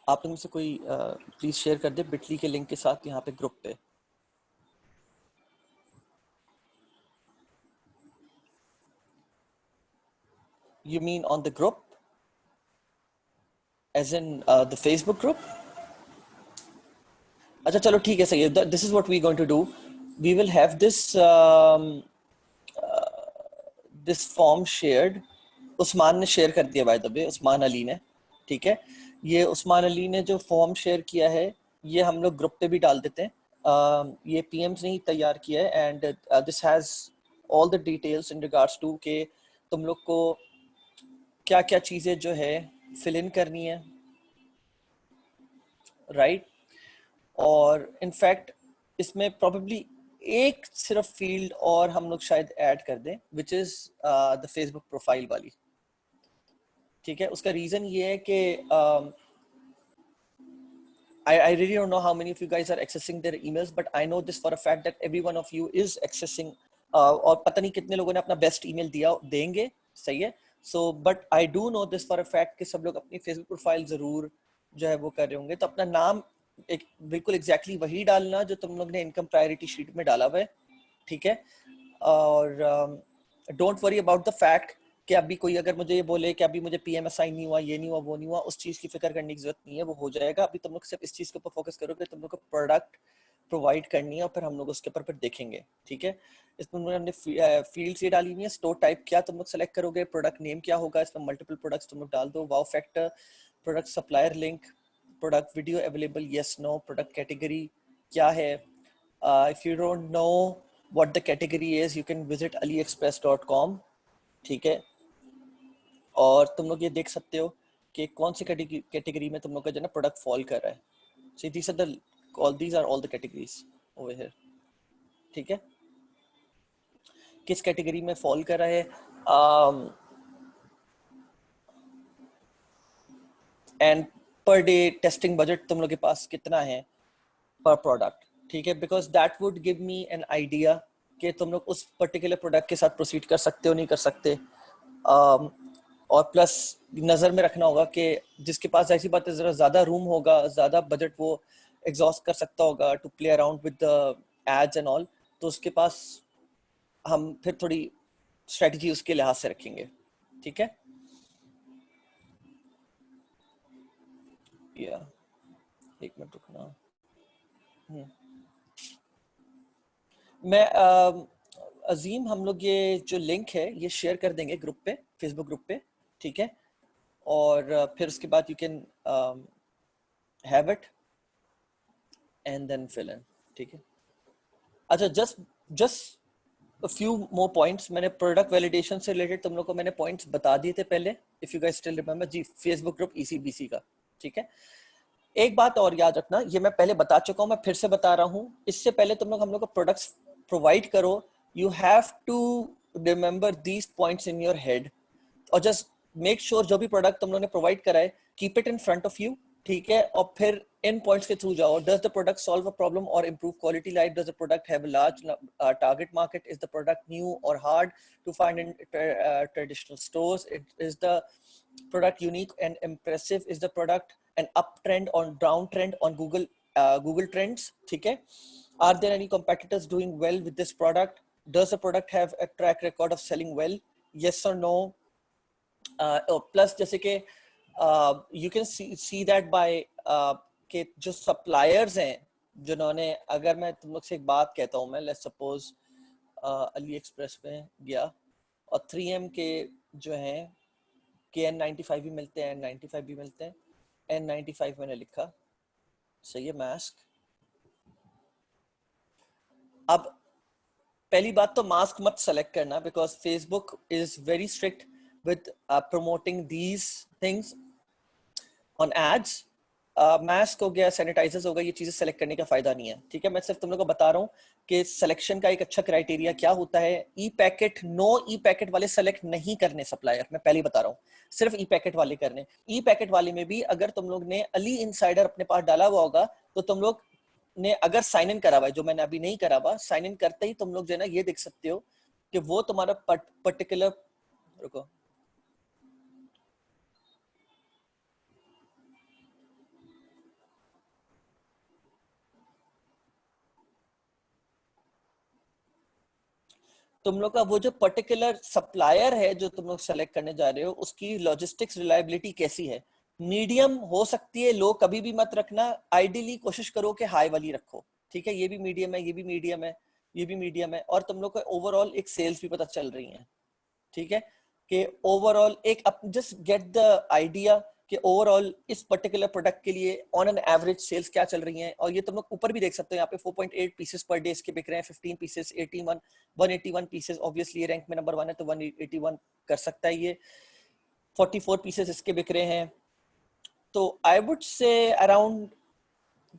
आप लोग में से कोई प्लीज शेयर कर दे बिटली के लिंक के साथ यहाँ पे ग्रुप पे। You mean on the group? As in the Facebook group? अच्छा चलो ठीक है, सही है। This is what we're going to do. We will have this form shared. Usman ने शेयर कर दिया बाय द वे, उस्मान अली ने, ठीक है। ये उस्मान अली ने जो फॉर्म शेयर किया है ये हम लोग ग्रुप पे भी डाल देते हैं। ये पीएम्स ने ही तैयार किया है and this has all the details in regards to के तुम लोग को क्या क्या चीज़ें जो है फिल इन करनी है, राइट। और इनफैक्ट इसमें प्रोबेबली एक सिर्फ फील्ड और हम लोग शायद ऐड कर दें which is the Facebook profile वाली, ठीक है। उसका रीज़न ये है कि I really don't know how many of you guys are accessing their emails, but I know this for a fact that every one of you is accessing और पता नहीं कितने लोगों ने अपना बेस्ट ईमेल दिया देंगे, सही है। So but I do know this for a fact कि सब लोग अपनी फेसबुक प्रोफाइल जरूर जो है वो कर रहे होंगे। तो अपना नाम एक बिल्कुल एग्जैक्टली वही डालना जो तुम लोग ने इनकम प्रायोरिटी शीट में डाला हुआ है, ठीक है। और don't worry about the fact कि अभी कोई अगर मुझे ये बोले कि अभी मुझे पीएम असाइन नहीं हुआ, ये नहीं हुआ, वो नहीं हुआ, उस चीज़ की फिक्र करने की जरूरत नहीं है, वो हो जाएगा। अभी तुम लोग सिर्फ इस चीज़ के ऊपर फोकस करो कि तुम लोग को प्रोडक्ट प्रोवाइड करनी है और फिर हम लोग उसके ऊपर फिर देखेंगे, ठीक है। इसमें हमने फील्ड्स ये डाली हुई है। स्टोर टाइप क्या तुम लोग सेलेक्ट करोगे, प्रोडक्ट नेम क्या होगा, इसमें मल्टीपल प्रोडक्ट्स तुम लोग डाल दो, wow factor, product supplier link, product video available, yes no, product category क्या है। If you don't know what the category is, you can visit aliexpress.com, ठीक है। और तुम लोग ये देख सकते हो कि कौन सी कैटेगरी में तुम लोग का जो है ना प्रोडक्ट फॉल कर रहा है। So these are all the categories over here, ठीक है। किस कैटेगरी में फॉल कर रहा है and per day testing budget तुम लोग के पास कितना है पर प्रोडक्ट, ठीक है। Because that would give me an idea कि तुम लोग उस पर्टिकुलर प्रोडक्ट के साथ प्रोसीड कर सकते हो नहीं कर सकते। और प्लस नज़र में रखना होगा कि जिसके पास ऐसी बात है ज़रा ज़्यादा रूम होगा, ज़्यादा बजट वो एग्जॉस्ट कर सकता होगा to play around with the ads and all, तो उसके पास हम फिर थोड़ी स्ट्रेटजी उसके लिहाज से रखेंगे, ठीक है। या एक मिनट रुकना। मैं अजीम, हम लोग ये जो लिंक है ये शेयर कर देंगे ग्रुप पे, फेसबुक ग्रुप पे, ठीक है। और फिर उसके बाद you can have it and then fill in, ठीक है। अच्छा just just a few more points, मैंने प्रोडक्ट वैलिडेशन से रिलेटेड तुम लोग को मैंने पॉइंट्स बता दिए थे पहले, if you guys still remember जी, फेसबुक ग्रुप ईसीबीसी का, ठीक है। एक बात और याद रखना, ये मैं पहले बता चुका हूँ, मैं फिर से बता रहा हूँ, इससे पहले तुम लोग हम लोग को प्रोडक्ट्स प्रोवाइड करो, you have to remember these points in your head और जस्ट मेक श्योर जो भी प्रोडक्ट तुम लोग ने प्रोवाइड करा है keep it in front of you, ठीक है। और फिर इन पॉइंट्स के थ्रू जाओ। Does the product solve a problem और improve quality life, does the product have a large target market, is the product new और hard to find in traditional stores, is the product unique and impressive, is the product an uptrend or downtrend on Google Trends, ठीक है। Are there any competitors doing well with this product, does the product have a track record of selling well, yes or no। Plus जैसे कि you can see that bye के जो suppliers हैं जिन्होंने, अगर मैं तुम लोग से एक बात कहता हूँ, मैं लेट्स सपोज अली एक्सप्रेस पे गया और 3M के जो हैं KN95 भी मिलते हैं, N95 भी मिलते हैं, N95 मैंने लिखा, सही है, मास्क। अब पहली बात तो मास्क मत सेलेक्ट करना because Facebook is very strict with promoting these things on ads. Mask हो गया, सैनिटाइजर्स हो गया, ये चीजें सेलेक्ट करने का फायदा नहीं है, ठीक है। मैं सिर्फ तुम लोग को बता रहा हूँ कि सिलेक्शन का एक अच्छा क्राइटेरिया क्या होता है। ई पैकेट, नो ई पैकेट वाले सेलेक्ट नहीं करने सप्लायर, मैं पहले बता रहा हूँ, सिर्फ ई पैकेट वाले करने। ई पैकेट वाले में भी अगर तुम लोग ने अली इनसाइडर अपने पास डाला हुआ होगा तो तुम लोग ने अगर साइन इन करा हुआ है, जो मैंने अभी नहीं करा हुआ, साइन इन करते ही तुम लोग जो है ना ये देख सकते हो कि वो तुम्हारा पर्टिकुलर, रुको, तुम लोग का वो जो पर्टिकुलर सप्लायर है जो तुम लोग सेलेक्ट करने जा रहे हो उसकी लॉजिस्टिक्स रिलायबिलिटी कैसी है। मीडियम हो सकती है, लो कभी भी मत रखना, आइडियली कोशिश करो कि हाई वाली रखो, ठीक है। ये भी मीडियम है, ये भी मीडियम है, ये भी मीडियम है, और तुम लोग को ओवरऑल एक सेल्स भी पता चल रही है, ठीक है। कि ओवरऑल एक जस्ट गेट द आइडिया कि ओवरऑल इस पर्टिकुलर प्रोडक्ट के लिए ऑन एन एवरेज सेल्स क्या चल रही हैं। और ये तुम लोग ऊपर भी देख सकते हो, यहाँ पे 4.8 पीसेस पर डे इसके बिक रहे हैं, 15 पीसेस 81 181 पीसेस, ऑब्वियसली ये रैंक में नंबर 1 है तो 181 कर सकता है ये। 44 पीसेस इसके बिक रहे हैं, तो आई वुड से around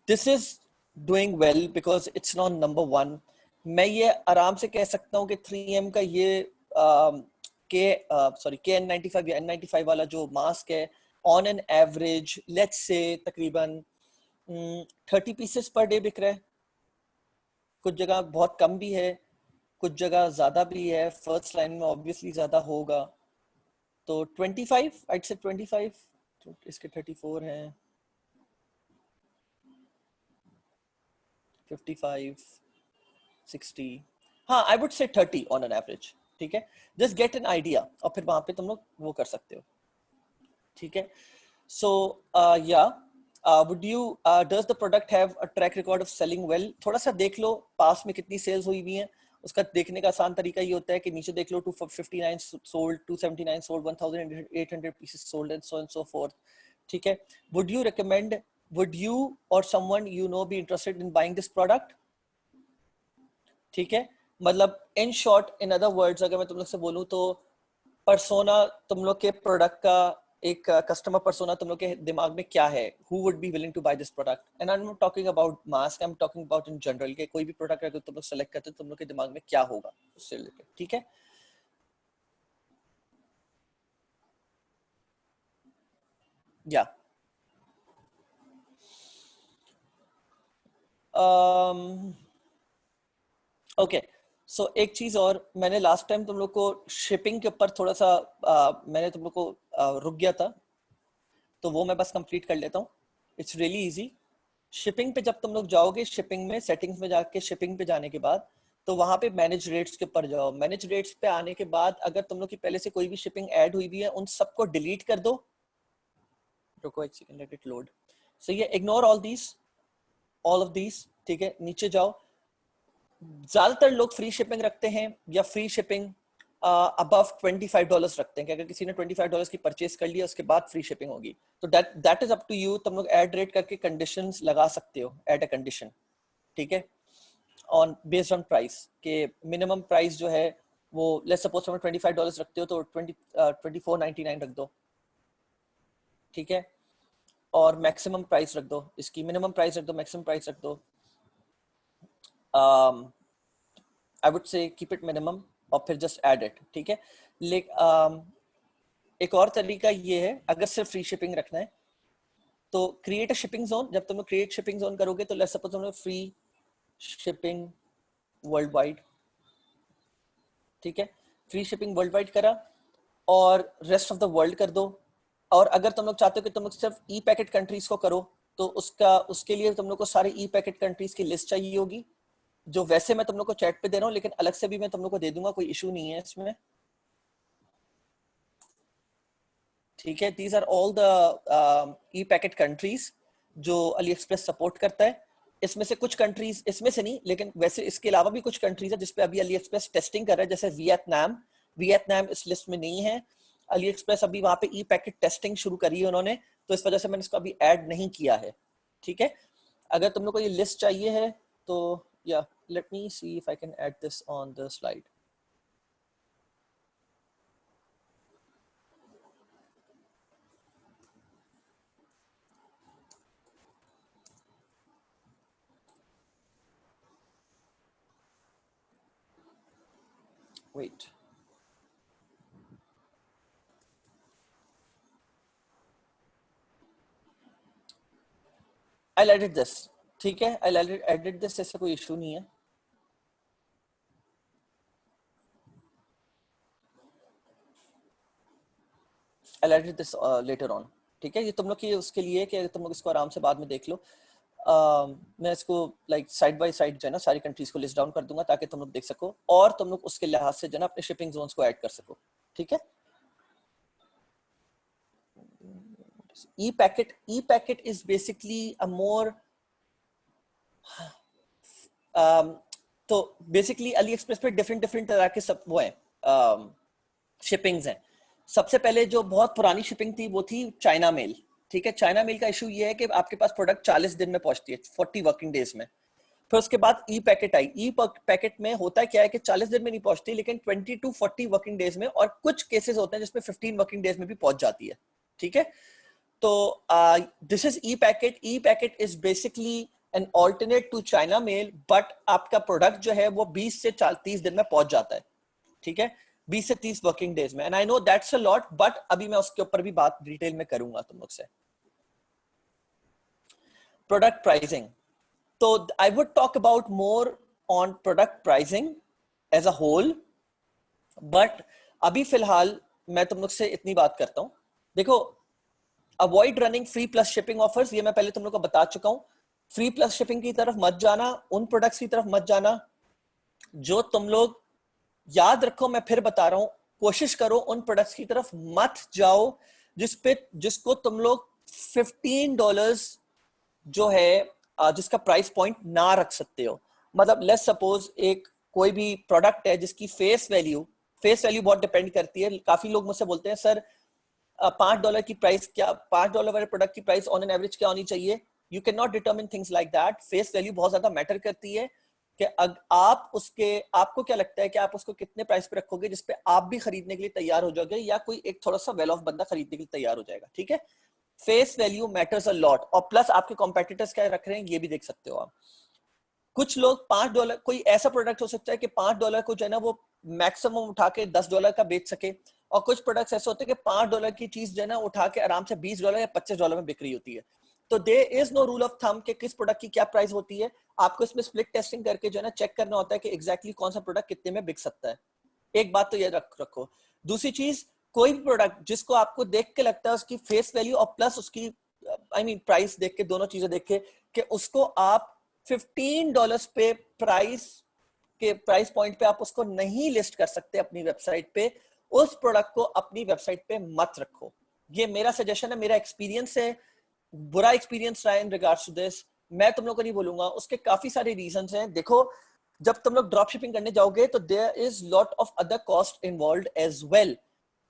this is doing well because it's not number 1। मैं ये आराम से कह सकता हूँ कि 3M का ये के N95 या N95 वाला जो मास्क है, on an average let's say तकरीबन 30 पीसेस पर डे बिक रहा है। कुछ जगह बहुत कम भी है, कुछ जगह ज्यादा भी है, फर्स्ट लाइन में ऑब्वियसली ज्यादा होगा। तो 25 आई से 25, तो इसके 34 हैं, 55 60, हाँ आई वुड से 30 ऑन एन एवरेज, ठीक है। जस्ट गेट एन आइडिया और फिर वहां पे तुम लोग वो कर सकते हो, ठीक है। सो या would you does the product have a track record of selling well? थोड़ा सा देख लो पास में कितनी सेल्स हुई हुई हैं। उसका देखने का आसान तरीका ये होता है कि नीचे देख लो 259 sold, 279 sold, 1800 pieces sold and so forth, ठीक है। would you recommend, would you or someone you know be interested in buying this product? ठीक है, मतलब in short, in other words अगर मैं तुम लोग से बोलूं तो पर्सोना तुम लोग के प्रोडक्ट का, एक कस्टमर पर्सोना तुम लोग के दिमाग में क्या है, who would be willing to buy this product. And I am not talking about mask, I am talking about in general के कोई भी प्रोडक्ट अगर तुम लोग सेलेक्ट करते हो तुम लोग के दिमाग में क्या होगा उससे रिलेटेड, ठीक है। या ओके, सो एक चीज और, मैंने लास्ट टाइम तुम लोग को शिपिंग के ऊपर थोड़ा सा मैंने तुम लोग को रुक गया था, तो वो मैं बस कंप्लीट कर लेता हूँ। It's really easy. शिपिंग पे जब तुम लोग जाओगे, शिपिंग में सेटिंग्स में जाके शिपिंग पे जाने के बाद तो वहां पे मैनेज रेट्स के ऊपर जाओ। मैनेज रेट्स पे आने के बाद अगर तुम लोग की पहले से कोई भी शिपिंग ऐड हुई भी है उन सबको डिलीट कर दो। रुको एक second, let it load. So ये ignore all these, all of these, ठीक है। नीचे जाओ, ज्यादातर लोग फ्री शिपिंग रखते हैं या फ्री शिपिंग अबव $25 रखते हैं कि अगर किसी ने $25 की परचेस कर लिया उसके बाद फ्री शिपिंग होगी। तो that is up to you, तुम लोग ऐड रेट करके कंडीशंस लगा सकते हो, ऐड अ कंडीशन, ठीक है, ऑन बेस्ड ऑन प्राइस के मिनिमम प्राइस जो है वो लेट्स सपोज तुम $25 रखते हो तो 24.99 रख दो, ठीक है। और मैक्सिमम प्राइस रख दो, इसकी मिनिमम प्राइस रख दो, मैक्सिमम प्राइस रख दो, आई वुड से कीप इट मिनिमम और फिर जस्ट ऐड इट, ठीक है। एक और तरीका ये है, अगर सिर्फ फ्री शिपिंग रखना है तो क्रिएट अ शिपिंग जोन। जब तुम लोग क्रिएट शिपिंग जोन करोगे तो लेट्स सपोज तुम लोग फ्री शिपिंग वर्ल्ड वाइड, ठीक है, फ्री शिपिंग वर्ल्ड वाइड करा और रेस्ट ऑफ द वर्ल्ड कर दो। और अगर तुम लोग चाहते हो कि तुम लोग सिर्फ ई पैकेट कंट्रीज को करो तो उसके लिए तुम लोग को सारे ई पैकेट कंट्रीज की लिस्ट चाहिए होगी, जो वैसे मैं तुम लोग को चैट पे दे रहा हूँ लेकिन अलग से भी मैं तुम लोग को दे दूंगा, कोई इशू नहीं है इसमें, ठीक है। These are all the e packet countries जो अली एक्सप्रेस सपोर्ट करता है। इसमें से कुछ कंट्रीज, इसमें से नहीं लेकिन वैसे इसके अलावा भी कुछ कंट्रीज है जिसपे अभी अली एक्सप्रेस टेस्टिंग कर रहा है, जैसे वियतनाम। वियतनाम इस लिस्ट में नहीं है, अली एक्सप्रेस अभी वहां पे ई पैकेट टेस्टिंग शुरू करी है उन्होंने, तो इस वजह से मैंने इसको अभी ऐड नहीं किया है, ठीक है। अगर तुम लोग को ये लिस्ट चाहिए है तो या let me see if I can add this on the slide. Wait, I edit this, ठीक है, आई एडिट दिस, ऐसा कोई इशू नहीं है। I'll edit this later on, ठीक है। ये तुम लोग की उसके लिए कि तुम लोग इसको आराम से बाद में देख लो। मैं इसको लाइक साइड बाय साइड जो है ना सारी कंट्रीज को लिस्ट डाउन कर दूंगा ताकि तुम लोग देख सको और तुम लोग उसके लिहाज से जो है ना अपने शिपिंग जोन्स को ऐड कर सको, ठीक है। e-packet is basically a more तो बेसिकली अली एक्सप्रेस पे डिफरेंट तरह के सब वो हैं शिपिंग्स हैं। सबसे पहले जो बहुत पुरानी शिपिंग थी वो थी चाइना मेल, ठीक है। चाइना मेल का इशू ये है कि आपके पास प्रोडक्ट 40 दिन में पहुंचती है, 40 वर्किंग डेज में। फिर उसके बाद ई पैकेट आई। ई पैकेट में होता क्या है कि 40 दिन में नहीं पहुंचती लेकिन 20 to 40 वर्किंग डेज में, और कुछ केसेस होते हैं जिसमें 15 वर्किंग डेज में भी पहुंच जाती है, ठीक है। तो this is e packet. E packet is basically an alternate to China mail, but आपका प्रोडक्ट जो है वो 20 से 30 दिन में पहुंच जाता है, ठीक है, 20 से 30 वर्किंग डेज में। And I know that's a lot, but अभी मैं उसके ऊपर भी बात डिटेल में करूंगा तुम लोग से। प्रोडक्ट प्राइसिंग, तो I would talk about more on product pricing as a whole, but अभी फिलहाल मैं तुम लोग से इतनी बात करता हूं। देखो, avoid running free plus shipping offers, ये मैं पहले तुम लोग को बता चुका हूं। फ्री प्लस शिपिंग की तरफ मत जाना, उन प्रोडक्ट्स की तरफ मत जाना जो तुम लोग, याद रखो मैं फिर बता रहा हूं, कोशिश करो उन प्रोडक्ट्स की तरफ मत जाओ जिसको तुम लोग $15 जो है जिसका प्राइस पॉइंट ना रख सकते हो। मतलब लेट्स सपोज एक कोई भी प्रोडक्ट है जिसकी फेस वैल्यू बहुत डिपेंड करती है। काफी लोग मुझसे बोलते हैं सर $5 की प्राइस क्या, $5 वाले प्रोडक्ट की प्राइस ऑन एन एवरेज क्या होनी चाहिए। You can not determine things like that. Face value बहुत ज्यादा मैटर करती है कि आप उसके, आपको क्या लगता है कि आप उसको कितने प्राइस पे रखोगे जिसपे आप भी खरीदने के लिए तैयार हो जाओगे या कोई एक थोड़ा सा वेल ऑफ बंदा खरीदने के लिए तैयार हो जाएगा, ठीक है। Face value matters a lot, और प्लस आपके कॉम्पिटिटर्स क्या रख रहे हैं ये भी देख सकते हो आप। कुछ लोग $5, कोई ऐसा प्रोडक्ट हो सकता है कि $5 को जो है ना वो मैक्सिमम उठा के $10 का बेच सके, और कुछ प्रोडक्ट्स ऐसे होते हैं कि $5 की चीज जो है ना उठा के आराम से $20 या $25 में बिक रही होती है। तो there is no rule of thumb कि किस प्रोडक्ट की क्या प्राइस होती है। आपको इसमें स्प्लिट टेस्टिंग करके जो है ना चेक करना होता है कि एग्जैक्टली कौन सा प्रोडक्ट कितने में बिक सकता है। एक बात तो ये रखो। दूसरी चीज, कोई भी प्रोडक्ट जिसको आपको देख के लगता है उसकी फेस वैल्यू और प्लस उसकी प्राइस देख के, दोनों चीजें देख के कि उसको आप $15 पे प्राइस पॉइंट पे आप उसको नहीं लिस्ट कर सकते अपनी वेबसाइट पे, उस प्रोडक्ट को अपनी वेबसाइट पे मत रखो। ये मेरा सजेशन है, मेरा एक्सपीरियंस है, बुरा एक्सपीरियंस रहा इन रिगार्ड्स टू दिस। मैं तुम लोग को नहीं बोलूंगा, उसके काफी सारे रीजंस हैं। देखो, जब तुम लोग ड्रॉप शिपिंग करने जाओगे तो there is lot of other cost involved as well.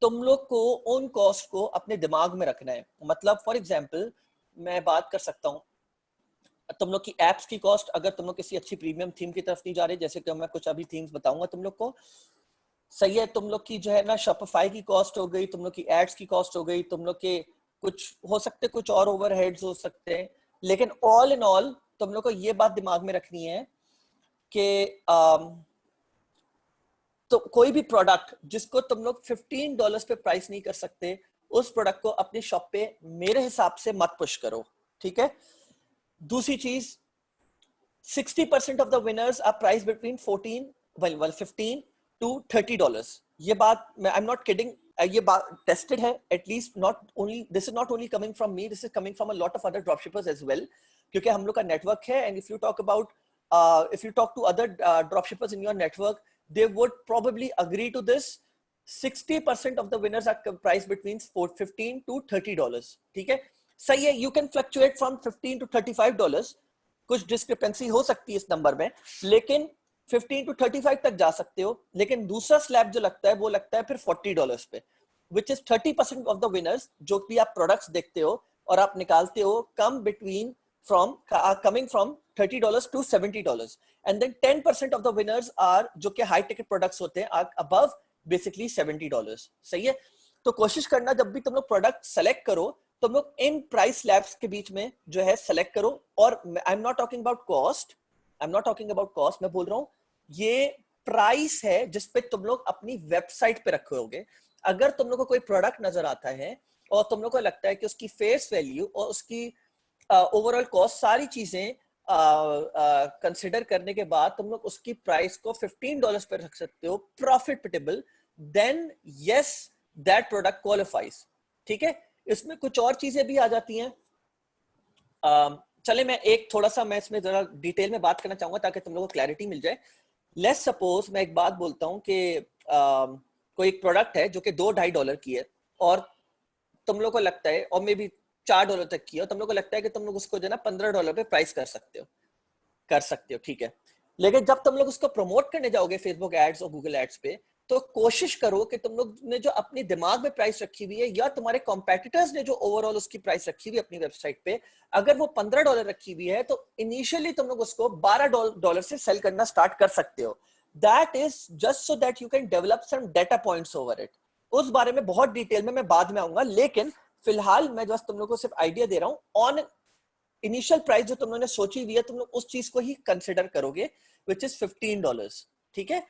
तुम लोग को उन कॉस्ट को अपने दिमाग में रखना है। मतलब फॉर एग्जांपल मैं बात कर सकता हूँ, तुम लोग की एप्स की कॉस्ट, अगर तुम लोग किसी अच्छी प्रीमियम थीम की तरफ नहीं जा रहे, जैसे कि मैं कुछ अभी थीम्स बताऊंगा तुम लोग को, सही है। तुम लोग की जो है ना शॉपिफाई की कॉस्ट हो गई, तुम लोग की एड्स की कॉस्ट हो गई, तुम लोग के कुछ हो सकते, कुछ और ओवरहेड्स हो सकते हैं, लेकिन ऑल इन ऑल तुम लोग को ये बात दिमाग में रखनी है कि तो कोई भी प्रोडक्ट जिसको तुम लोग $15 पे प्राइस नहीं कर सकते, उस प्रोडक्ट को अपनी शॉप पे मेरे हिसाब से मत पुश करो, ठीक है। दूसरी चीज, 60% of the winners are priced between 15 to $30. ये बात मैं, I'm not kidding, ये बात टेस्टेड है, at least not only, this is not only coming from me, this is coming from a lot of other dropshippers as well, क्योंकि हम लोग का नेटवर्क है। And if you talk about, if you talk to other dropshippers in your network, they would probably agree to this. 60% of the winners are priced between 15 to $30, ठीक है। सही है, you can fluctuate from 15 to $35, कुछ discrepancy हो सकती है इस number में, लेकिन 15 to 35 तक जा सकते हो। लेकिन दूसरा स्लैब जो लगता है वो लगता है फिर $40 पे, which is 30% of the winners, जो भी आप प्रोडक्ट्स देखते हो और आप निकालते हो, come between from coming from $30 to $70, and then 10% of the winners are, जो कि हाई टिकट प्रोडक्ट्स होते हैं, are above basically $70। सही है। तो कोशिश करना जब भी तुम लोग प्रोडक्ट सेलेक्ट करो, तुम लोग इन प्राइस स्लैब्स के बीच में जो है सेलेक्ट करो। और आई am not talking about cost, मैं बोल रहा हूँ ये प्राइस है जिसपे तुम लोग अपनी वेबसाइट पे रखोगे। अगर तुम लोग को कोई प्रोडक्ट नजर आता है और तुम लोग को लगता है कि उसकी फेस वैल्यू और उसकी ओवरऑल कॉस्ट, सारी चीजें कंसिडर करने के बाद तुम लोग उसकी प्राइस को $15 पे रख सकते हो, profitable, then yes that product qualifies, ठीक है। इसमें कुछ और चीजें भी आ जाती हैं। चले मैं एक थोड़ा सा मैं इसमें जरा डिटेल में बात करना चाहूंगा ताकि तुम लोगों को क्लैरिटी मिल जाए। लेट्स सपोज मैं एक बात बोलता हूँ कि कोई एक प्रोडक्ट है जो कि $2-2.5 की है और तुम लोग को लगता है, और मे बी $4 तक की है, और तुम लोग को लगता है कि तुम लोग उसको जो है ना $15 पे प्राइस कर सकते हो, ठीक है। लेकिन जब तुम लोग उसको प्रमोट करने जाओगे फेसबुक एड्स और गूगल एड्स पे, तो कोशिश करो कि तुम लोग ने जो अपने दिमाग में प्राइस रखी हुई है या तुम्हारे कॉम्पिटिटर्स ने जो ओवरऑल उसकी प्राइस रखी हुई है अपनी वेबसाइट पे, अगर वो $15 रखी हुई है तो इनिशियली तुम लोग उसको $12 से सेल करना स्टार्ट कर सकते हो। That is just so that you can develop some data points over it. उस बारे में बहुत डिटेल में मैं बाद में आऊंगा, लेकिन फिलहाल मैं बस तुम लोग को सिर्फ आइडिया दे रहा हूं। ऑन इनिशियल प्राइस जो तुम लोगों ने सोची हुई है, तुम लोग उस चीज को ही कंसिडर करोगे, विच इज $15, ठीक है।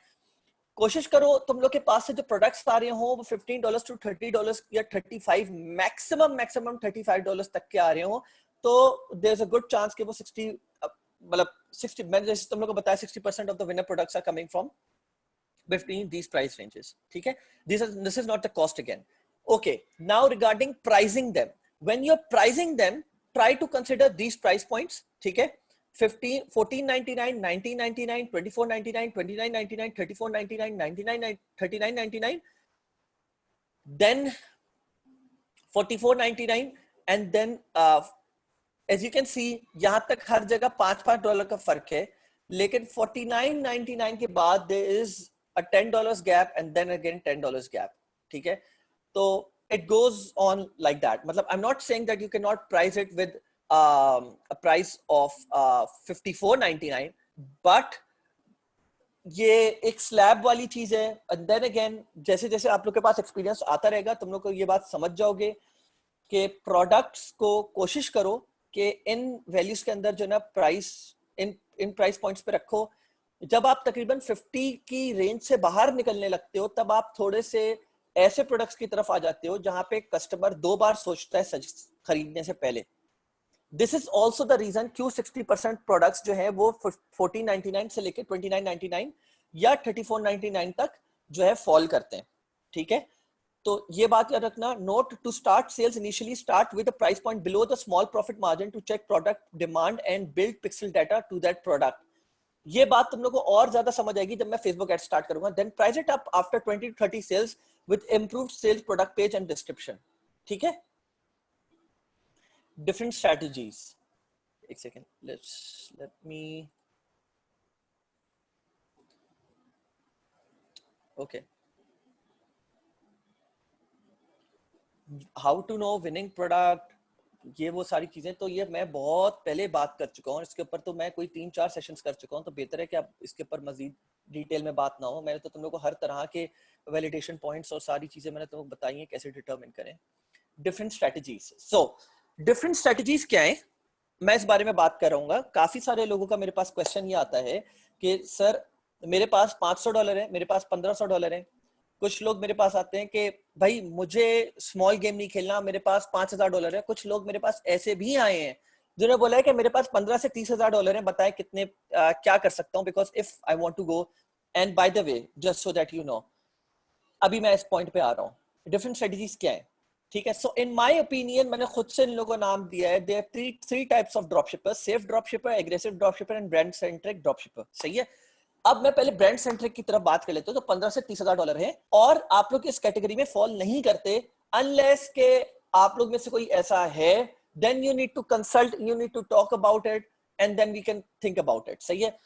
कोशिश करो तुम लोग के पास से जो प्रोडक्ट्स आ रहे हो वो $15 to $30 या 35, मैक्सिमम $35 तक के आ रहे हो, तो there is a good chance कि वो 60, मतलब 60, मैंने जैसे तुम लोग को बताया 60% of the winner products are coming from between these price ranges, ठीक है। This is not the cost again. Okay, now regarding pricing them, when you're pricing them, try to consider these price points, ठीक है। 15, 14.99, 19.99, 24.99, 29.99, 34.99, 99, 39.99, then 44.99, and then as you can see यहां तक हर जगह $5 का फर्क है, लेकिन 49.99 के बाद there is a $10 gap and then again $10 gap, ठीक है। तो it goes on like that. मतलब I'm not saying that you cannot price it with a price of 54.99, but ये एक स्लैब वाली चीज है। and then again जैसे जैसे आप लोग के पास एक्सपीरियंस आता रहेगा तुम लोग को ये बात समझ जाओगे कि प्रोडक्ट्स को कोशिश करो कि इन वैल्यूज के अंदर जो ना प्राइस इन प्राइस पॉइंट्स पे रखो। जब आप तकरीबन 50 की रेंज से बाहर निकलने लगते हो तब आप थोड़े से ऐसे प्रोडक्ट्स की तरफ आ जाते हो जहां पे कस्टमर 2 बार सोचता है खरीदने से पहले। This is also the reason क्यों 60% प्रोडक्ट्स जो है वो 14.99 से लेकर 29.99 या 34.99 तक जो है फॉल करते हैं, ठीक है। तो ये बात याद रखना। Note to start sales initially start with a price point below the small profit margin to check product demand and build pixel data to that product. ये बात तुम लोग को और ज्यादा समझ आएगी जब मैं फेसबुक एड स्टार्ट करूंगा। Then price it up after 20 to 30 sales with improved sales product page and description, ठीक है। डिफरेंट स्ट्रेटजीज, एक second, let me, okay, how to know winning product, ये वो सारी चीजें तो ये मैं बहुत पहले बात कर चुका हूँ इसके ऊपर। तो मैं कोई 3-4 सेशंस कर चुका हूँ, तो बेहतर है कि आप इसके ऊपर मजीद डिटेल में बात ना हो। मैंने तो तुम लोग को हर तरह के वैलिडेशन पॉइंट्स और सारी चीजें मैंने तुमको बताई हैं कैसे डिटरमिन करें। Different strategies, so different strategies क्या है मैं इस बारे में बात कर रहा हूँ। काफी सारे लोगों का मेरे पास क्वेश्चन ये आता है कि सर मेरे पास $500 है, मेरे पास $1500 है। कुछ लोग मेरे पास आते हैं कि भाई मुझे स्मॉल गेम नहीं खेलना, मेरे पास $5000 है। कुछ लोग मेरे पास ऐसे भी आए हैं जिन्होंने बोला है कि मेरे पास $15,000 से $30,000 है, बताएं कितने क्या कर सकता हूँ, because if I want to go. And by the way just so that you know, अभी मैं इस पॉइंट पे आ रहा हूँ डिफरेंट स्ट्रेटजीज क्या है, ठीक है। सो इन माय ओपिनियन मैंने खुद से इन लोगों को नाम दिया है, there three types of dropshipper, safe dropshipper, aggressive dropshipper and brand centric dropshipper, सही है। अब मैं पहले ब्रांड सेंट्रिक की तरफ बात कर लेता हूं। तो $15,000 से $30,000 है और आप लोग इस कैटेगरी में फॉल नहीं करते अनलेस के आप लोग में से कोई ऐसा है, then you need to consult, you need to talk about it and then we can think about it, सही है।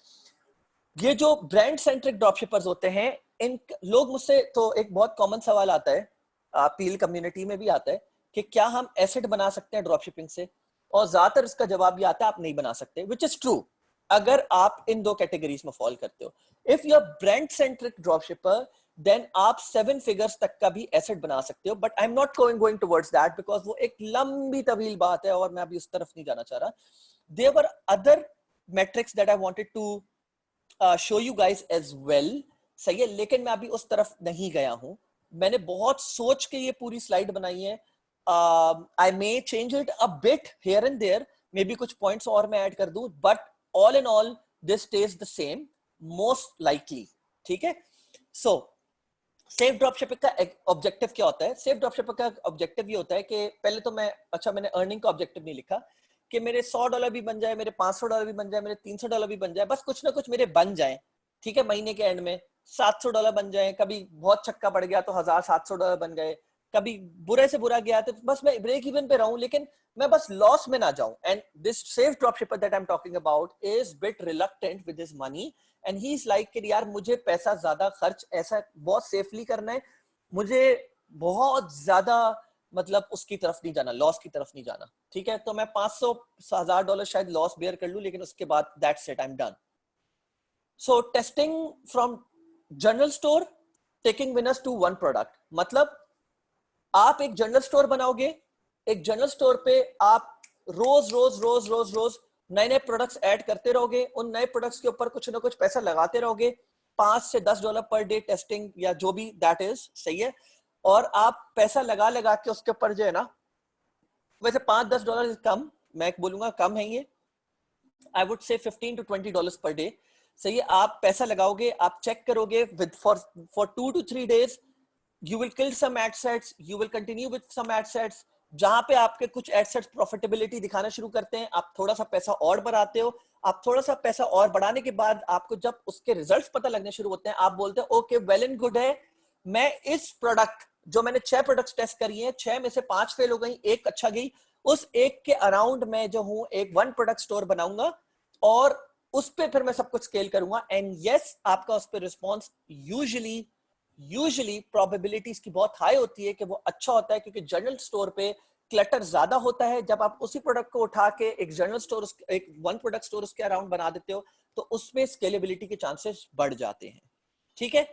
ये जो ब्रांड सेंट्रिक ड्रॉपशिपर्स होते हैं, इन लोग मुझसे तो एक बहुत कॉमन सवाल आता है, पील कम्युनिटी में भी आता है कि क्या हम एसेट बना सकते हैं ड्रॉपशिपिंग से, और ज्यादातर इसका जवाब ये आता है आप नहीं बना सकते, विच इज ट्रू अगर आप इन दो कैटेगरीज में फॉल करते हो। If you are brand centric dropshipper then आप 7 फिगर्स तक का भी एसेट बना सकते हो, but I am not going towards that because वो एक लंबी तवील बात है और मैं अभी उस तरफ नहीं जाना चाह रहा। There were other metrics that I wanted to show you guys as well, सही है, लेकिन मैं अभी उस तरफ नहीं गया हूं। मैंने बहुत सोच के ये पूरी स्लाइड बनाई है। I may change it a bit here and there, may be कुछ पॉइंट्स और मैं ऐड कर दूं, but all in all this stage the same most likely, ठीक है। सो सेफ ड्रॉपशिपिंग का ऑब्जेक्टिव क्या होता है? सेफ ड्रॉपशिपिंग का ऑब्जेक्टिव ये होता है कि पहले तो मैंने अर्निंग का ऑब्जेक्टिव नहीं लिखा कि मेरे $100 भी बन जाए, मेरे $500 भी बन जाए, मेरे $300 भी बन जाए, बस कुछ ना कुछ मेरे बन जाए, ठीक है, महीने के एंड में $700 बन जाए, कभी बहुत छक्का पड़ गया तो $1700 बन गए, कभी बुरे से बुरा गया तो बस मैं ब्रेक इवन पे रहूं, लेकिन मैं बस लॉस में ना जाऊं. And this safe dropshipper that I am talking about is bit reluctant with his money, and he is like कि यार मुझे पैसा ज्यादा खर्च ऐसा बहुत सेफली करना है, मुझे बहुत ज्यादा मतलब उसकी तरफ नहीं जाना, लॉस की तरफ नहीं जाना, ठीक है. तो मैं $500,000 शायद लॉस बेयर कर लूं, लेकिन उसके बाद that's it, I am done. So testing from general store, taking winners to one product. मतलब आप एक जनरल स्टोर बनाओगे, एक जनरल स्टोर पे आप रोज रोज रोज रोज रोज नए नए प्रोडक्ट्स ऐड करते रहोगे, उन नए प्रोडक्ट्स के ऊपर कुछ ना कुछ पैसा लगाते रहोगे, $5 से $10 पर डे टेस्टिंग या जो भी दैट इज, सही है. और आप पैसा लगा लगा के उसके ऊपर जो है ना, वैसे $5-10 कम, मैं बोलूंगा कम है ये, आई वुड से $15 to $20 पर डे, सही है. आप पैसा लगाओगे, आप चेक करोगे with for 2 to 3 days, you will kill some ad sets, you will continue with some ad sets. जहां पे आपके कुछ ad sets profitability दिखाना शुरू करते हैं, आप थोड़ा सा पैसा और बढ़ाते हो, आप थोड़ा सा पैसा और बढ़ाने के बाद आपको जब उसके रिजल्ट्स पता लगने शुरू होते हैं, आप बोलते हैं ओके वेल एंड गुड है, मैं इस प्रोडक्ट जो मैंने 6 प्रोडक्ट्स टेस्ट करी हैं, 6 में से 5 फेल हो गई, एक अच्छा गई, उस एक के अराउंड मैं जो हूं एक 1 प्रोडक्ट स्टोर बनाऊंगा और उस पे फिर मैं सब कुछ स्केल करूंगा. एंड यस, आपका उस पे रिस्पॉन्स यूजुअली प्रोबेबिलिटीज की बहुत हाई होती है कि वो अच्छा होता है, क्योंकि जनरल स्टोर पे क्लटर ज्यादा होता है. जब आप उसी प्रोडक्ट को उठा के एक जनरल स्टोर, एक 1 प्रोडक्ट स्टोर उसके अराउंड बना देते हो, तो उसमें स्केलेबिलिटी के चांसेस बढ़ जाते हैं, ठीक है.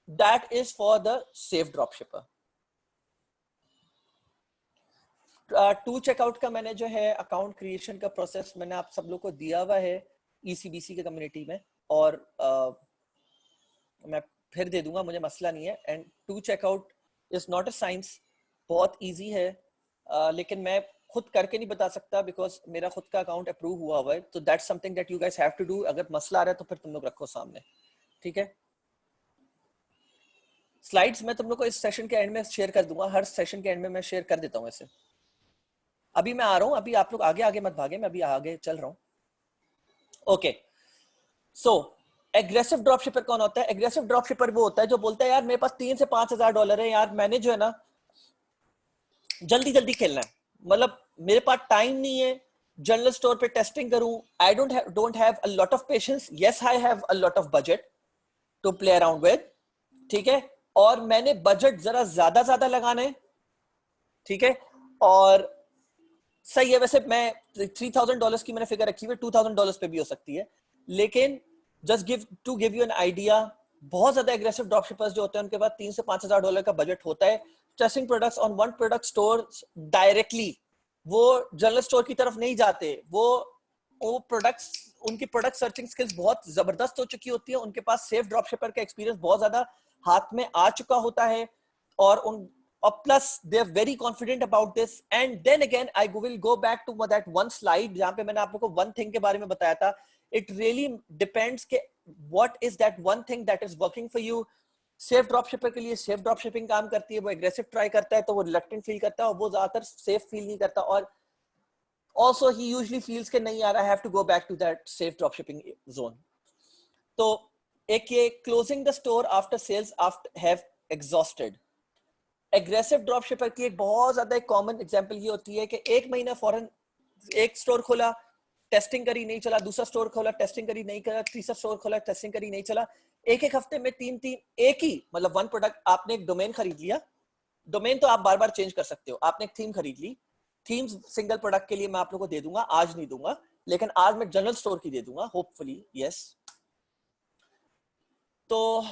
That is for the safe dropshipper. To checkout का मैंने जो है अकाउंट क्रिएशन का प्रोसेस मैंने आप सब लोग को दिया हुआ है ECBC के कम्युनिटी में, और मैं फिर दे दूंगा, मुझे मसला नहीं है. And to checkout is not a science, बहुत इजी है, लेकिन मैं खुद करके नहीं बता सकता बिकॉज मेरा खुद का अकाउंट अप्रूव हुआ हुआ है. तो that's something that you guys have to do. अगर मसला आ रहा है तो फिर तुम लोग रखो सामने, ठीक है. स्लाइड्स मैं तुम लोग को इस सेशन के एंड में शेयर कर दूंगा, हर सेशन के एंड में मैं शेयर कर देता हूँ ऐसे. अभी मैं आ रहा हूँ, अभी आप लोग आगे आगे मत भागे, मैं अभी आगे चल रहा हूँ. ओके, सो एग्रेसिव ड्रॉपशिपर कौन होता है? एग्रेसिव ड्रॉपशिपर वो होता है जो बोलता है यार मेरे पास $3 से $5,000 है, यार मैंने जो है ना जल्दी जल्दी खेलना है, मतलब मेरे पास टाइम नहीं है जनरल स्टोर पे टेस्टिंग करूं, I don't have a lot of patience, yes I have a lot of budget to play around with, ठीक है, और मैंने बजट जरा ज्यादा लगाना है, ठीक है. और सही है, वैसे मैं $3,000 की मैंने फिगर रखी हुई, $2,000 पे भी हो सकती है, लेकिन just give you an idea, बहुत ज्यादा एग्रेसिव ड्रॉपशिपर्स जो होते हैं उनके पास $3,000 से $5,000 का बजट होता है. Testing products on one product store directly, वो जनरल स्टोर की तरफ नहीं जाते, वो प्रोडक्ट्स, उनकी प्रोडक्ट सर्चिंग स्किल्स बहुत जबरदस्त हो चुकी होती है, उनके पास सेफ ड्रॉपशिपर का एक्सपीरियंस बहुत ज्यादा हाथ में आ चुका होता है, और plus they're very confident about this. And then again I will go back to that one slide जहां पे मैंने आप लोगों को one thing के बारे में बताया था. It really depends के what is that one thing that is working for you. Safe dropshipper के लिए सेफ ड्रॉपशिपिंग काम करती है, वो एग्रेसिव ट्राई करता है तो वो रिलक्टेंट फील करता है, और वो ज्यादातर सेफ फील नहीं करता, और also he usually feels कि नहीं यार I have to go back to that safe dropshipping zone. तो एक ये closing the store after sales after have exhausted. Aggressive dropshipper की एक बहुत ज्यादा एक कॉमन एग्जांपल ये होती है कि एक महीना फौरन एक स्टोर खोला, टेस्टिंग करी नहीं चला, दूसरा स्टोर खोला, टेस्टिंग करी नहीं चला, तीसरा स्टोर खोला, टेस्टिंग करी नहीं चला, एक हफ्ते में तीन एक ही, मतलब वन प्रोडक्ट. आपने एक डोमेन खरीद लिया, डोमेन तो आप बार बार चेंज कर सकते हो, आपने एक थीम खरीद ली, थीम सिंगल प्रोडक्ट के लिए मैं आप लोगों को दे दूंगा, आज नहीं दूंगा, लेकिन आज मैं जनरल स्टोर की दे दूंगा होपफुली, यस. तो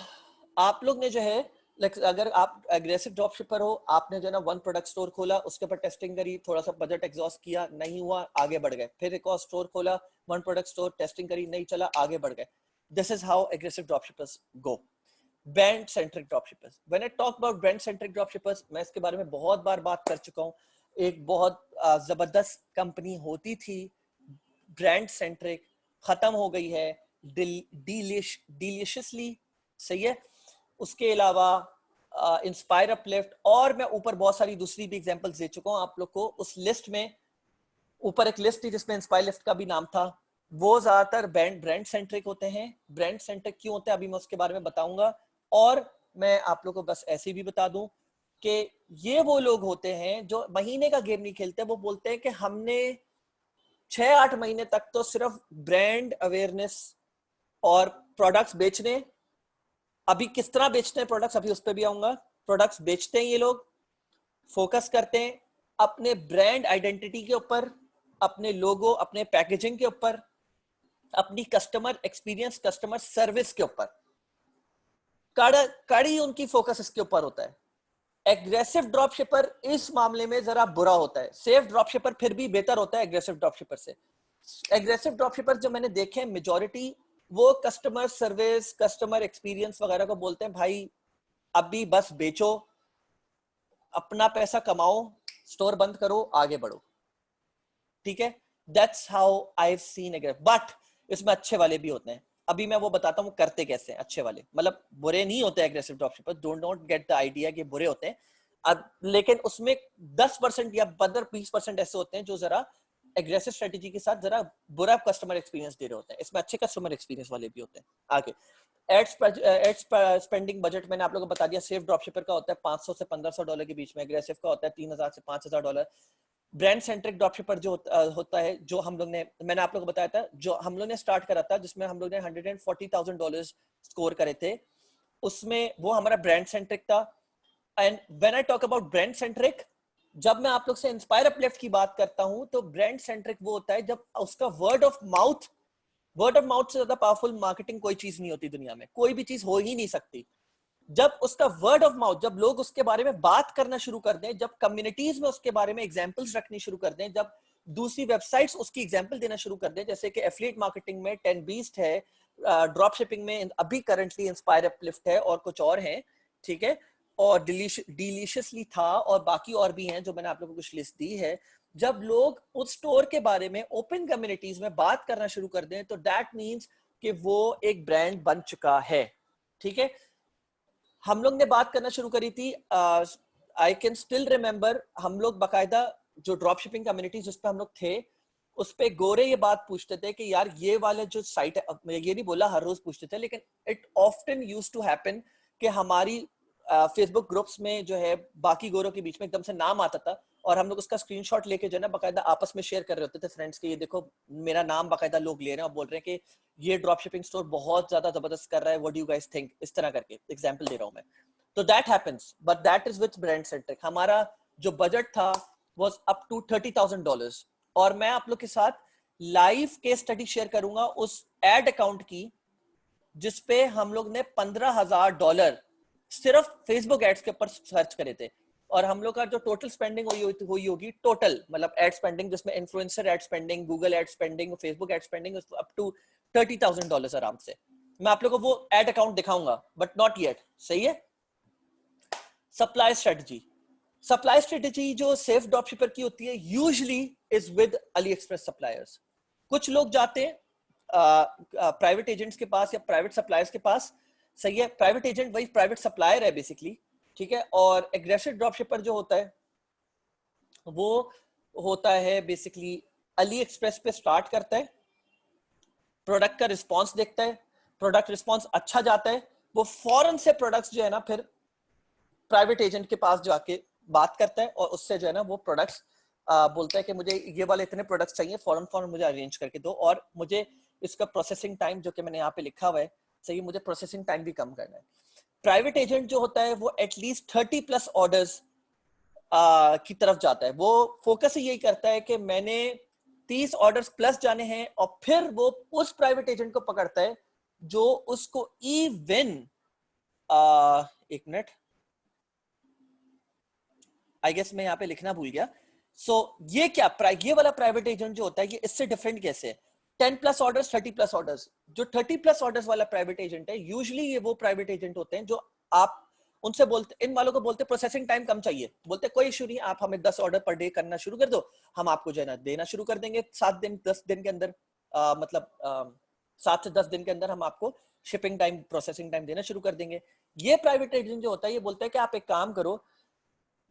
आप लोग ने जो है अगर आप एग्रेसिव ड्रॉपशिपर हो, आपने जो है ना वन प्रोडक्ट स्टोर खोला, उसके ऊपर टेस्टिंग करी, थोड़ा सा बजट एग्जॉस्ट किया, नहीं हुआ, आगे बढ़ गए, फिर एक और स्टोर खोला, वन प्रोडक्ट स्टोर, टेस्टिंग करी, नहीं चला, आगे बढ़ गए. This is how aggressive dropshippers go. Brand centric dropshippers, when I talk about brand centric dropshippers, मैं इसके बारे में बहुत बार बात कर चुका हूँ. एक बहुत जबरदस्त कंपनी होती थी ब्रांड सेंट्रिक, खत्म हो गई है, डिलीशियसली, सही है. उसके अलावा इंस्पायर अपलिफ्ट, और मैं ऊपर बहुत सारी दूसरी भी एग्जांपल्स दे चुका हूं आप लोग को. उस लिस्ट में ऊपर एक लिस्ट थी जिसमें इंस्पायर लिस्ट का भी नाम था, वो ज्यादातर ब्रांड सेंट्रिक होते हैं। ब्रांड सेंट्रिक क्यों होते हैं अभी मैं उसके बारे में बताऊंगा। और मैं आप लोगों को बस ऐसे भी बता दूं कि ये वो लोग होते हैं जो महीने का गेम नहीं खेलते, वो बोलते हैं कि हमने 6-8 महीने तक तो सिर्फ ब्रांड अवेयरनेस और प्रोडक्ट्स बेचने, अभी किस तरह बेचते हैं प्रोडक्ट्स अभी उस पर भी आऊंगा। प्रोडक्ट्स बेचते हैं ये लोग, फोकस करते हैं अपने ब्रांड आइडेंटिटी के ऊपर, अपने लोगो, अपने पैकेजिंग के ऊपर, अपनी कस्टमर एक्सपीरियंस, कस्टमर सर्विस के ऊपर। कड़ी उनकी फोकस इसके ऊपर होता है। एग्रेसिव ड्रॉप शिपर इस मामले में जरा बुरा होता है, सेफ ड्रॉप शिपर फिर भी बेहतर होता है एग्रेसिव ड्रॉप शिपर से। एग्रेसिव ड्रॉप शिपर जो मैंने देखे मेजॉरिटी, वो कस्टमर सर्विस, कस्टमर एक्सपीरियंस वगैरह को बोलते हैं भाई अभी बस बेचो, अपना पैसा कमाओ, स्टोर बंद करो, आगे बढ़ो। ठीक है, that's how I have scene aggressive. But इसमें अच्छे वाले भी होते हैं, अभी मैं वो बताता हूँ करते कैसे हैं अच्छे वाले। मतलब बुरे नहीं होते aggressive dropshipper, don't not get the idea कि बुरे होते हैं। अब लेकिन उसमें 10% या 20% ऐसे होते हैं जो जरा एग्रेसिव स्ट्रेटेजी के साथ जरा बुरा कस्टमर एक्सपीरियंस दे रहे होते हैं। इसमें अच्छे कस्टमर एक्सपीरियंस वाले भी होते हैं। आगे एड्स स्पेंडिंग बजट मैंने आप लोगों को बता दिया। सेफ ड्रॉपशिपर का होता है $500 से $1500 के बीच में, एग्रेसिव का होता है $3000 से $5000। ब्रांड सेंट्रिक ड्रॉपशिपर जो होता है, जो हम लोग ने, मैंने आप लोगों को बताया था, जो हम लोग ने स्टार्ट करा था, जिसमें हम लोग ने $140,000 स्कोर करे थे, उसमें वो हमारा ब्रांड सेंट्रिक था। And when I talk about brand centric, जब मैं आप लोग से इंस्पायर अपलिफ्ट की बात करता हूं, तो ब्रांड सेंट्रिक वो होता है जब उसका वर्ड ऑफ माउथ से ज्यादा पावरफुल मार्केटिंग कोई चीज नहीं होती दुनिया में, कोई भी चीज हो ही नहीं सकती। जब उसका वर्ड ऑफ माउथ, जब लोग उसके बारे में बात करना शुरू कर दें, जब कम्युनिटीज में उसके बारे में एग्जांपल्स रखनी शुरू कर दें, जब दूसरी वेबसाइट्स उसकी एग्जांपल देना शुरू कर दें, जैसे कि एफिलिएट मार्केटिंग में 10 बीस्ट है, ड्रॉप शिपिंग में अभी करंटली इंस्पायर अपलिफ्ट है, और कुछ और हैं, ठीक है, और डिलीशियसली था, और बाकी और भी हैं जो मैंने आप लोगों को कुछ लिस्ट दी है। जब लोग उस स्टोर के बारे में ओपन कम्युनिटीज में बात करना शुरू कर दें, तो दैट मीन्स कि वो एक ब्रांड बन चुका है। ठीक है, हम लोग ने बात करना शुरू करी थी, आई कैन स्टिल रिमेम्बर, हम लोग बाकायदा जो ड्रॉप शिपिंग कम्युनिटी जिस पे हम लोग थे, उस पे गोरे ये बात पूछते थे कि यार ये वाले जो साइट है, मैं ये नहीं बोला हर रोज पूछते थे, लेकिन it often use to happen कि हमारी फेसबुक ग्रुप्स में जो है बाकी गोरों के बीच में एकदम से नाम आता था, और हम लोग उसका स्क्रीनशॉट लेके जो है ना बाकायदा आपस में शेयर कर रहे होते थे फ्रेंड्स के, ये देखो मेरा नाम बाकायदा लोग ले रहे हैं और बोल रहे हैं कि ये ड्रॉप शिपिंग स्टोर बहुत ज्यादा जबरदस्त कर रहा है, what do you guys think, इस तरह करके एग्जांपल दे रहा हूं मैं। तो that happens, but that is with brand centric. हमारा जो बजट था वाज अप टू $30,000, और मैं आप लोग के साथ लाइव केस स्टडी शेयर करूंगा उस एड अकाउंट की, जिसपे हम लोग ने $15,000 सिर्फ फेसबुक एड्स के ऊपर सर्च करे थे, और हम लोग का जो टोटल स्पेंडिंग हुई होगी टोटल, मतलब एड स्पेंडिंग जिसमें influencer ad spending, Google ad spending, Facebook ad spending, up to $30,000 आराम से। मैं आप लोगों को वो एड अकाउंट दिखाऊंगा, बट नॉट येट। सही है। सप्लाई स्ट्रेटेजी जो सेफ ड्रॉपशिपर की होती है usually is with AliExpress suppliers. कुछ लोग जाते हैं प्राइवेट एजेंट्स के पास या प्राइवेट सप्लायर्स के पास। सही है, प्राइवेट एजेंट वही प्राइवेट सप्लायर है बेसिकली। ठीक है, और एग्रेसिव ड्रॉपशिपर जो होता है वो होता है बेसिकली अली एक्सप्रेस पे स्टार्ट करता है, प्रोडक्ट का रिस्पॉन्स देखता है, प्रोडक्ट रिस्पॉन्स अच्छा जाता है, वो फौरन से प्रोडक्ट्स जो है ना फिर प्राइवेट एजेंट के पास जाके बात करता है, और उससे जो है ना वो प्रोडक्ट्स बोलता है कि मुझे ये वाले इतने प्रोडक्ट्स चाहिए, फौरन मुझे अरेंज करके दो, और मुझे इसका प्रोसेसिंग टाइम जो कि मैंने यहाँ पे लिखा हुआ है, सही, मुझे प्रोसेसिंग टाइम भी कम करना है। प्राइवेट एजेंट जो होता है वो एटलीस्ट 30+ ऑर्डर्स की तरफ जाता है। वो फोकस यही करता है कि मैंने 30 ऑर्डर्स प्लस जाने हैं, और फिर वो उस प्राइवेट एजेंट को पकड़ता है जो उसको इवन एक मिनट, आई गेस मैं यहाँ पे लिखना भूल गया। ये क्या ये वाला प्राइवेट एजेंट जो होता है, ये इससे डिफरेंट कैसे है? 10+ ऑर्डर्स, 30+ ऑर्डर्स। जो 30+ ऑर्डर्स वाला प्राइवेट एजेंट है, यूजुअली ये वो प्राइवेट एजेंट होते हैं जो आप उनसे बोलते, इन वालों को बोलते प्रोसेसिंग टाइम कम चाहिए, बोलते कोई इशू नहीं, आप हमें 10 ऑर्डर पर डे करना शुरू कर दो, हम आपको जो है ना देना शुरू कर देंगे 7 दिन 10 दिन के अंदर, मतलब 7 से 10 दिन के अंदर हम आपको शिपिंग टाइम, प्रोसेसिंग टाइम देना शुरू कर देंगे। ये प्राइवेट एजेंट जो होता है ये बोलता है कि आप एक काम करो,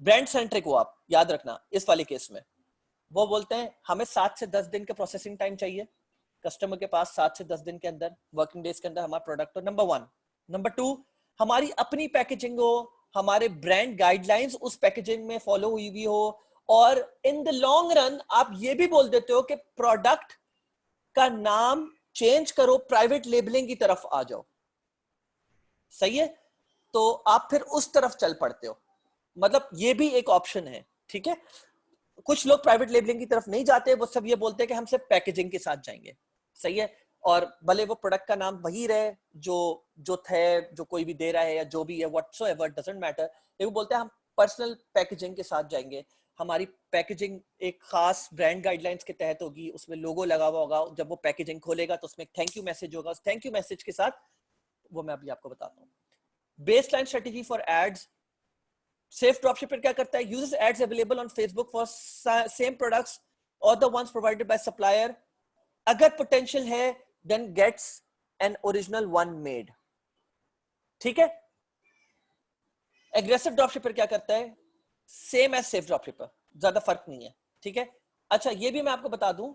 ब्रांड सेंट्रिक हो आप, याद रखना इस वाले केस में। वो बोलते हैं हमें 7 से 10 दिन का प्रोसेसिंग टाइम चाहिए, कस्टमर के पास 7 से 10 दिन के अंदर, वर्किंग डेज के अंदर हमारा प्रोडक्ट हो, नंबर 1। नंबर 2, हमारी अपनी पैकेजिंग हो, हमारे ब्रांड गाइडलाइंस उस पैकेजिंग में फॉलो हुई भी हो, और इन द लॉन्ग रन आप ये भी बोल देते हो कि प्रोडक्ट का नाम चेंज करो, प्राइवेट लेबलिंग की तरफ आ जाओ। सही है, तो आप फिर उस तरफ चल पड़ते हो, मतलब ये भी एक ऑप्शन है। ठीक है, कुछ लोग प्राइवेट लेबलिंग की तरफ नहीं जाते, वो सब ये बोलते हैं कि हम सिर्फ पैकेजिंग के साथ जाएंगे। सही है, और भले वो प्रोडक्ट का नाम वही रहे जो जो थे, जो कोई भी दे रहा है या जो भी है, व्हाटसोएवर, डजंट मैटर, लेकिन वो बोलते हैं हम पर्सनल पैकेजिंग के साथ जाएंगे, हमारी पैकेजिंग एक खास ब्रांड गाइडलाइंस के तहत होगी, उसमें लोगो लगा हुआ होगा, जब वो पैकेजिंग खोलेगा तो उसमें थैंक यू मैसेज होगा, उस थैंक यू मैसेज के साथ वो मैं अभी आपको बताता हूँ। Baseline strategy for ads, safe dropshipper क्या करता है, uses ads available on Facebook for same products और the ones provided by supplier, अगर पोटेंशियल है then gets an original one made. ठीक है, एग्रेसिव ड्रॉपशिपर क्या करता है, सेम एज सेफ ड्रॉपशिपर, ज्यादा फर्क नहीं है। ठीक है, अच्छा ये भी मैं आपको बता दूं,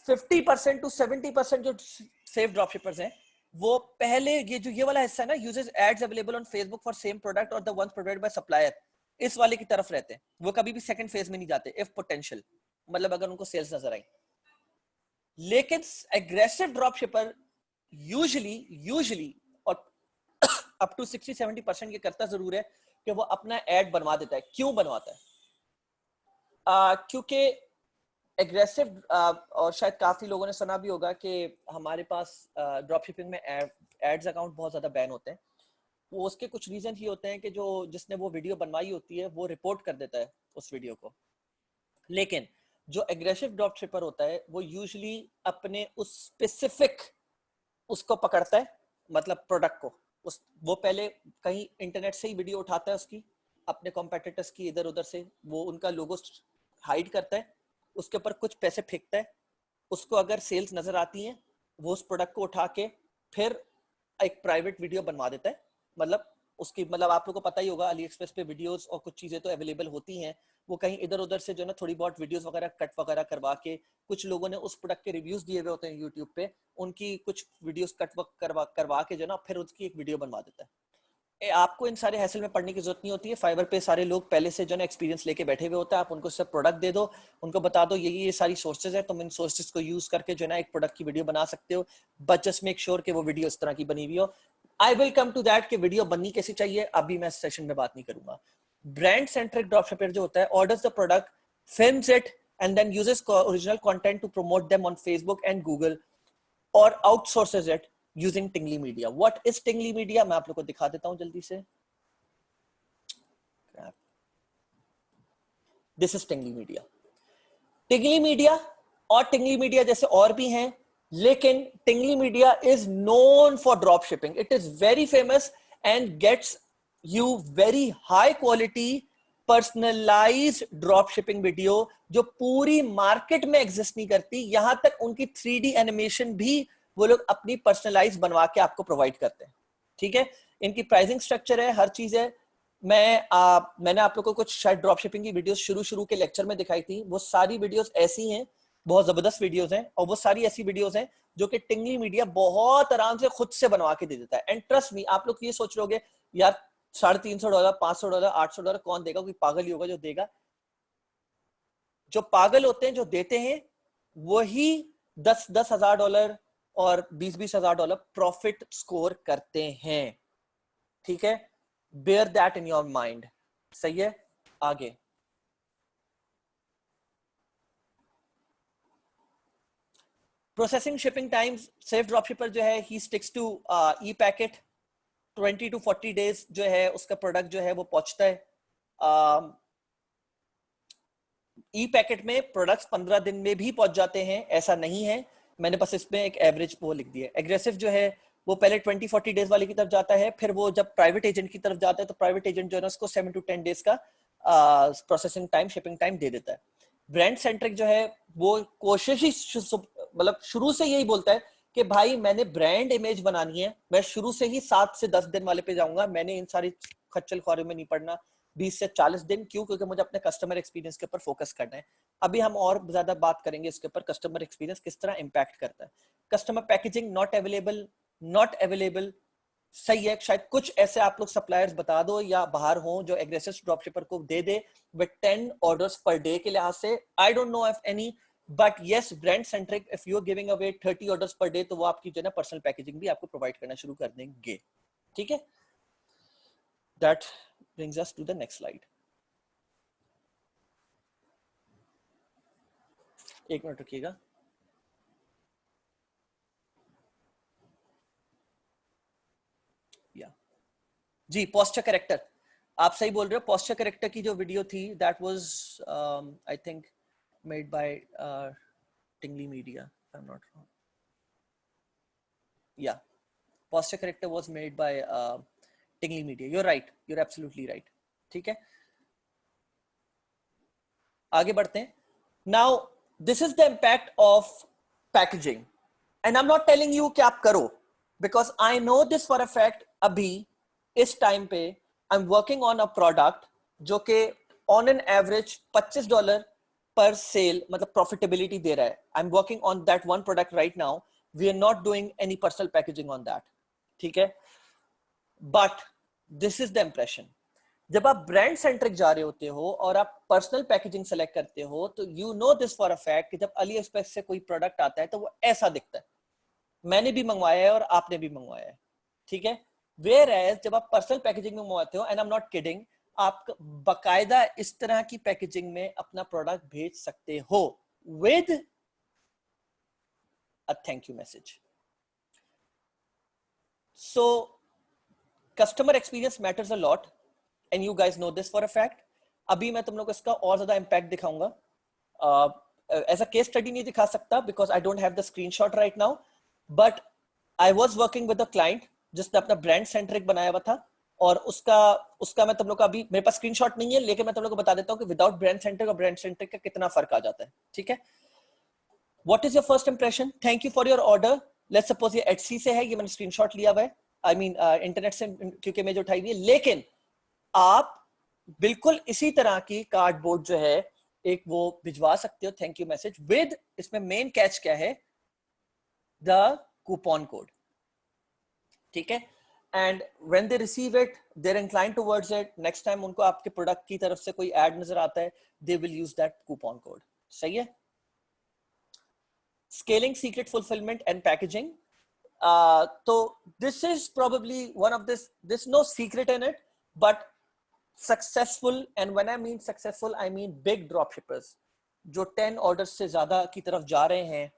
50% to 70% जो सेफ ड्रॉपशिपर्स हैं, वो पहले ये वाला हिस्सा है ना, uses ads available on Facebook for same product और the ones provided by supplier, इस वाले की तरफ रहते हैं, वो कभी भी सेकंड फेज में नहीं जाते, इफ पोटेंशियल, मतलब अगर उनको सेल्स नजर आई। लेकिन एग्रेसिव ड्रॉपशिपर यूजुअली और अप टू 60-70% ये करता जरूर है कि वो अपना एड बनवा देता है। क्यों बनवाता है? क्योंकि एग्रेसिव, और शायद काफी लोगों ने सुना भी होगा कि हमारे पास ड्रॉप शिपिंग में एड्स अकाउंट बहुत ज्यादा बैन होते हैं। वो उसके कुछ रीजन ही होते हैं कि जो जिसने वो वीडियो बनवाई होती है वो रिपोर्ट कर देता है उस वीडियो को। लेकिन जो एग्रेसिव ड्रॉप शिपर होता है वो यूजुअली अपने उस स्पेसिफिक उसको पकड़ता है, मतलब प्रोडक्ट को, वो पहले कहीं इंटरनेट से ही वीडियो उठाता है उसकी, अपने कॉम्पिटिटर्स की इधर उधर से, वो उनका लोगो हाइड करता है, उसके ऊपर कुछ पैसे फेंकता है, उसको अगर सेल्स नजर आती हैं वो उस प्रोडक्ट को उठा के फिर एक प्राइवेट वीडियो बनवा देता है। मतलब उसकी, मतलब आप लोगों को पता ही होगा अली एक्सप्रेस पे वीडियोस और कुछ चीजें तो अवेलेबल होती हैं, वो कहीं इधर उधर से जो ना थोड़ी बहुत वीडियोस वगैरह कट वगैरह करवा के, कुछ लोगों ने उस प्रोडक्ट के रिव्यूज दिए हुए होते हैं यूट्यूब पे, उनकी कुछ वीडियोस कट करवा के जो ना फिर उसकी एक वीडियो बनवा देता है। आपको इन सारे हैसल में पढ़ने की जरूरत नहीं होती है, फाइवर पे सारे लोग पहले से जो ना एक्सपीरियंस लेके बैठे हुए होते हैं, आप उनको सब प्रोडक्ट दे दो, उनको बता दो ये सारी सोर्सेज है, तुम इन सोर्सेज को यूज करके जो ना एक प्रोडक्ट की वीडियो बना सकते हो, बट जस्ट मेक श्योर कि वो वीडियो इस तरह की बनी हुई हो। I will come to that कि वीडियो बननी कैसी चाहिए, अभी मैं सेशन में बात नहीं करूंगा। ब्रांड सेंट्रिक ड्रॉपशिपर जो होता है, orders the product, films it and then uses original content to promote them on Facebook and Google और outsources it using Tingly media. What is Tingly media, मैं आप लोगों को दिखा देता हूं जल्दी से। This is Tingly media. Tingly media और टिंगली मीडिया जैसे और भी हैं, लेकिन Tingly media is known for drop shipping, it is very famous and gets you very high quality personalised drop shipping video जो पूरी मार्केट में एग्जिस्ट नहीं करती, यहां तक उनकी 3D एनिमेशन भी वो लोग अपनी पर्सनलाइज बनवा के आपको प्रोवाइड करते हैं। ठीक है, इनकी प्राइसिंग स्ट्रक्चर है, हर चीज है। मैंने आप लोगों को कुछ शायद ड्रॉप शिपिंग की वीडियोस शुरू के लेक्चर में दिखाई थी, वो सारी वीडियोस ऐसी हैं, बहुत जबरदस्त वीडियोस हैं, और वो सारी ऐसी वीडियोस हैं जो कि टिंगली मीडिया बहुत आराम से खुद से बनवा के दे देता है। एंड ट्रस्ट मी, आप लोग ये सोच लोगे यार $350, $500, $800 कौन देगा, कोई पागल ही होगा जो देगा। जो पागल होते हैं जो देते हैं वही $10,000 और $20,000 प्रॉफिट स्कोर करते हैं। ठीक है, bear that in your mind. सही है, आगे processing shipping times, safe dropshipper जो है he sticks to e packet, 20 to 40 days जो है उसका प्रोडक्ट जो है वो पहुंचता है। ई पैकेट में प्रोडक्ट्स 15 दिन में भी पहुंच जाते हैं, ऐसा नहीं है, मैंने बस इसमें एक एवरेज वो लिख दिया। एग्रेसिव जो है वो पहले 20-40 डेज वाले की तरफ जाता है, फिर वो जब प्राइवेट एजेंट की तरफ जाता है तो प्राइवेट एजेंट जो है उसको 7 to 10 डेज का प्रोसेसिंग टाइम, शिपिंग टाइम दे देता है। ब्रांड सेंट्रिक जो है वो कोशिश ही मतलब शुरू से यही बोलता है कि भाई मैंने ब्रांड इमेज बनानी है, मैं शुरू से ही 7 से 10 दिन वाले पे जाऊंगा, मैंने इन सारी खच्चल ख्वारी में नहीं पड़ना, 20 से 40 दिन। क्यों? क्योंकि मुझे अपने कस्टमर एक्सपीरियंस के ऊपर फोकस करना है। अभी हम और ज्यादा बात करेंगे इसके ऊपर, कस्टमर एक्सपीरियंस किस तरह इंपैक्ट करता है। Customer packaging not available, not available सही है। शायद कुछ ऐसे आप लोग सप्लायर्स बता दो या बाहर हो जो एग्रेसिव ड्रॉपशिपर को दे दे विद 10 ऑर्डर्स पर डे के लिहाज से। I don't know if any, but yes brand centric if you are giving away 30 orders per day, तो वो आपकी जो है ना पर्सनल पैकेजिंग भी आपको प्रोवाइड करना शुरू कर देंगे। ठीक है, that brings us to the next slide. एक मिनट रुकिएगा। या जी, पोस्चर करेक्टर, आप सही बोल रहे हो। पोस्चर करेक्टर की जो वीडियो थी that was I think made by टिंगली media, I am not wrong. या posture corrector was made by टिंगली media. you're right, you're absolutely right। ठीक है, आगे बढ़ते हैं। now this is the impact of packaging and I'm not telling you कि आप करो, because I know this for a fact। अभी इस टाइम पे I'm working on a product जो कि on an average $25 पर सेल मतलब प्रॉफिटेबिलिटी दे रहा है। I'm working on that one product right now। we are not doing any personal packaging on that। ठीक है, but this is the impression. जब आप ब्रांड सेंट्रिक जा रहे होते हो और आप पर्सनल पैकेजिंग सेलेक्ट करते हो, तो you know this for a fact कि जब अली एक्सप्रेस से कोई प्रोडक्ट आता है तो वो ऐसा दिखता है। मैंने भी मंगवाया है और आपने भी मंगवाया है। ठीक है, वेयर एज जब आप पर्सनल पैकेजिंग में मंगवाते हो, and I am not kidding, आप बकायदा इस तरह की पैकेजिंग में अपना प्रोडक्ट भेज सकते हो with a thank you message. So customer experience matters a lot and you guys know this for a fact. अभी मैं तुम लोग को इसका और ज्यादा इंपैक्ट दिखाऊंगा। ऐसा केस स्टडी नहीं दिखा सकता because I don't have the screenshot right now, but I was working with a client जिसने अपना ब्रांड सेंट्रिक बनाया हुआ था, और उसका उसका मैं तुम लोग का अभी मेरे पास स्क्रीनशॉट नहीं है, लेकिन मैं तुम लोग को बता देता हूँ कि विदाउट ब्रांड सेंट्रिक और ब्रांड सेंट्रिक का कितना फर्क आ जाता है। ठीक है, what is your first impression? Thank you for your order. Let's suppose ये एचसी से है, ये मैंने स्क्रीनशॉट लिया हुआ है, आई मीन इंटरनेट से क्योंकि मैं जो उठाई हुई है, लेकिन आप बिल्कुल इसी तरह की कार्डबोर्ड जो है एक वो भिजवा सकते हो थैंक यू मैसेज विद, इसमें मेन कैच क्या है, द कूपन कोड। ठीक है, and when they receive it they are inclined towards it. Next time उनको आपके प्रोडक्ट की तरफ से कोई ऐड नजर आता है, they will use that coupon code. सही है। Scaling secret fulfilment and packaging, तो this is probably one of this no secret in it, but successful, and when I mean successful I mean big drop shippers जो 10 orders से ज्यादा की तरफ जा रहे हैं,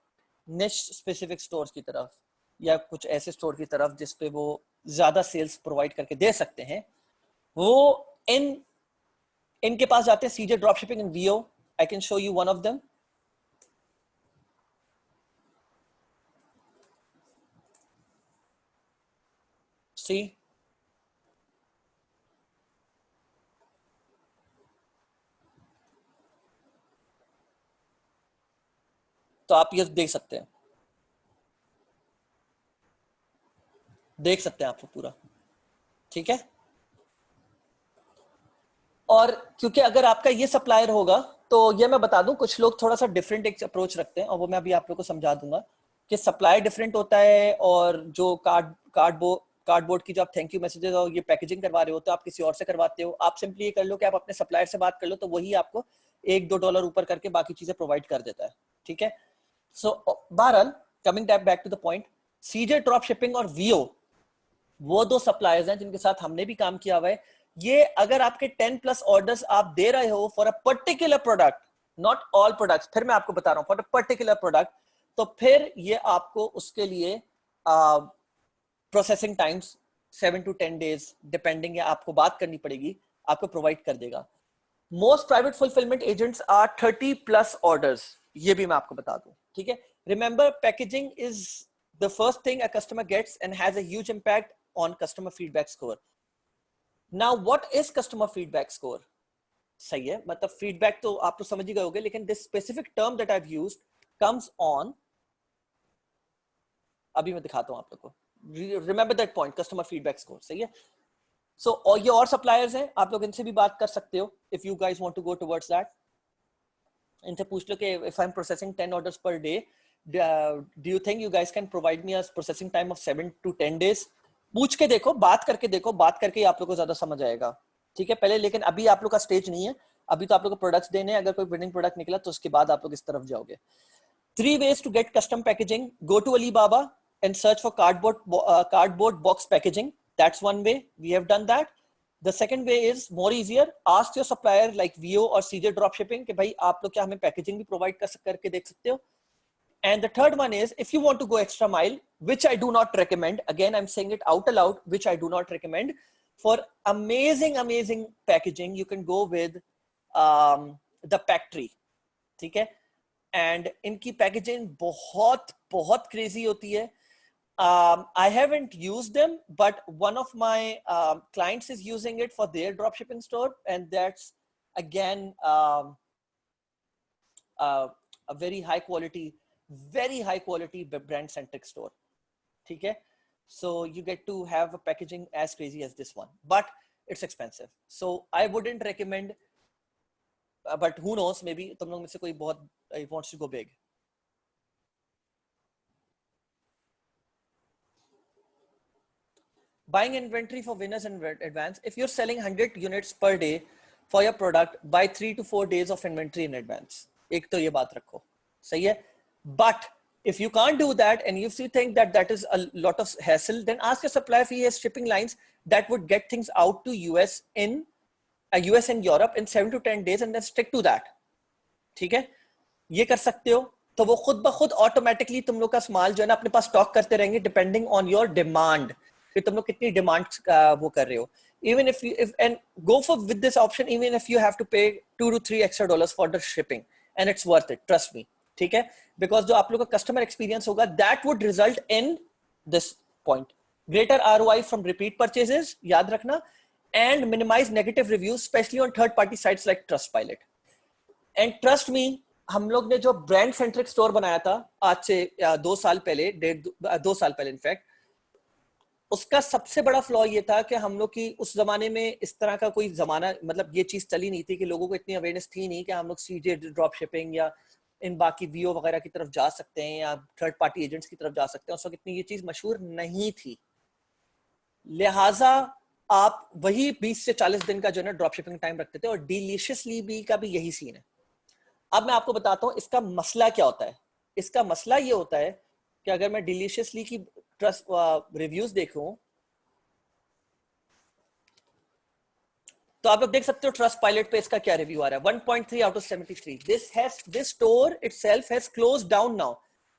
निश स्पेसिफिक स्टोर्स की तरफ या कुछ ऐसे स्टोर की तरफ जिसपे वो ज्यादा सेल्स प्रोवाइड करके दे सकते हैं, वो इनके पास जाते हैं। CJ drop shipping in VO, I can show you one of them. See, तो आप ये देख सकते हैं, देख सकते हैं आप पूरा। ठीक है, और क्योंकि अगर आपका ये सप्लायर होगा, तो ये मैं बता दूं कुछ लोग थोड़ा सा डिफरेंट एक अप्रोच रखते हैं, और वो मैं अभी आप लोग को समझा दूंगा कि सप्लायर डिफरेंट होता है, और जो कार्डबोर्ड की जो आप थैंक यू मैसेजेस और ये पैकेजिंग करवा रहे हो तो आप किसी और से करवाते हो। आप सिंपली ये कर लो कि आप अपने सप्लायर से बात कर लो, तो वही आपको $1-2 ऊपर करके बाकी चीजें प्रोवाइड कर देता है। ठीक है, सो बहरहाल coming back to the point, CJ drop shipping और वीओ वो दो सप्लायर्स हैं जिनके साथ हमने भी काम किया हुआ है। ये अगर आपके 10+ ऑर्डर्स आप दे रहे हो for a particular product, not all products, फिर मैं आपको बता रहा हूं फॉर अ पर्टिकुलर प्रोडक्ट, तो फिर ये आपको उसके लिए processing times 7 to 10 days depending है, आपको बात करनी पड़ेगी, आपको प्रोवाइड कर देगा। Most private fulfilment agents are 30+ orders, ये भी मैं आपको बता दूं। ठीक है, remember packaging is the first thing a customer gets and has a huge impact on customer feedback score. Now what is customer feedback score? सही है, मतलब फीडबैक तो आप तो समझ ही गए होंगे, लेकिन this specific term that I've used comes on, अभी मैं दिखाता हूं आप लोग को। Remember that point, customer feedback score। सही है, सो और ये और सप्लायर्स हैं, आप लोग इनसे भी बात कर सकते हो if you guys want to go towards that. इनसे पूछ लो कि if I am processing 10 orders per day, do you think you guys can provide me a processing time of 7 to 10 days? पूछ के देखो, बात करके देखो, बात करके ही आप लोग को ज्यादा समझ आएगा, ठीक है। पहले लेकिन अभी आप लोग का स्टेज नहीं है, अभी तो आप लोग को प्रोडक्ट्स देने हैं। अगर कोई विनिंग प्रोडक्ट निकला तो उसके बाद आप लोग इस तरफ जाओगे। 3 ways to get custom packaging. Go to Alibaba and search for cardboard box packaging. That's one way. We have done that. The second way is more easier. Ask your supplier like VO or CJ Dropshipping कि भाई आप लोग क्या हमें packaging भी provide करके देख सकते हो। And the third one is, if you want to go extra mile, which I do not recommend, again I'm saying it out aloud, which I do not recommend, for amazing packaging you can go with the Packtree, ठीक है। And इनकी packaging बहुत crazy होती है। I haven't used them, but one of my clients is using it for their dropshipping store, and that's again a very high quality brand centric store, ठीक है। So you get to have a packaging as crazy as this one, but it's expensive, so I wouldn't recommend, but who knows, maybe तुम लोग में से कोई बहुत wants to go big. Buying inventory for winners in advance. If you're selling 100 units per day for your product, buy 3 to 4 days of inventory in advance. एक तो ये बात रखो, सही है। But if you can't do that and if you think that that is a lot of hassle, then ask your supplier if he has shipping lines that would get things out to US and Europe in 7 to 10 days, and then stick to that, ठीक है। ये कर सकते हो, तो वो खुद ब खुद ऑटोमेटिकली तुम लोग का माल जो है ना अपने पास स्टॉक करते रहेंगे, डिपेंडिंग ऑन योर डिमांड, कि तुम लोग कितनी डिमांड वो कर रहे हो। even if and go for with this option, even if you have to pay $2 to $3 extra for the shipping, and it's worth it, trust me, ठीक है। because जो आप लोग का कस्टमर एक्सपीरियंस होगा, that would result in this point, greater ROI from repeat purchases, याद रखना, and minimize negative reviews, especially on third party sites like Trustpilot. And trust me, हम लोग ने जो ब्रांड सेंट्रिक स्टोर बनाया था आज से 2 साल पहले, 2 साल पहले इनफैक्ट, उसका सबसे बड़ा फ्लॉ ये था कि हम लोग की उस जमाने में इस तरह का कोई जमाना, मतलब ये चीज चली नहीं थी कि लोगों को इतनी अवेयरनेस थी नहीं कि हम लोग सीजे ड्रॉप शिपिंग या इन बाकी वीओ वगैरह की तरफ जा सकते हैं या थर्ड पार्टी एजेंट्स की तरफ जा सकते हैं। उस वक्त इतनी ये चीज मशहूर नहीं थी, लिहाजा आप वही 20 से 40 दिन का जो है ड्रॉप शिपिंग टाइम रखते थे, और डिलीशियसली बी का भी यही सीन है। अब मैं आपको बताता हूं इसका मसला क्या होता है। इसका मसला ये होता है कि अगर मैं डिलीशियसली की ट्रस्ट रिव्यूज देखूं तो आप लोग देख सकते हो ट्रस्ट पायलट पे इसका क्या रिव्यू आ रहा है, 1.3 out of 73। this store itself has closed down now,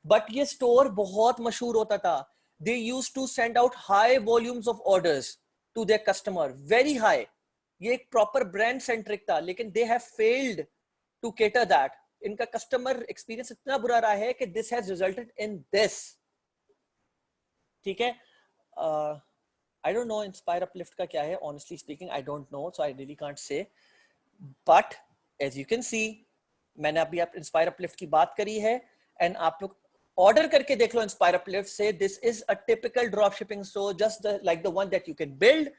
but ये स्टोर बहुत मशहूर होता था। they used to send out high volumes of orders to their customer, very high। ये एक प्रॉपर ब्रांड सेंट्रिक था, लेकिन they have failed to cater that। इनका कस्टमर एक्सपीरियंस इतना बुरा रहा है कि this has resulted in this, ठीक है। I don't know Inspire Uplift का क्या है, honestly speaking I don't know, so I really can't say, but as you can see मैंने अभी आप Inspire Uplift की बात करी है, and आप लोग ऑर्डर करके देख लो Inspire Uplift से, this is a typical drop shipping store just like the one that you can build,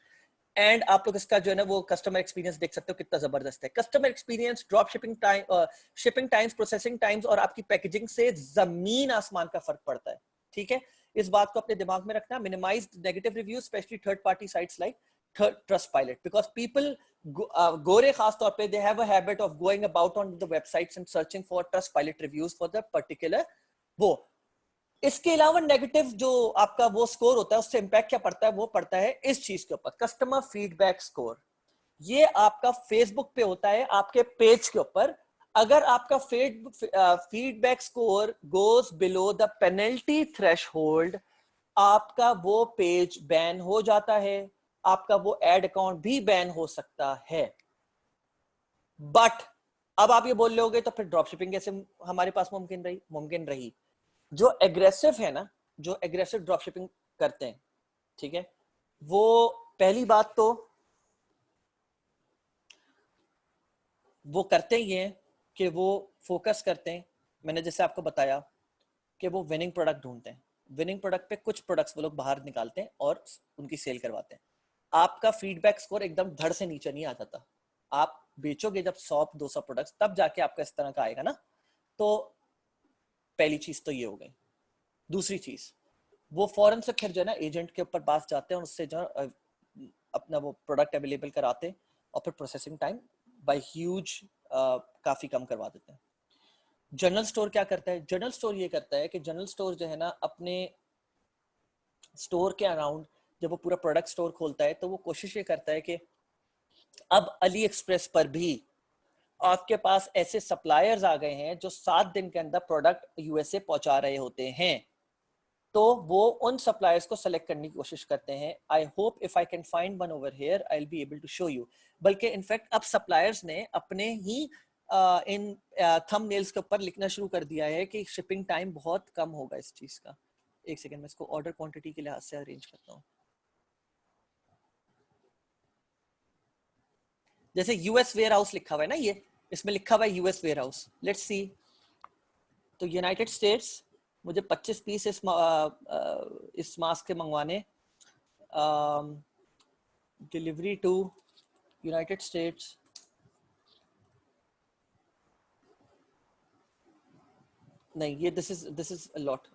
and आप लोग इसका जो है ना वो कस्टमर एक्सपीरियंस देख सकते हो कितना जबरदस्त है। Customer experience, drop shipping time, shipping times, processing times और आपकी पैकेजिंग से जमीन आसमान का फर्क पड़ता है, ठीक है। इस बात को अपने दिमाग में रखना। Minimise negative reviews, specially third party sites like Trustpilot, because people गोरे खास तौर पे they have a habit of going about on the websites and searching for Trustpilot reviews for the particular वो। इसके अलावा नेगेटिव जो आपका वो स्कोर होता है उससे इंपैक्ट क्या पड़ता है, वो पड़ता है इस चीज के ऊपर, कस्टमर फीडबैक स्कोर। ये आपका फेसबुक पे होता है आपके पेज के ऊपर। अगर आपका feedback score goes below the penalty threshold, आपका वो पेज बैन हो जाता है, आपका वो एड अकाउंट भी बैन हो सकता है। बट अब आप ये बोल लोगे तो फिर ड्रॉपशिपिंग कैसे हमारे पास मुमकिन रही। जो एग्रेसिव है ना, जो एग्रेसिव ड्रॉपशिपिंग करते हैं, ठीक है, वो पहली बात तो वो करते ही हैं कि वो फोकस करते हैं, मैंने जैसे आपको बताया कि वो विनिंग प्रोडक्ट ढूंढते हैं। विनिंग प्रोडक्ट पे कुछ प्रोडक्ट्स वो लोग बाहर निकालते हैं और उनकी सेल करवाते हैं। आपका फीडबैक स्कोर एकदम धड़ से नीचे नहीं आ जाता। आप बेचोगे जब 100-200 प्रोडक्ट्स, तब जाके आपका इस तरह का आएगा ना। तो पहली चीज तो ये हो गई। दूसरी चीज, वो फौरन से फिर जो है ना एजेंट के ऊपर पास जाते हैं और उससे जो अपना वो प्रोडक्ट अवेलेबल कराते हैं और फिर प्रोसेसिंग टाइम बाय ह्यूज काफी कम करवा देते हैं। जनरल स्टोर क्या करता है? जनरल स्टोर ये करता है कि जनरल स्टोर जो है ना अपने स्टोर के अराउंड जब वो पूरा प्रोडक्ट स्टोर खोलता है तो वो कोशिश ये करता है कि अब अली एक्सप्रेस पर भी आपके पास ऐसे सप्लायर्स आ गए हैं जो 7 दिन के अंदर प्रोडक्ट यूएसए पहुंचा रहे होते हैं, तो वो उन सप्लायर्स को सेलेक्ट करने की कोशिश करते हैं। I hope if I can find one over here I will be able to show you. बल्कि इनफैक्ट अब सप्लायर्स ने अपने ही इन थंबनेल्स के ऊपर लिखना शुरू कर दिया है कि शिपिंग टाइम बहुत कम होगा इस चीज का। एक सेकंड में इसको ऑर्डर क्वांटिटी के लिहाज से अरेंज करता हूँ। जैसे यूएस वेयर हाउस लिखा हुआ है ना, ये इसमें लिखा हुआ है US warehouse. Let's see. तो यूनाइटेड स्टेट्स, मुझे 25 पीस इस मास्क के मंगवाने, डिलीवरी टू यूनाइटेड स्टेट्स, नहीं ये this is a lot,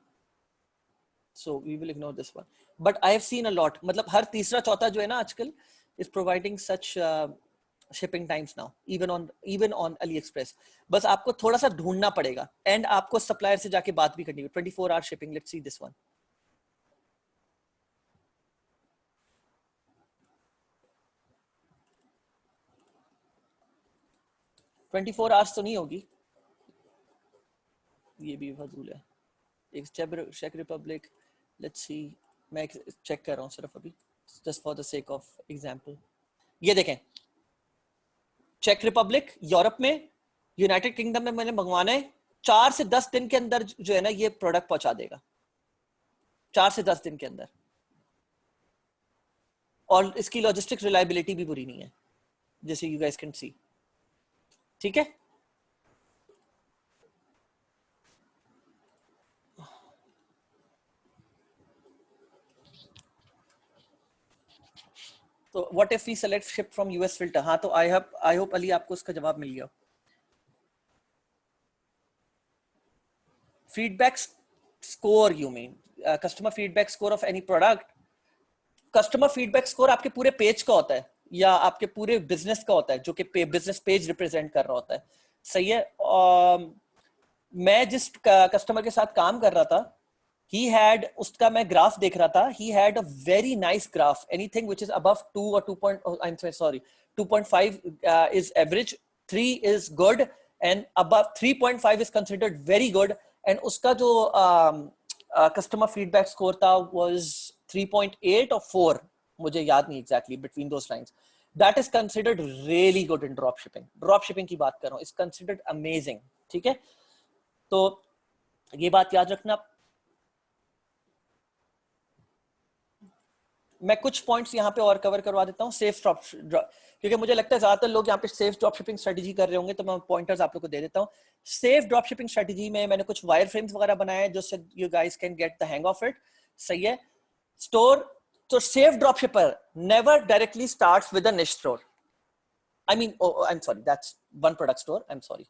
so we will ignore this one. But I have seen a lot, मतलब हर तीसरा चौथा जो है ना आजकल is providing such shipping times now, even on AliExpress। बस आपको थोड़ा सा ढूंढना पड़ेगा एंड आपको सप्लायर से जाके बात भी करनी है। 24 hour shipping, let's see this one। 24 hours तो नहीं होगी, ये भी फजूल है। एक चेक रिपब्लिक, लेट्स सी, मैं चेक कर रहा हूँ सिर्फ अभी just for the sake of example. ये देखें, चेक रिपब्लिक यूरोप में, यूनाइटेड किंगडम में मैंने मंगवाना है, 4 से 10 दिन के अंदर जो है ना ये प्रोडक्ट पहुंचा देगा, 4 से 10 दिन के अंदर। और इसकी लॉजिस्टिक रिलायबिलिटी भी बुरी नहीं है, जैसे यू गाइस कैन सी। ठीक है, तो what if we select ship from US filter. हाँ, तो आई होप अली आपको उसका जवाब मिल गया। Feedback score, you mean customer feedback score of any product. Customer feedback score आपके पूरे पेज का होता है या आपके पूरे बिजनेस का होता है, जो कि बिजनेस पेज रिप्रेजेंट कर रहा होता है। सही है। मैं जिस कस्टमर के साथ काम कर रहा था, he had, उसका मैं ग्राफ देख रहा था, he had a very nice graph, anything which is above 2 or 2 point, oh, I'm sorry 2.5 is average, 3 is good and above 3.5 is considered very good। and उसका जो customer feedback score था was 3.8 or 4, मुझे याद नहीं exactly, between those lines। that is considered really good in drop shipping की बात कर रहा हूँ, is considered amazing। ठीक है, तो ये बात याद रखना। मैं कुछ पॉइंट्स यहाँ पे और कवर करवा देता हूँ सेफ ड्रॉप, क्योंकि मुझे लगता है ज्यादातर लोग यहाँ पे सेफ ड्रॉप शिपिंग स्ट्रेटजी कर रहे होंगे, तो मैं पॉइंटर्स आप लोग को दे देता हूँ। सेफ ड्रॉप शिपिंग स्ट्रेटजी में मैंने कुछ वायर फ्रेम्स वगैरह बनाए हैं जिससे you guys can get the hang of it. सही है। स्टोर, तो safe drop shipper never directly starts with a niche store. I mean, I am sorry, that's one product store, I am sorry.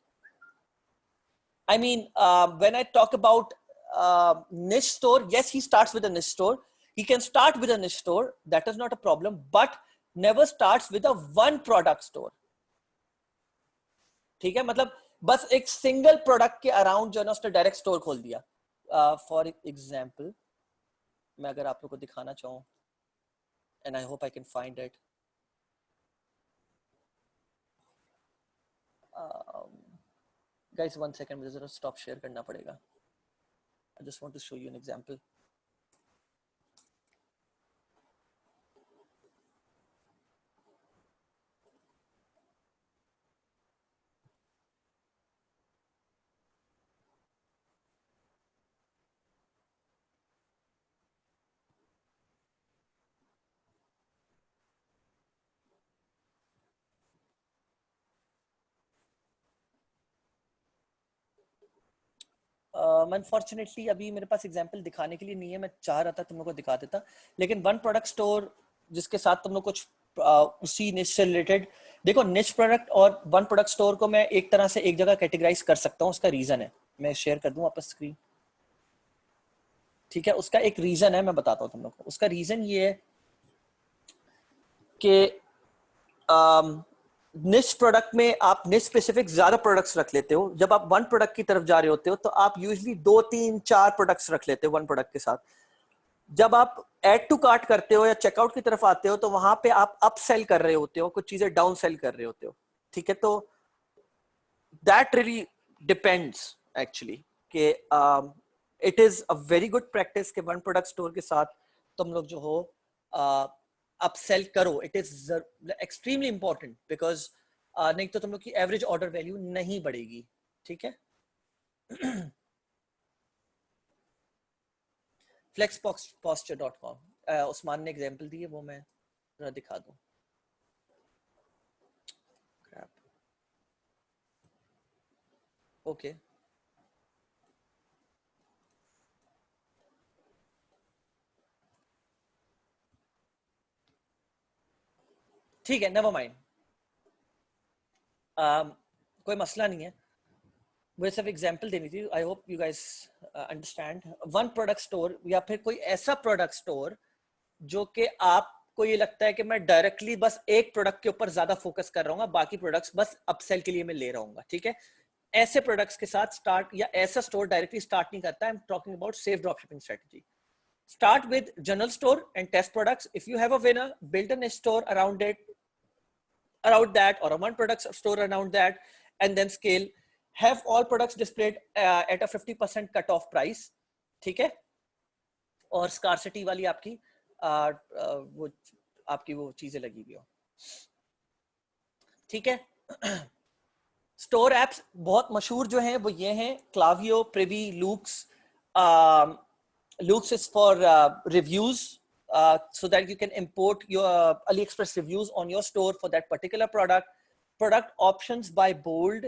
I mean, when I talk about niche store, yes, he starts with a niche store. He can start with a niche store. That is not a problem, but never starts with a one product store. ठीक है, मतलब बस एक single product के around जो है ना उसने डायरेक्ट स्टोर खोल दिया। फॉर एग्जाम्पल, मैं अगर आप लोग को दिखाना चाहूँ, and I hope I can find it. Guys 1 second, मुझे जरा स्टॉप शेयर करना पड़ेगा। I just want to show you an example. Unfortunately अभी मेरे पास एग्जांपल दिखाने के लिए नहीं है, मैं चाह रहा था तुम लोगों को दिखा देता, लेकिन वन प्रोडक्ट स्टोर जिसके साथ तुम लोग कुछ उसी निश से रिलेटेड, देखो निश प्रोडक्ट और वन प्रोडक्ट स्टोर को मैं एक तरह से एक जगह कैटेगराइज कर सकता हूँ। उसका रीजन है, मैं शेयर कर दूं वापस स्क्रीन, ठीक है। उसका एक रीजन है, मैं बताता हूँ तुम लोग को। उसका रीजन ये है कि निश प्रोडक्ट में आप निश स्पेसिफिक ज्यादा प्रोडक्ट्स रख लेते हो। जब आप वन प्रोडक्ट की तरफ जा रहे होते हो तो आप यूजुअली 2 3 4 प्रोडक्ट्स रख लेते हो वन प्रोडक्ट के साथ। जब आप ऐड टू कार्ट करते हो या चेकआउट की तरफ आते हो तो वहां पे आप अप सेल कर रहे होते हो, कुछ चीजें डाउन सेल कर रहे होते हो, ठीक है। तो दैट रियली डिपेंड्स एक्चुअली कि it is a very good practice कि वन प्रोडक्ट स्टोर के साथ तुम लोग जो हो अप सेल करो। It is extremely important because नहीं तो तुम लोग की एवरेज ऑर्डर वैल्यू नहीं बढ़ेगी, ठीक है। flexposture.com उस्मान ने एग्जांपल दी है, वो मैं जरा दिखा दूं। ओके ठीक है, नेवर माइंड, कोई मसला नहीं है। वो सिर्फ एग्जांपल देनी थी। I hope you guys understand. One product store या फिर कोई ऐसा प्रोडक्ट स्टोर जो कि आपको ये लगता है कि मैं डायरेक्टली बस एक प्रोडक्ट के ऊपर ज्यादा फोकस कर रहा हूँ, बाकी प्रोडक्ट्स बस अपसेल के लिए मैं ले रहा हूँ, ठीक है। ऐसे प्रोडक्ट्स के साथ स्टार्ट, या ऐसा स्टोर डायरेक्टली स्टार्ट नहीं करता। आई am talking about safe dropshipping strategy. Start with general store and test products. If you have a winner, build a niche store around it, around that, or a one product store around that, and then scale. Have all products displayed at a 50% cut off price, ठीक है। और scarcity वाली आपकी वो आपकी वो चीजें लगी हुई हो, ठीक है। स्टोर एप्स बहुत मशहूर जो हैं वो ये हैं, Klaviyo, Privy, Loox. Looks is for reviews, so that you can import your AliExpress reviews on your store for that particular product. Product options by Bold,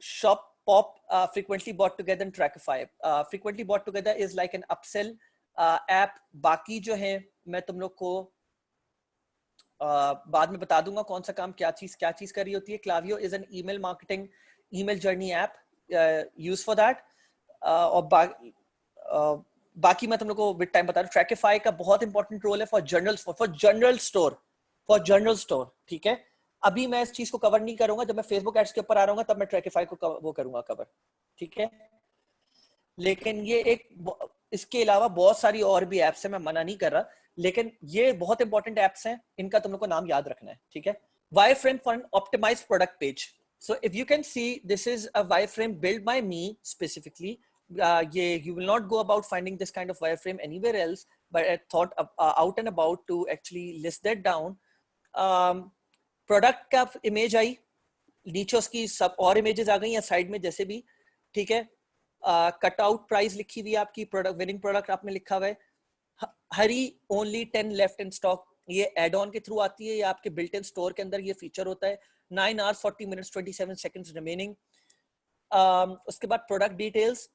Shop, Pop, frequently bought together, and Trackify. Frequently bought together is like an upsell app. बाकी जो है मैं तुम लोग को बाद में बता दूंगा कौन सा काम क्या चीज कर रही होती है। Klaviyo is an email marketing, email journey app used for that. और बाकी मैं तुम लोग को विद टाइम बता रहा हूँ। ट्रैकिफाई का बहुत इंपॉर्टेंट रोल है फॉर जनरल स्टोर, ठीक है। अभी मैं इस चीज को कवर नहीं करूंगा, जब मैं फेसबुक एड्स के ऊपर आ रहा हूँ तब मैं ट्रैकिफाई को वो करूंगा कवर, ठीक है। लेकिन ये एक, इसके अलावा बहुत सारी और भी एप्स है, मैं मना नहीं कर रहा, लेकिन ये बहुत इंपॉर्टेंट एप्स हैं, इनका तुम लोग को नाम याद रखना है, ठीक है। Wireframe for an optimised product page. So if you can see, this is a wireframe built by me specifically. You will not go about finding this kind of wireframe anywhere else, but I thought out and about to actually list that down. Product का image आई, नीचे उसकी सब और images आ गई या side में जैसे भी, ठीक है। कट आउट प्राइस लिखी हुई है आपकी, प्रोडक्ट विनिंग प्रोडक्ट आपने लिखा हुआ है, हरी ओनली 10 लेफ्ट इन स्टॉक। ये एड ऑन के थ्रू आती है, या आपके बिल्ट इन स्टोर के अंदर ये फीचर होता है। 9 hours 40 minutes 27 seconds remaining. उसके बाद प्रोडक्ट डिटेल्स,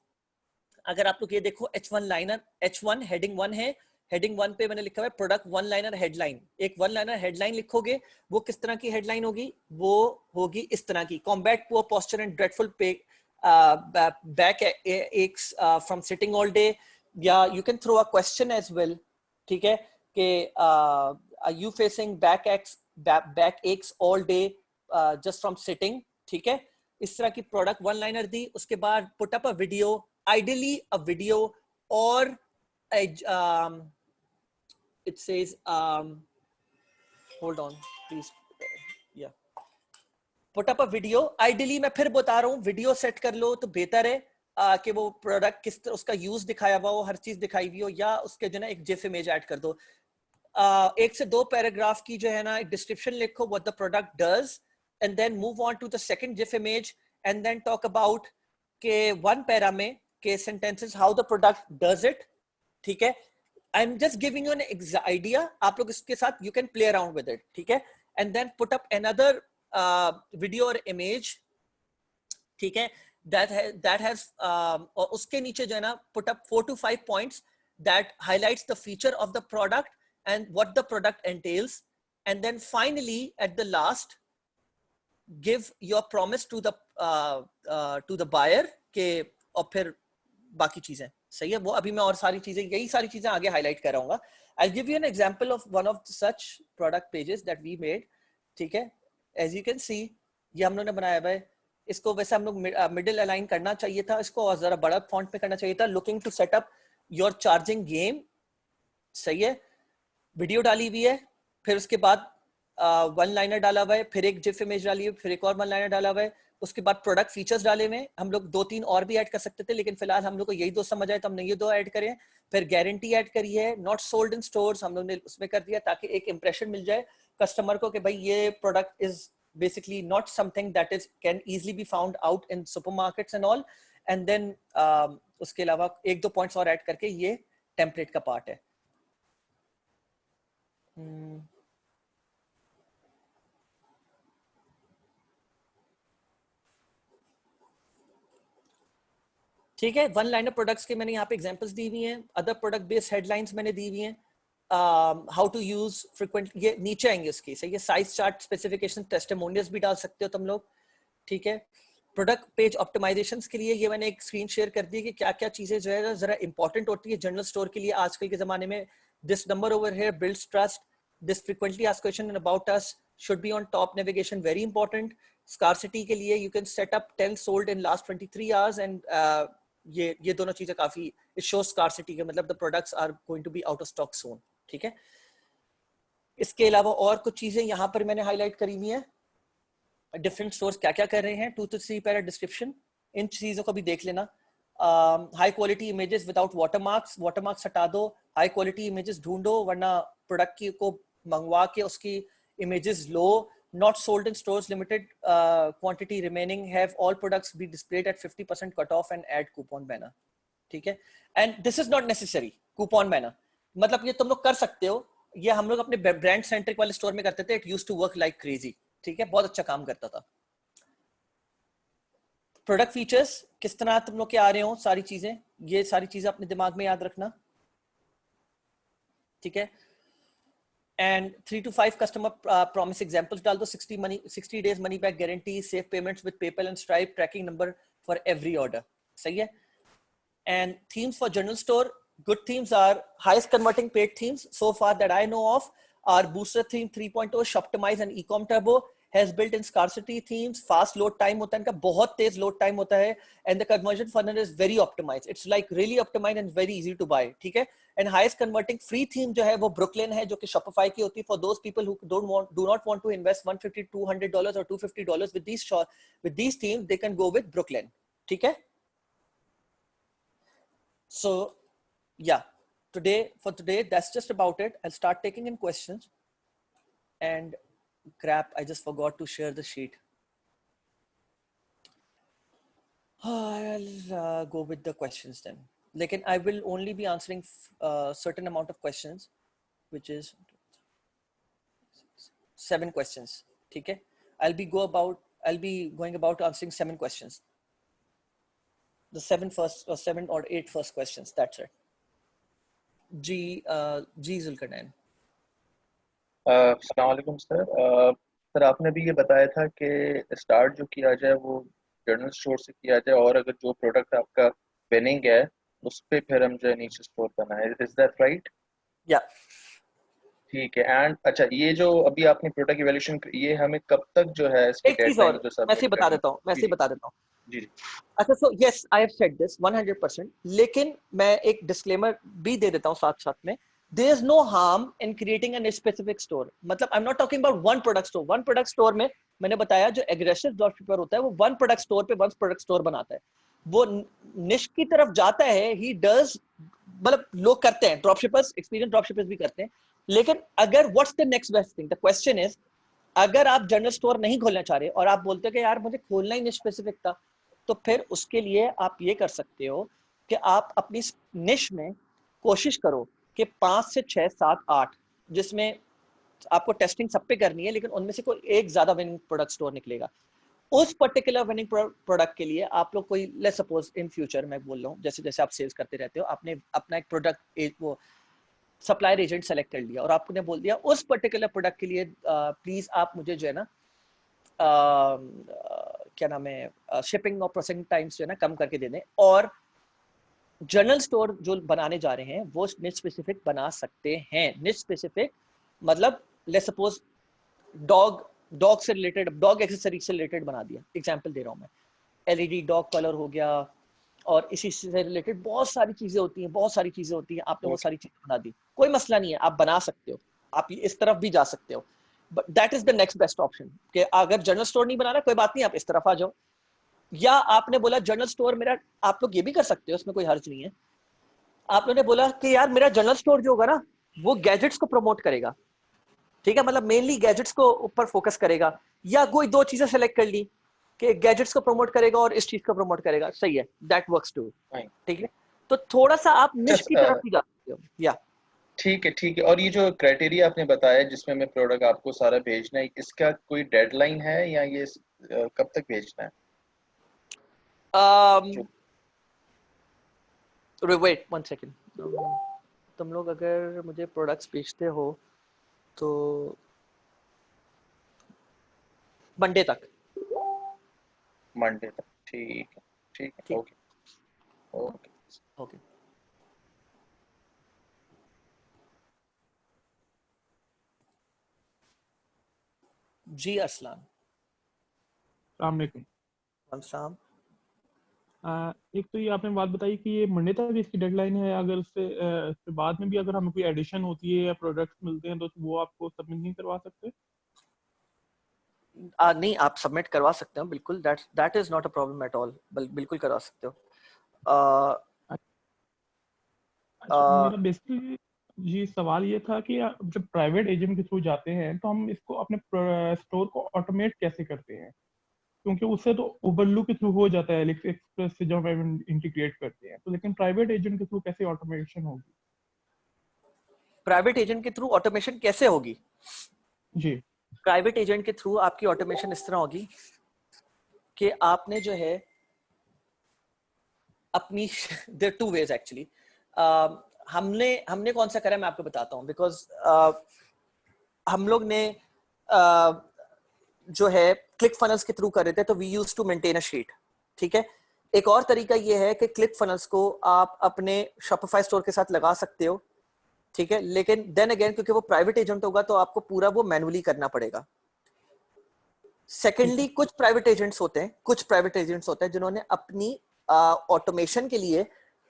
अगर आप लोग ये देखो H1 लाइनर, H1 हेडिंग 1 है, हेडिंग 1 पे मैंने लिखा हुआ है प्रोडक्ट वन लाइनर हेडलाइन। एक वन लाइनर हेडलाइन लिखोगे, वो किस तरह की हेडलाइन होगी? वो होगी इस तरह की, combat poor posture and dreadful back aches from sitting all day. या you can throw a question as well, ठीक है, कि are you facing back aches all day just from sitting, ठीक है। इस तरह की प्रोडक्ट वन लाइनर दी। उसके बाद put up a video, ideally a video, or it says hold on please, yeah, put up a video. Ideally मैं फिर बता रहा हूँ, वीडियो सेट कर लो तो बेहतर है कि वो प्रोडक्ट किस तरह उसका यूज दिखाया हुआ हो, हर चीज दिखाई हुई हो, या उसके जो ना एक जिफ इमेज ऐड कर दो। 1 से 2 पैराग्राफ की जो है ना एक डिस्क्रिप्शन लिखो, what the product does, and then move on to the second gif image, and then talk about के वन पैरा में के sentences how the product does it, ठीक है। I am just giving you an idea, आप लोग इसके साथ you can play around with it, ठीक है। And then put up another video और इमेज, ठीक है, that has और उसके नीचे जो है ना put up 4 to 5 points that highlights the feature of the product and what the product entails, and then finally at the last give your promise to the buyer के, और फिर बाकी चीजें सही है। वो अभी मैं और सारी चीजें, यही सारी चीजें आगे हाईलाइट कर रहा हूँ। I'll give you an example of one of such product pages that we made, ठीक है। As you can see, ये हम लोगों ने बनाया हुआ है। इसको वैसे हम लोग मिडिल अलाइन करना चाहिए था, इसको और जरा बड़ा फॉन्ट में करना चाहिए था। Looking to set up your charging game, सही है। वीडियो डाली हुई है, फिर उसके बाद वन लाइनर डाला हुआ है, फिर एक जिफ इमेज डाली है, फिर एक और वन लाइनर डाला हुआ है। उसके बाद प्रोडक्ट फीचर्स डाले हुए। हम लोग 2-3 और भी ऐड कर सकते थे, लेकिन फिलहाल हम लोग को यही दो समझ आए तो हमने ये दो ऐड करे। फिर गारंटी ऐड करी है, नॉट सोल्ड इन स्टोर्स हम लोग ने उसमें कर दिया, ताकि एक इंप्रेशन मिल जाए कस्टमर को कि भाई ये product is basically not something that is can easily be found out in supermarkets and all. And then उसके अलावा एक दो पॉइंट्स और ऐड करके ये टेम्पलेट का पार्ट है। ठीक है, वन लाइनर प्रोडक्ट्स के मैंने यहाँ पे एग्जांपल्स दी हुई हैं, अदर प्रोडक्ट बेस्ड हेडलाइंस मैंने दी हुई हैं। हाउ टू यूज फ्रीक्वेंट, ये नीचे आएंगे उसकी, सही है। साइज चार्ट, स्पेसिफिकेशन, टेस्टिमोनियल्स भी डाल सकते हो तुम लोग, ठीक है। प्रोडक्ट पेज ऑप्टिमाइजेशन के लिए ये मैंने एक स्क्रीन शेयर कर दी कि क्या क्या चीजें जो है जरा इंपॉर्टेंट होती है जनरल स्टोर के लिए आजकल के जमाने में। This number over here builds trust, this frequently asked question about us should be on top navigation, very important. Scarcity के लिए you can set up 10 sold in last 23 hours, and ये दोनों चीजें काफी, इट शोस स्कार्सिटी के मतलब the products are going to be out of stock soon, ठीक है। इसके अलावा और कुछ चीजें यहाँ पर मैंने हाईलाइट करी हुई है, डिफरेंट स्टोर्स क्या क्या कर रहे हैं, 2 to 3 पैरा डिस्क्रिप्शन, इन चीजों को भी देख लेना। High quality images without watermarks, watermarks हटा दो, हाई क्वालिटी इमेजेस ढूंढो, वरना प्रोडक्ट की को मंगवा के उसकी images low. Not sold in stores, limited quantity remaining, have all products be displayed at 50% cut off and add coupon banner, ठीक है। And this is not necessary, coupon banner मतलब ये तुम लोग कर सकते हो, ये हम लोग अपने ब्रांड सेंट्रिक वाले स्टोर में करते थे, it used to work like crazy, ठीक है, बहुत अच्छा काम करता था। प्रोडक्ट फीचर्स किस तरह तुम लोग के आ रहे हो, सारी चीजें, ये सारी चीजें अपने दिमाग में याद रखना, ठीक है। And 3 to 5 customer promise examples डाल दो, 60 days money back guarantee, safe payments with PayPal and Stripe, tracking number for every order, सही है। And themes for general store, good themes are highest converting paid themes so far that I know of are Booster theme 3.0, Shoptimize and Ecom Turbo, has built in scarcity themes, fast load time होता है इनका, बहुत तेज load time होता है, and the conversion funnel is very optimized, it's like really optimized and very easy to buy, ठीक है। And highest converting free theme जो है वो Brooklyn है, जो कि Shopify की होती है for those people who do not want to invest $150, $200 or $250 with these themes, they can go with Brooklyn, ठीक है। So yeah, for today that's just about it. I'll start taking in questions, and crap, I just forgot to share the sheet. I'll go with the questions then. Lekin I will only be answering certain amount of questions, which is 7 questions, okay? I'll be going about answering 7 questions. The 7 or 8 first questions, that's it. G Zulkarnain. अस्सलाम वालेकुम sir. Sir आपने भी ये बताया था कि start जो किया जाए वो जनरल स्टोर से किया जाए, और अगर जो प्रोडक्ट आपका विनिंग है उस पे फिर हम जो है नीचे स्टोर बनाए, इज दैट राइट? या ठीक है। एंड अच्छा, ये जो अभी आपने प्रोडक्ट इवैल्यूएशन, ये हमें कब तक जो है इसकी एक चीज डेडलाइन और जो मैं से सबमिट बता करनी? देता हूँ, जी जी जी। अच्छा, so yes I have said this 100%, लेकिन मैं एक डिस्क्लेमर भी दे देता हूँ साथ साथ में। There is no harm in creating an specific store, मतलब I am not talking about one product store में मैंने बताया जो एग्रेसिव ड्रॉपशिपर होता है वो वन प्रोडक्ट स्टोर पे वन प्रोडक्ट स्टोर बनाता है, वो निश की तरफ जाता है, ही डज, मतलब लोग करते हैं, ड्रॉपशिपर्स, एक्सपीरियंस ड्रॉपशिपर्स भी करते हैं। लेकिन अगर what's the next best thing, the question is, अगर आप जनरल स्टोर नहीं खोलना चाह रहे और आप बोलते हो कि यार मुझे खोलना ही निश स्पेसिफिक था, तो फिर उसके लिए आप ये कर सकते हो कि आप अपनी निश में कोशिश करो कि 5 से 6 7 8, जिसमें आपको टेस्टिंग सब पे करनी है, लेकिन उनमें से कोई एक ज्यादा विनिंग प्रोडक्ट स्टोर निकलेगा। उस पर्टिकुलर विनिंग प्रोडक्ट के लिए आप लोग कोई, लेट्स सपोज इन फ्यूचर मैं बोल रहा हूँ, जैसे जैसे आप सेल्स करते रहते हो, आपने अपना एक प्रोडक्ट वो सप्लायर एजेंट सेलेक्ट कर लिया और आपने बोल दिया उस पर्टिकुलर प्रोडक्ट के लिए प्लीज आप मुझे जो है ना क्या नाम है शिपिंग और प्रोसेसिंग टाइम्स जो है ना कम करके दे दें, और जनरल स्टोर जो बनाने जा रहे हैं वो निच स्पेसिफिक बना सकते हैं। निच स्पेसिफिक मतलब लेट्स सपोज डॉग से रिलेटेड, डॉग एक्सेसरीज से रिलेटेड बना दिया, एग्जांपल दे रहा हूं मैं, एलईडी डॉग कलर हो गया, और इसी से रिलेटेड बहुत सारी चीजें होती हैं, बहुत सारी चीजें होती हैं, आपने वो सारी चीजें बना दी, कोई मसला नहीं है, आप बना सकते हो, आप इस तरफ भी जा सकते हो, but that is the next best option कि अगर जनरल स्टोर नहीं बनाना कोई बात नहीं, आप इस तरफ आ जाओ। या आपने बोला जनरल स्टोर मेरा, आप लोग ये भी कर सकते हो, उसमें कोई हर्ज नहीं है, आप लोगों ने बोला कि यार मेरा जनरल स्टोर जो होगा ना वो गैजेट्स को प्रमोट करेगा, ठीक है, मतलब मेनली गैजेट्स को ऊपर फोकस करेगा, या कोई दो चीजें सेलेक्ट कर ली कि गैजेट्स को प्रमोट करेगा और इस चीज को प्रमोट करेगा, सही है, दैट वर्क्स टू, ठीक है, तो थोड़ा सा आप निश की तरफ भी जा सकते हो। या ठीक है। और ये जो क्राइटेरिया आपने बताया जिसमें मैं प्रोडक्ट आपको सारा भेजना है, इसका कोई डेडलाइन है या ये कब तक भेजना है? वेट 1 सेकेंड, तुम लोग अगर मुझे प्रोडक्ट्स बेचते हो तो मंडे तक। मंडे तक, ठीक है, ओके ओके। ओके। जी अरसलान। अस्सलाम वालेकुम। शाम। एक तो ये आपने बात बताई कि ये मंडे तक इसकी डेडलाइन है, अगर उससे बाद में भी अगर हमें कोई एडिशन होती है या प्रोडक्ट्स मिलते हैं तो वो आपको सबमिट नहीं करवा सकते? नहीं, आप सबमिट करवा सकते हो बिल्कुल, that is not a problem at all, बिल्कुल करवा सकते हो। मेरा बेसिकली जी सवाल ये था कि जब प्राइवेट एजेंट के थ्रू जाते हैं तो हम इसको अपने स्टोर को ऑटोमेट कैसे करते हैं, क्योंकि उससे तो उबरलू के थ्रू हो जाता है एलेक्स एक्सप्रेस से जब हम इंटीग्रेट करते हैं, तो लेकिन प्राइवेट एजेंट के थ्रू कैसे ऑटोमेशन होगी? प्राइवेट एजेंट के थ्रू ऑटोमेशन कैसे होगी? जी, प्राइवेट एजेंट के थ्रू आपकी ऑटोमेशन इस तरह होगी कि आपने जो है अपनी देयर टू वेज एक्चुअली, हमने कौन सा करा मैं आपको बताता हूँ, बिकॉज हम लोग ने जो है क्लिक फनल्स के थ्रू कर रहे थे, तो we use to maintain a sheet, ठीक है। एक और तरीका ये है कि क्लिक फनल्स को आप अपने शॉपिफाई स्टोर के साथ लगा सकते हो, ठीक है, लेकिन देन अगेन क्योंकि वो प्राइवेट एजेंट होगा तो आपको पूरा वो मैनुअली करना पड़ेगा। सेकेंडली कुछ प्राइवेट एजेंट्स होते हैं जिन्होंने अपनी ऑटोमेशन के लिए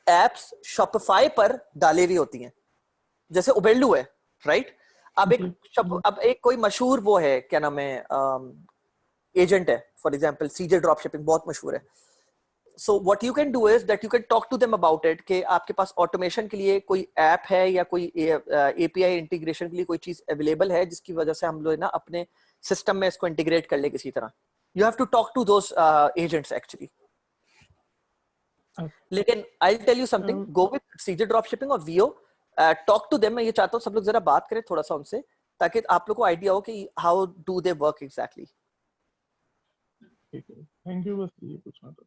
एप्स शॉपिफाई पर डाले हुई होती हैं, जैसे उबेरलू है, राइट। अब एक कोई मशहूर वो है, क्या नाम है, एजेंट है, for example CJ drop shipping बहुत मशहूर है। So what you can do is that you can talk to them about it कि आपके पास ऑटोमेशन के लिए कोई ऐप है या कोई एपीआई इंटीग्रेशन के लिए कोई चीज अवेलेबल है जिसकी वजह से हम लोग ना अपने सिस्टम में इसको इंटीग्रेट कर ले किसी तरह। You have to talk to those agents actually. लेकिन I tell you something, go with CJ drop shipping और वीओ, टॉक टू देम। मैं ये चाहता हूँ सब लोग जरा बात करें थोड़ा सा उनसे, ताकि आप लोग को आइडिया हो कि how do they work exactly. ठीक है, थैंक यू, बस ये पूछना था।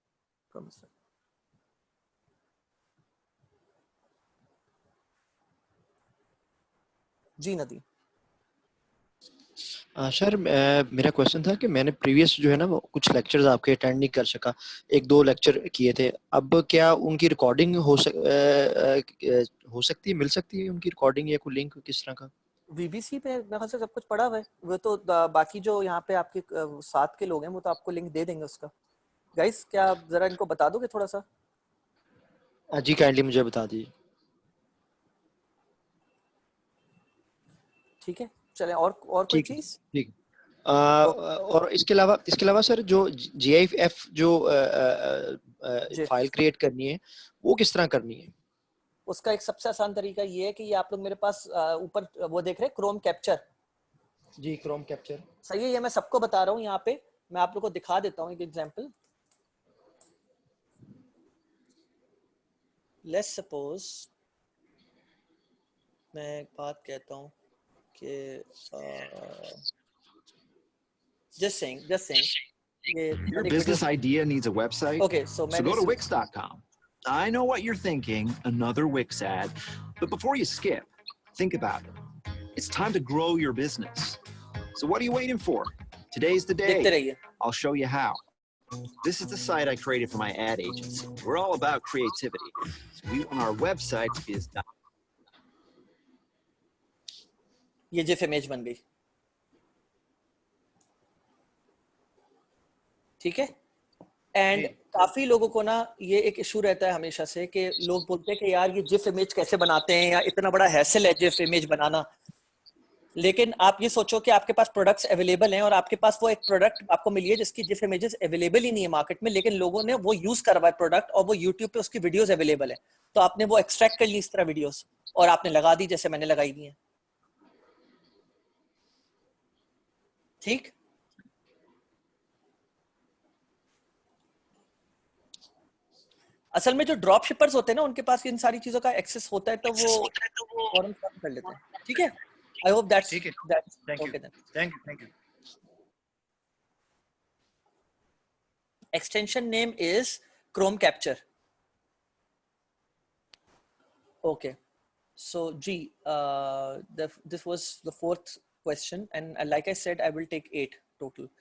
जी नदी। सर मेरा क्वेश्चन था कि मैंने प्रीवियस जो है ना वो कुछ लेक्चर्स आपके अटेंड नहीं कर सका, एक दो लेक्चर किए थे, अब क्या उनकी रिकॉर्डिंग हो सकती है, मिल सकती है उनकी रिकॉर्डिंग या कोई लिंक किस तरह का? वीबीसी पे मेरे ख्याल से सब कुछ पड़ा हुआ है, वो तो बाकी जो यहाँ पे आपके साथ के लोग हैं वो तो आपको लिंक दे देंगे उसका। गाइस क्या आप जरा इनको बता दोगे थोड़ा सा? जी काइंडली मुझे बता दीजिए। ठीक है, चलें। और कोई चीज? ठीक। और इसके अलावा सर जो GIF जो फाइल क्रिएट करनी है वो किस तरह करनी है? उसका एक सबसे आसान तरीका ये है कि ये आप लोग मेरे पास ऊपर वो देख रहे हैं क्रोम कैप्चर। जी क्रोम कैप्चर सही है, ये मैं सबको बता रहा हूँ। यहाँ पे मैं आप लोग को दिखा देता हूँ एक एग्जांपल। लेट्स सपोज मैं एक बात कहता हूँ कि just saying your business idea needs a website. Okay, so go to Wix.com. I know what you're thinking, another Wix ad. But before you skip, Think about it. It's time to grow your business. So what are you waiting for? Today's the day. I'll show you how. This is the site I created for my ad agency. We're all about creativity. So we want our website to be as ये GIF image बन गई, ठीक है। And काफी लोगों को ना ये एक इशू रहता है हमेशा से कि लोग बोलते हैं कि यार ये जिफ इमेज कैसे बनाते हैं, या इतना बड़ा हैसल है जिफ इमेज बनाना। लेकिन आप ये सोचो कि आपके पास प्रोडक्ट्स अवेलेबल हैं और आपके पास वो एक प्रोडक्ट आपको मिली है जिसकी जिफ इमेजेस अवेलेबल ही नहीं है मार्केट में, लेकिन लोगों ने वो यूज करा है प्रोडक्ट और वो यूट्यूब पे उसकी वीडियोस अवेलेबल है, तो आपने वो एक्सट्रैक्ट कर ली इस तरह वीडियोस और आपने लगा दी जैसे मैंने लगाई दी है, ठीक। असल में जो ड्रॉप शिपर्स होते हैं ना उनके पास इन सारी चीजों का एक्सेस होता है, तो वो फौरन कर लेते हैं, ठीक है। I hope that's okay then. Thank you. Extension name is Chrome Capture. Okay. So G, this was the 4th question, and like I said, I will take 8 total.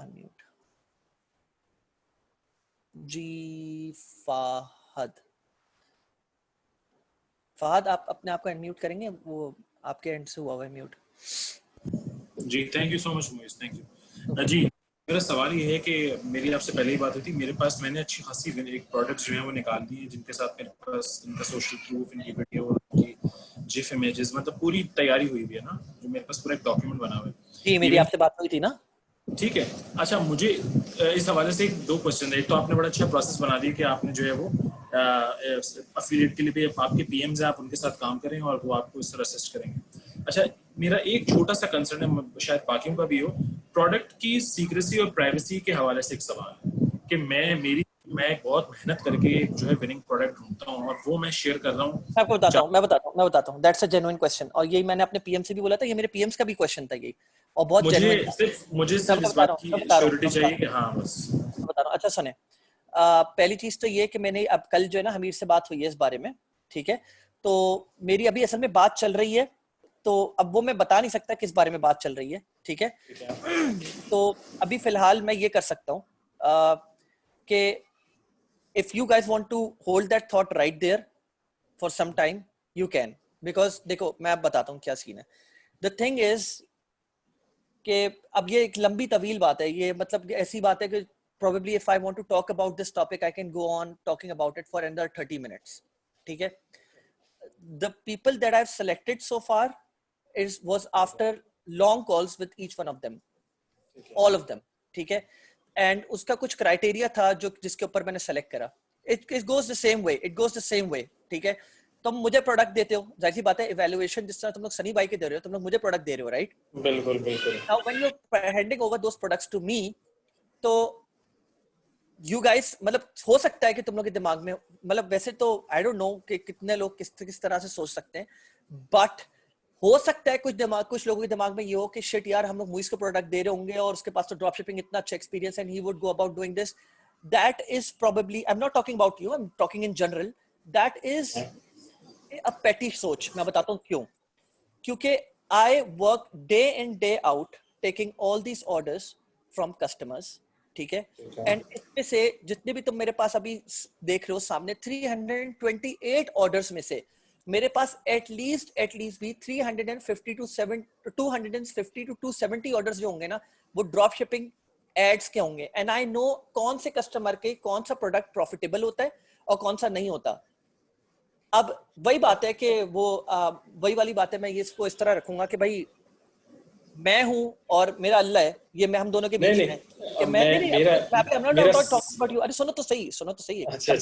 Unmute. G Fahad. Fahad आप अपने आप को unmute करेंगे, वो आपके and से हुआ है म्यूट। जी thank you so much Moiz, thank you. जी मेरा सवाल ये है कि मेरी आपसे पहले ही बात हुई थी, मेरे पास मैंने अच्छी खासी एक प्रोडक्ट्स जो है वो निकाल दी है जिनके साथ मेरे पास इनका सोशल प्रूफ, इनकी वीडियो, इनकी जिफ इमेजेस, मतलब पूरी तैयारी हुई हुई है ना, जो मेरे पास पूरा एक डॉक्यूमेंट बना हुआ है। जी मेरी आपसे बात हुई थी ना, ठीक है। अच्छा मुझे इस हवाले से 2 क्वेश्चन है। एक तो आपने बड़ा अच्छा प्रोसेस बना दिया कि आपने जो है वो अफिलिएट के लिए भी आपके पीएम्स हैं, आप उनके साथ काम करें और वो आपको इस तरह असिस्ट करेंगे। अच्छा मेरा एक छोटा सा कंसर्न है, शायद बाकियों का भी हो, प्रोडक्ट की सीक्रेसी और प्राइवेसी के हवाले से एक सवाल है कि मैं बहुत मेहनत करके जो है विनिंग प्रोडक्ट ढूंढता हूँ और वो मैं शेयर कर रहा हूँ। मैं बताता हूँ दैट्स अ जेन्युइन क्वेश्चन, और यही मैंने अपने पीएम से भी बोला था, ये मेरे पीएम्स का भी क्वेश्चन था ये, और बहुत मुझे सिर्फ इस बात की श्योरिटी चाहिए कि हाँ बस बता रहा हूँ। अच्छा सुने, पहली चीज तो ये कि मैंने अब कल जो है ना हमीर से बात हुई है इस बारे में, ठीक है। तो मेरी अभी असल में बात चल रही है, तो अब वो मैं बता नहीं सकता किस बारे में बात चल रही है, ठीक है। तो अभी फिलहाल मैं ये कर सकता हूँ कि if you guys want to hold that thought right there for some time you can, because देखो मैं अब बताता हूँ क्या सीन है। The thing is कि अब ये एक लंबी तवील बात है, ये मतलब ऐसी बात है कि probably if I want to talk about this topic I can go on talking about it for another 30 minutes, ठीक है। The people that I've selected so far was after long calls with each one of them, all of them, ठीक है। And उसका कुछ criteria था जो जिसके ऊपर मैंने सेलेक्ट करा। It goes the same way, ठीक है। तुम मुझे प्रोडक्ट देते हो, जाहिर सी बात है इवैल्यूएशन जिस तरह तुम लोग सनी भाई के दे रहे हो, तुम लोग मुझे प्रोडक्ट दे रहे हो, राइट? बिल्कुल। Now when you are handing over those products to me, तो यू गाइस मतलब हो सकता है कि तुम लोग के दिमाग में, मतलब वैसे तो आई डोंट नो कि कितने लोग किस तरह से सोच सकते हैं, बट हो सकता है कुछ लोगों के दिमाग में ये हो कि शिट यार हम लोग मूवीज को प्रोडक्ट दे रहे होंगे और उसके पास तो ड्रॉप शिपिंग इतना अच्छा experience and he would go about doing this. That is probably, I am not talking about you, I am talking in general, that is a पेटी सोच। मैं बताता हूँ क्यों। क्योंकि I work day in day out taking all these orders from customers, ठीक है। And इसमें से जितने भी तुम मेरे पास अभी देख रहे हो सामने 328 ऑर्डर्स में से मेरे पास एटलीस्ट भी 350 to 270 ऑर्डर्स जो होंगे ना वो ड्रॉप शिपिंग एड्स के होंगे। एंड आई नो कौन से कस्टमर के कौन सा प्रोडक्ट प्रॉफिटेबल होता है और कौन सा नहीं होता। अब वही बात है कि वही वाली बात है, मैं ये इसको इस तरह रखूंगा कि भाई मैं हूं और मेरा अल्लाह है, ये मैं हम दोनों के बीच में है कि अरे सुनो तो सही अच्छा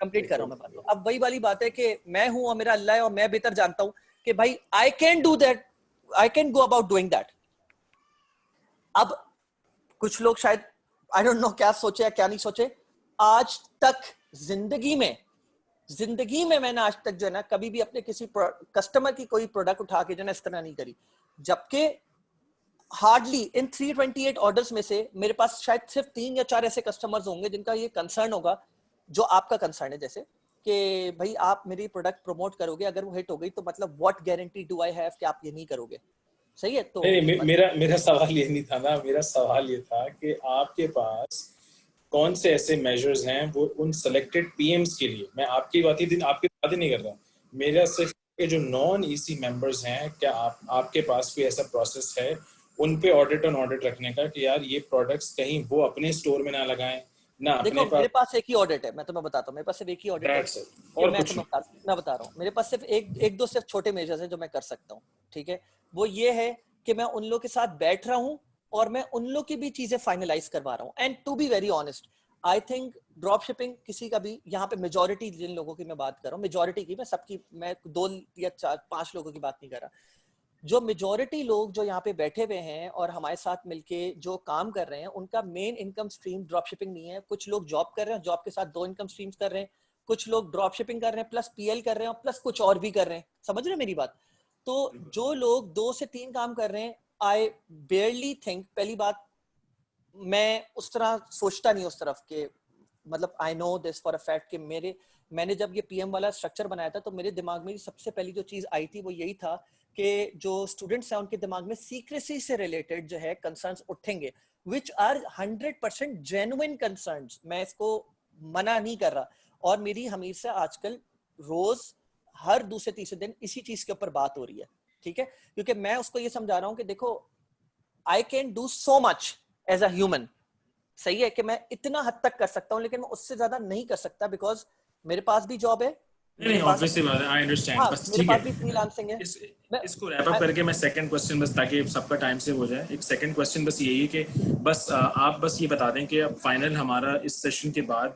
कंप्लीट कर रहा हूं मैं बात। अब वही वाली बात है कि मैं हूं और मेरा अल्लाह है और मैं बेहतर जानता हूं कि भाई आई can do that, I can go about doing that. अब कुछ लोग शायद आई डोंट नो क्या सोचे या क्या नहीं सोचे, आज तक जिंदगी में मैंने आज तक जो है ना कभी भी अपने किसी कस्टमर की कोई प्रोडक्ट उठा के जो है ना इस तरह नहीं करी। जबकि हार्डली इन 328 ऑर्डर्स में से मेरे पास शायद सिर्फ 3 या 4 ऐसे कस्टमर्स होंगे जिनका ये कंसर्न होगा जो आपका कंसर्न है, जैसे कि भाई आप मेरी प्रोडक्ट प्रमोट करोगे, अगर वो हिट हो गई तो मतलब what guarantee do I have कि आप ये नहीं करोगे? सही है। तो नहीं, मेरा सवाल ये नहीं था ना, मेरा सवाल ये था कि आपके पास कौन से ऐसे मेजर्स हैं वो उन सेलेक्टेड पीएम्स के लिए, मैं आपकी बात ही नहीं कर रहा, मेरा सिर्फ ये जो नॉन ईसी मेंबर्स हैं, क्या आपके पास कोई ऐसा प्रोसेस है उन पे ऑडिट ऑन ऑडिट रखने का कि यार ये प्रोडक्ट्स कहीं वो अपने स्टोर में ना लगाएं ना अपने देखो मेरे पास एक ही ऑडिट है, मैं तुम्हें बताता हूँ, मेरे पास सिर्फ एक ही ऑडिट है और मैं बता रहा हूँ, मेरे पास सिर्फ एक दो सिर्फ छोटे मेजर्स हैं जो मैं कर सकता हूँ, ठीक है। वो ये है कि मैं उन लोगों के साथ बैठ रहा हूँ और मैं उन लोग की भी चीजें फाइनलाइज करवा रहा हूँ। And to be very honest, I think dropshipping किसी का भी, यहाँ पे मेजोरिटी जिन लोगों की मैं बात कर रहा हूँ, मेजोरिटी की, मैं सबकी, मैं 2 या 4 5 लोगों की बात नहीं कर रहा, जो मेजोरिटी लोग जो यहाँ पे बैठे हुए हैं और हमारे साथ मिलके जो काम कर रहे हैं, उनका main income stream drop shipping नहीं है। कुछ लोग जॉब कर रहे हैं, जॉब के साथ 2 इनकम स्ट्रीम्स कर रहे हैं, कुछ लोग ड्रॉप शिपिंग कर रहे हैं प्लस पीएल कर रहे हैं और प्लस कुछ और भी कर रहे हैं। समझ रहे हैं मेरी बात? तो जो लोग 2 से 3 काम कर रहे हैं, आई बेयरली थिंक, पहली बात मैं उस तरह सोचता नहीं उस तरफ के, मतलब I know this for a fact कि मैंने जब ये पीएम वाला स्ट्रक्चर बनाया था तो मेरे दिमाग में सबसे पहली जो चीज आई थी वो यही था कि जो स्टूडेंट्स हैं उनके दिमाग में सीक्रेसी से रिलेटेड जो है कंसर्न्स उठेंगे, विच आर 100% जेन्युइन कंसर्न्स, मैं इसको मना नहीं कर रहा। और मेरी हमीर से आजकल रोज हर दूसरे तीसरे दिन इसी चीज के ऊपर बात हो रही है, ठीक है, क्योंकि मैं उसको ये समझा रहा हूँ कि देखो I can do so much as a human, सही है कि मैं इतना हद तक कर सकता हूँ, लेकिन मैं उससे ज्यादा नहीं कर सकता बिकॉज मेरे पास भी जॉब है, नहीं ऑब्वियसली बात है, आई अंडरस्टैंड। हाँ, बस मेरे ठीक पास है, भी फ्रीलांसिंग है। इसको रैप अप करके मैं सेकंड क्वेश्चन, बस ताकि सबका टाइम सेव हो जाए, एक सेकंड क्वेश्चन बस यही है कि बस आप बस ये बता दें कि अब फाइनल हमारा इस सेशन के बाद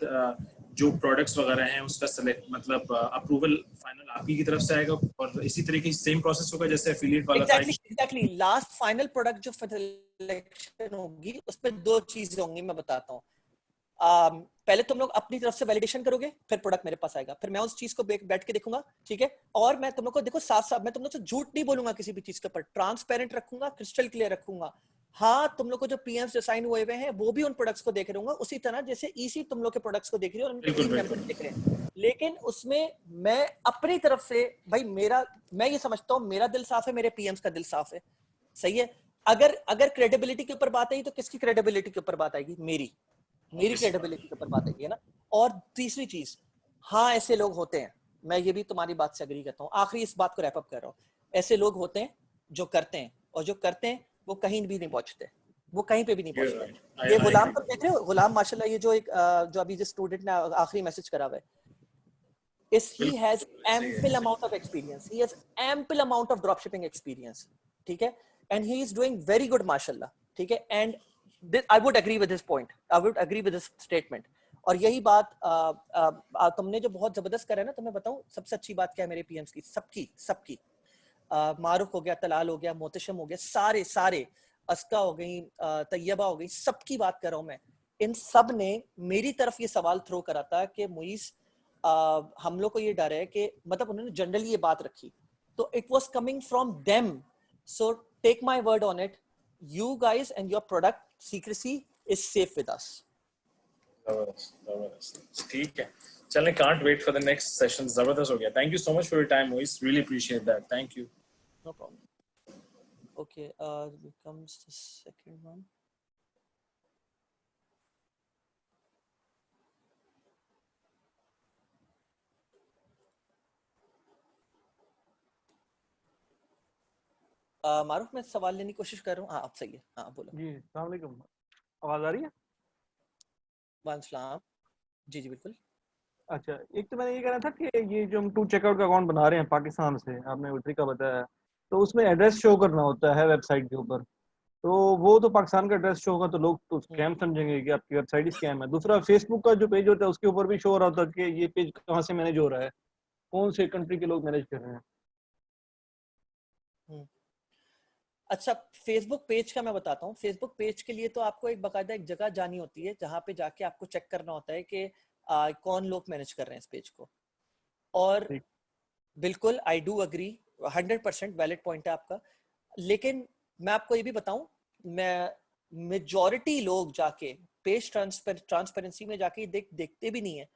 जो प्रोडक्ट्स वगैरह हैं उसका सेलेक्ट मतलब अप्रूवल फाइनल आपकी की तरफ से आएगा और इसी तरीके सेम प्रोसेस होगा जैसे एफिलिएट वाला था। एग्जैक्टली लास्ट फाइनल प्रोडक्ट जो सिलेक्शन होगी उसमें 2 चीजें होंगी, मैं बताता हूँ। पहले तुम लोग अपनी तरफ से वैलिडेशन करोगे, फिर प्रोडक्ट मेरे पास आएगा, फिर मैं उस चीज को बैठ के देखूंगा, ठीक है। और मैं तुम लोग को देखो साफ मैं तुम लोग से झूठ नहीं बोलूंगा, किसी भी चीज के ऊपर ट्रांसपेरेंट रखूंगा, क्रिस्टल क्लियर रखूंगा। हाँ, तुम लोग को जो पीएम्स डिसाइन हुए हैं वो भी उन प्रोडक्ट्स को देख रहूंगा, उसी तरह जैसे ईसी तुम लोग के प्रोडक्ट्स को देख रही हो और उनके टीम मेंबर देख रहे हैं। लेकिन उसमें मैं अपनी तरफ से भाई मैं ये समझता हूँ मेरा दिल साफ है, मेरे पीएम्स का दिल साफ है, सही है। अगर क्रेडिबिलिटी के ऊपर बात आई तो किसकी क्रेडिबिलिटी के ऊपर बात आएगी? मेरी क्रेडिबिलिटी के ऊपर बात आएगी, है ना। और तीसरी चीज, हाँ ऐसे लोग होते हैं, मैं ये भी तुम्हारी बात से एग्री करता हूँ, आखिरी इस बात को रैप अप कर रहा हूँ, ऐसे लोग होते हैं जो करते हैं और जो करते हैं वो कहीं भी नहीं पहुंचते, वो कहीं पे भी नहीं पहुंचते। ये गुलाम को देख रहे हो, गुलाम माशाल्लाह, ये जो अभी जिस स्टूडेंट ने आखिरी मैसेज करा हुआ है, he has ample amount of experience, he has ample amount of dropshipping experience, ठीक है, and he is doing very good माशाल्लाह, ठीक है। and I would agree with his point, I would agree with his statement। और यही बात तुमने जो बहुत जबरदस्त करा है ना, तो मैं बताऊं सबसे अच्छी बात क्या है मेरे पीएम्स की, सबकी मारूफ हो गया, तलाल हो गया, मोहतशम हो गया, सारे अस्का हो गई, तैयबा हो गई, सबकी बात कर रहा हूं मैं। इन सब ने मेरी तरफ ये सवाल थ्रो करा था कि मुइस हम लोग को ये डर है कि, मतलब उन्होंने जनरली ये बात रखी, तो it was coming from them, so take my word on it, you guys and your product secrecy is safe with us। जबरदस्त, ठीक है, चलें, can't wait for the next session, जबरदस्त हो गया। Thank you so much for your time, Moise, really appreciate that, thank you। No problem। Okay, becomes the second one। मारूफ, मैं सवाल लेने की कोशिश कर रहा हूँ। हाँ, आप सही है, हाँ बोलो जी। अस्सलाम वालेकुम, आवाज आ रही है? वालेकुम सलाम, जी बिल्कुल। अच्छा, एक तो मैंने ये कहना था कि ये जो हम टू चेकआउट का अकाउंट बना रहे हैं पाकिस्तान से, आपने वो तरीका बताया, तो उसमें एड्रेस शो करना होता है वेबसाइट के ऊपर, तो वो तो पाकिस्तान का एड्रेस शो होगा तो लोग तो स्कैम समझेंगे कि आपकी वेबसाइट ही स्कैम है। दूसरा, फेसबुक का जो पेज होता है उसके ऊपर भी शो हो रहा होता है कि ये पेज कहाँ से मैनेज हो रहा है, कौन से कंट्री के लोग मैनेज कर रहे हैं। अच्छा, फेसबुक पेज का मैं बताता हूँ। फेसबुक पेज के लिए तो आपको एक बाकायदा एक जगह जानी होती है जहाँ पे जाके आपको चेक करना होता है कि कौन लोग मैनेज कर रहे हैं इस पेज को। और बिल्कुल I do agree, 100% valid point है आपका, लेकिन मैं आपको ये भी बताऊं, मैं मेजॉरिटी लोग जाके पेज ट्रांसपेरेंसी में जाके देखते भी नहीं है।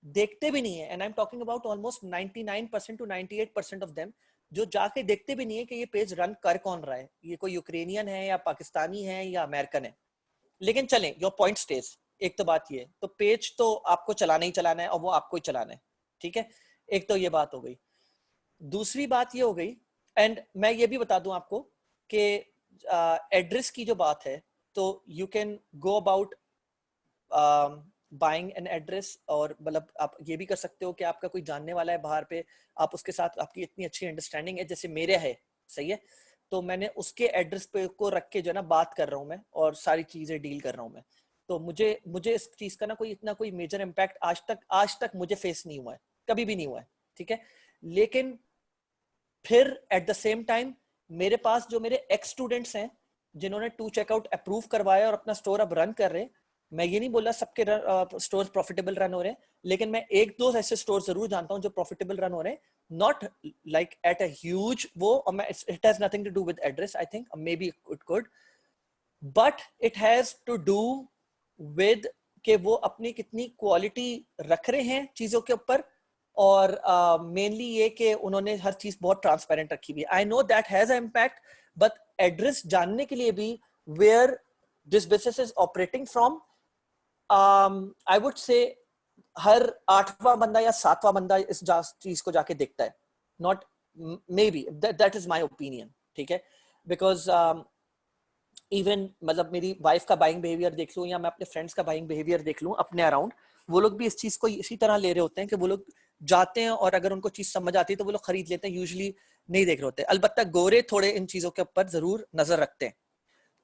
देखते भी नहीं है, and I am talking about almost 99% to 98% of them, जो जाके देखते भी नहीं है कि ये पेज रन कर कौन रहा है, ये कोई यूक्रेनियन है या पाकिस्तानी है या अमेरिकन है। लेकिन चलें, योर पॉइंट स्टेज। एक तो बात ये, तो पेज तो आपको चलाना ही चलाना है और वो आपको ही चलाना है, ठीक है। एक तो ये बात हो गई। दूसरी बात ये हो गई, एंड मैं ये भी बता दूं आपको कि एड्रेस की जो बात है, तो you can go about buying an address, और मतलब आप ये भी कर सकते हो कि आपका कोई जानने वाला है बाहर पे, आप उसके साथ आपकी इतनी अच्छी अंडरस्टैंडिंग है, जैसे मेरे है, सही है, तो मैंने उसके एड्रेस पे को रख के जो है ना बात कर रहा हूँ मैं, और सारी चीजें डील कर रहा हूँ मैं। तो मुझे इस चीज का ना कोई इतना कोई मेजर इम्पैक्ट आज तक मुझे फेस नहीं हुआ है, कभी भी नहीं हुआ है, ठीक है। लेकिन फिर एट द सेम टाइम मेरे पास जो मेरे एक्स स्टूडेंट्स हैं जिन्होंने टू चेकआउट अप्रूव करवाया और अपना स्टोर अब रन कर रहे हैं, मैं ये नहीं बोल रहा सबके स्टोर्स प्रॉफिटेबल रन हो रहे हैं, लेकिन मैं एक दो ऐसे स्टोर जरूर जानता हूं जो प्रॉफिटेबल रन हो रहे हैं, not like at a huge वो, it has nothing to do with address, I think maybe it could, but it has to do with कि वो अपनी कितनी क्वालिटी रख रहे हैं चीजों के ऊपर, और मेनली ये कि उन्होंने हर चीज बहुत ट्रांसपेरेंट रखी हुई है। I know that has a impact, but address जानने के लिए भी where this business is operating from, I would say हर 8वां बंदा या 7वां बंदा इस चीज को जाके देखता है, not may be, that is my opinion, ठीक है। बिकॉज इवन मतलब मेरी वाइफ का बाइंग बिहेवियर देख लूं या मैं अपने फ्रेंड्स का बाइंग बिहेवियर देख लूं अपने अराउंड, वो लोग भी इस चीज को इसी तरह ले रहे होते हैं कि वो लोग जाते हैं और अगर उनको चीज समझ आती है तो वो लोग खरीद लेते हैं, यूजुअली नहीं देख रहे होते। अलबत्ता गोरे थोड़े इन चीजों के ऊपर जरूर नजर रखते हैं।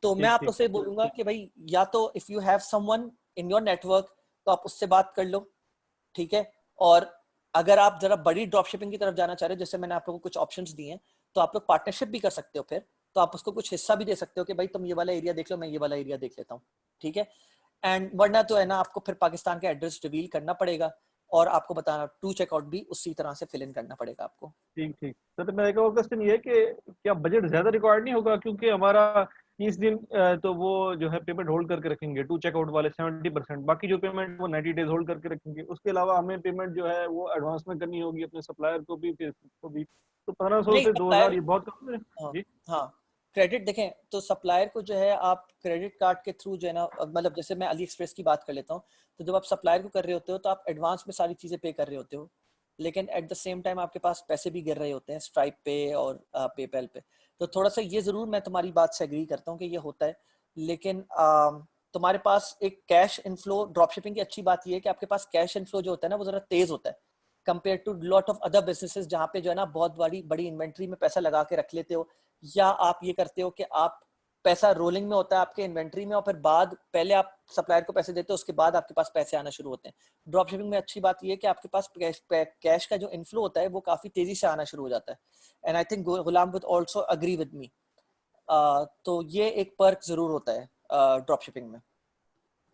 तो मैं आप से बोलूंगा कि भाई या तो if you have someone in your network तो आप उससे बात कर लो, ठीक है। और अगर आप जरा बड़ी ड्रॉप शिपिंग की तरफ जाना चाह रहे हो, जैसे मैंने आप लोगों को कुछ ऑप्शंस दिए हैं, तो आप लोग पार्टनरशिप भी कर सकते हो, फिर तो आप उसको कुछ हिस्सा भी दे सकते हो कि भाई तुम ये वाला एरिया देख लो, मैं ये वाला एरिया देख लेता हूँ, ठीक है। एंड वरना तो है ना आपको फिर पाकिस्तान का एड्रेस रिवील करना पड़ेगा और आपको बताना टू चेकआउट भी उसी तरह से फिल इन करना पड़ेगा आपको। ठीक ठीक। तो मेरा एक और क्वेश्चन ये है कि क्या बजट ज्यादा रिक्वायर्ड नहीं होगा, क्योंकि हमारा 30 दिन तो वो जो है पेमेंट होल्ड करके रखेंगे टू चेकआउट वाले 70%, बाकी जो पेमेंट वो 90 डेज होल्ड करके रखेंगे। उसके अलावा हमें पेमेंट जो है वो एडवांस में करनी होगी अपने सप्लायर को भी, फेसबुक को भी। तो 1500 से 2000 ये बहुत कम है। जी हाँ, क्रेडिट देखें तो सप्लायर को जो है आप क्रेडिट कार्ड के थ्रू जो है ना, मतलब जैसे मैं अली एक्सप्रेस की बात कर लेता हूँ, तो जब आप सप्लायर को कर रहे होते हो तो आप एडवांस में सारी चीजें पे कर रहे होते हो, लेकिन एट द सेम टाइम आपके पास पैसे भी गिर रहे होते हैं स्ट्राइप पे और पेपैल पे। तो थोड़ा सा ये जरूर मैं तुम्हारी बात से एग्री करता हूँ कि ये होता है, लेकिन तुम्हारे पास एक कैश इनफ्लो, ड्रॉप शिपिंग की अच्छी बात ये है कि आपके पास कैश इनफ्लो जो होता है ना वो जरा तेज होता है compare to lot of other businesses, जहाँ पे जो है ना बहुत बड़ी इन्वेंट्री में पैसा लगा के रख लेते हो, या आप ये करते हो कि आप पैसा रोलिंग में होता है आपके इन्वेंट्री में और फिर पहले आप सप्लायर को पैसे देते हो, उसके बाद आपके पास पैसे आना शुरू होते हैं। ड्रॉप शिपिंग में अच्छी बात ये है कि आपके पास कैश का जो इनफ्लो होता है वो काफी तेजी से आना शुरू हो जाता है, and I think Ghulam would also agree with me. तो ये एक पर्क जरूर होता है ड्रॉप शिपिंग में।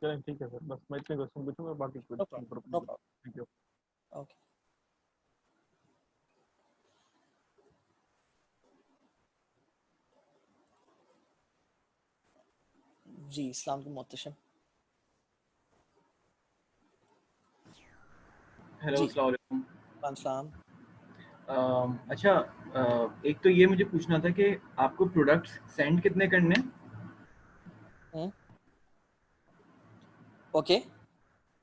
चलें ठीक है सर, बस मैं इतने क्वेश्चन पूछूंगा, बाकी थैंक यू। ओके जी, अस्सलाम वालेकुम मोहतरम। हेलो, अस्सलाम वालेकुम। अस्सलाम। अच्छा, एक तो ये मुझे पूछना था कि आपको प्रोडक्ट्स सेंड कितने करने हैं? ओके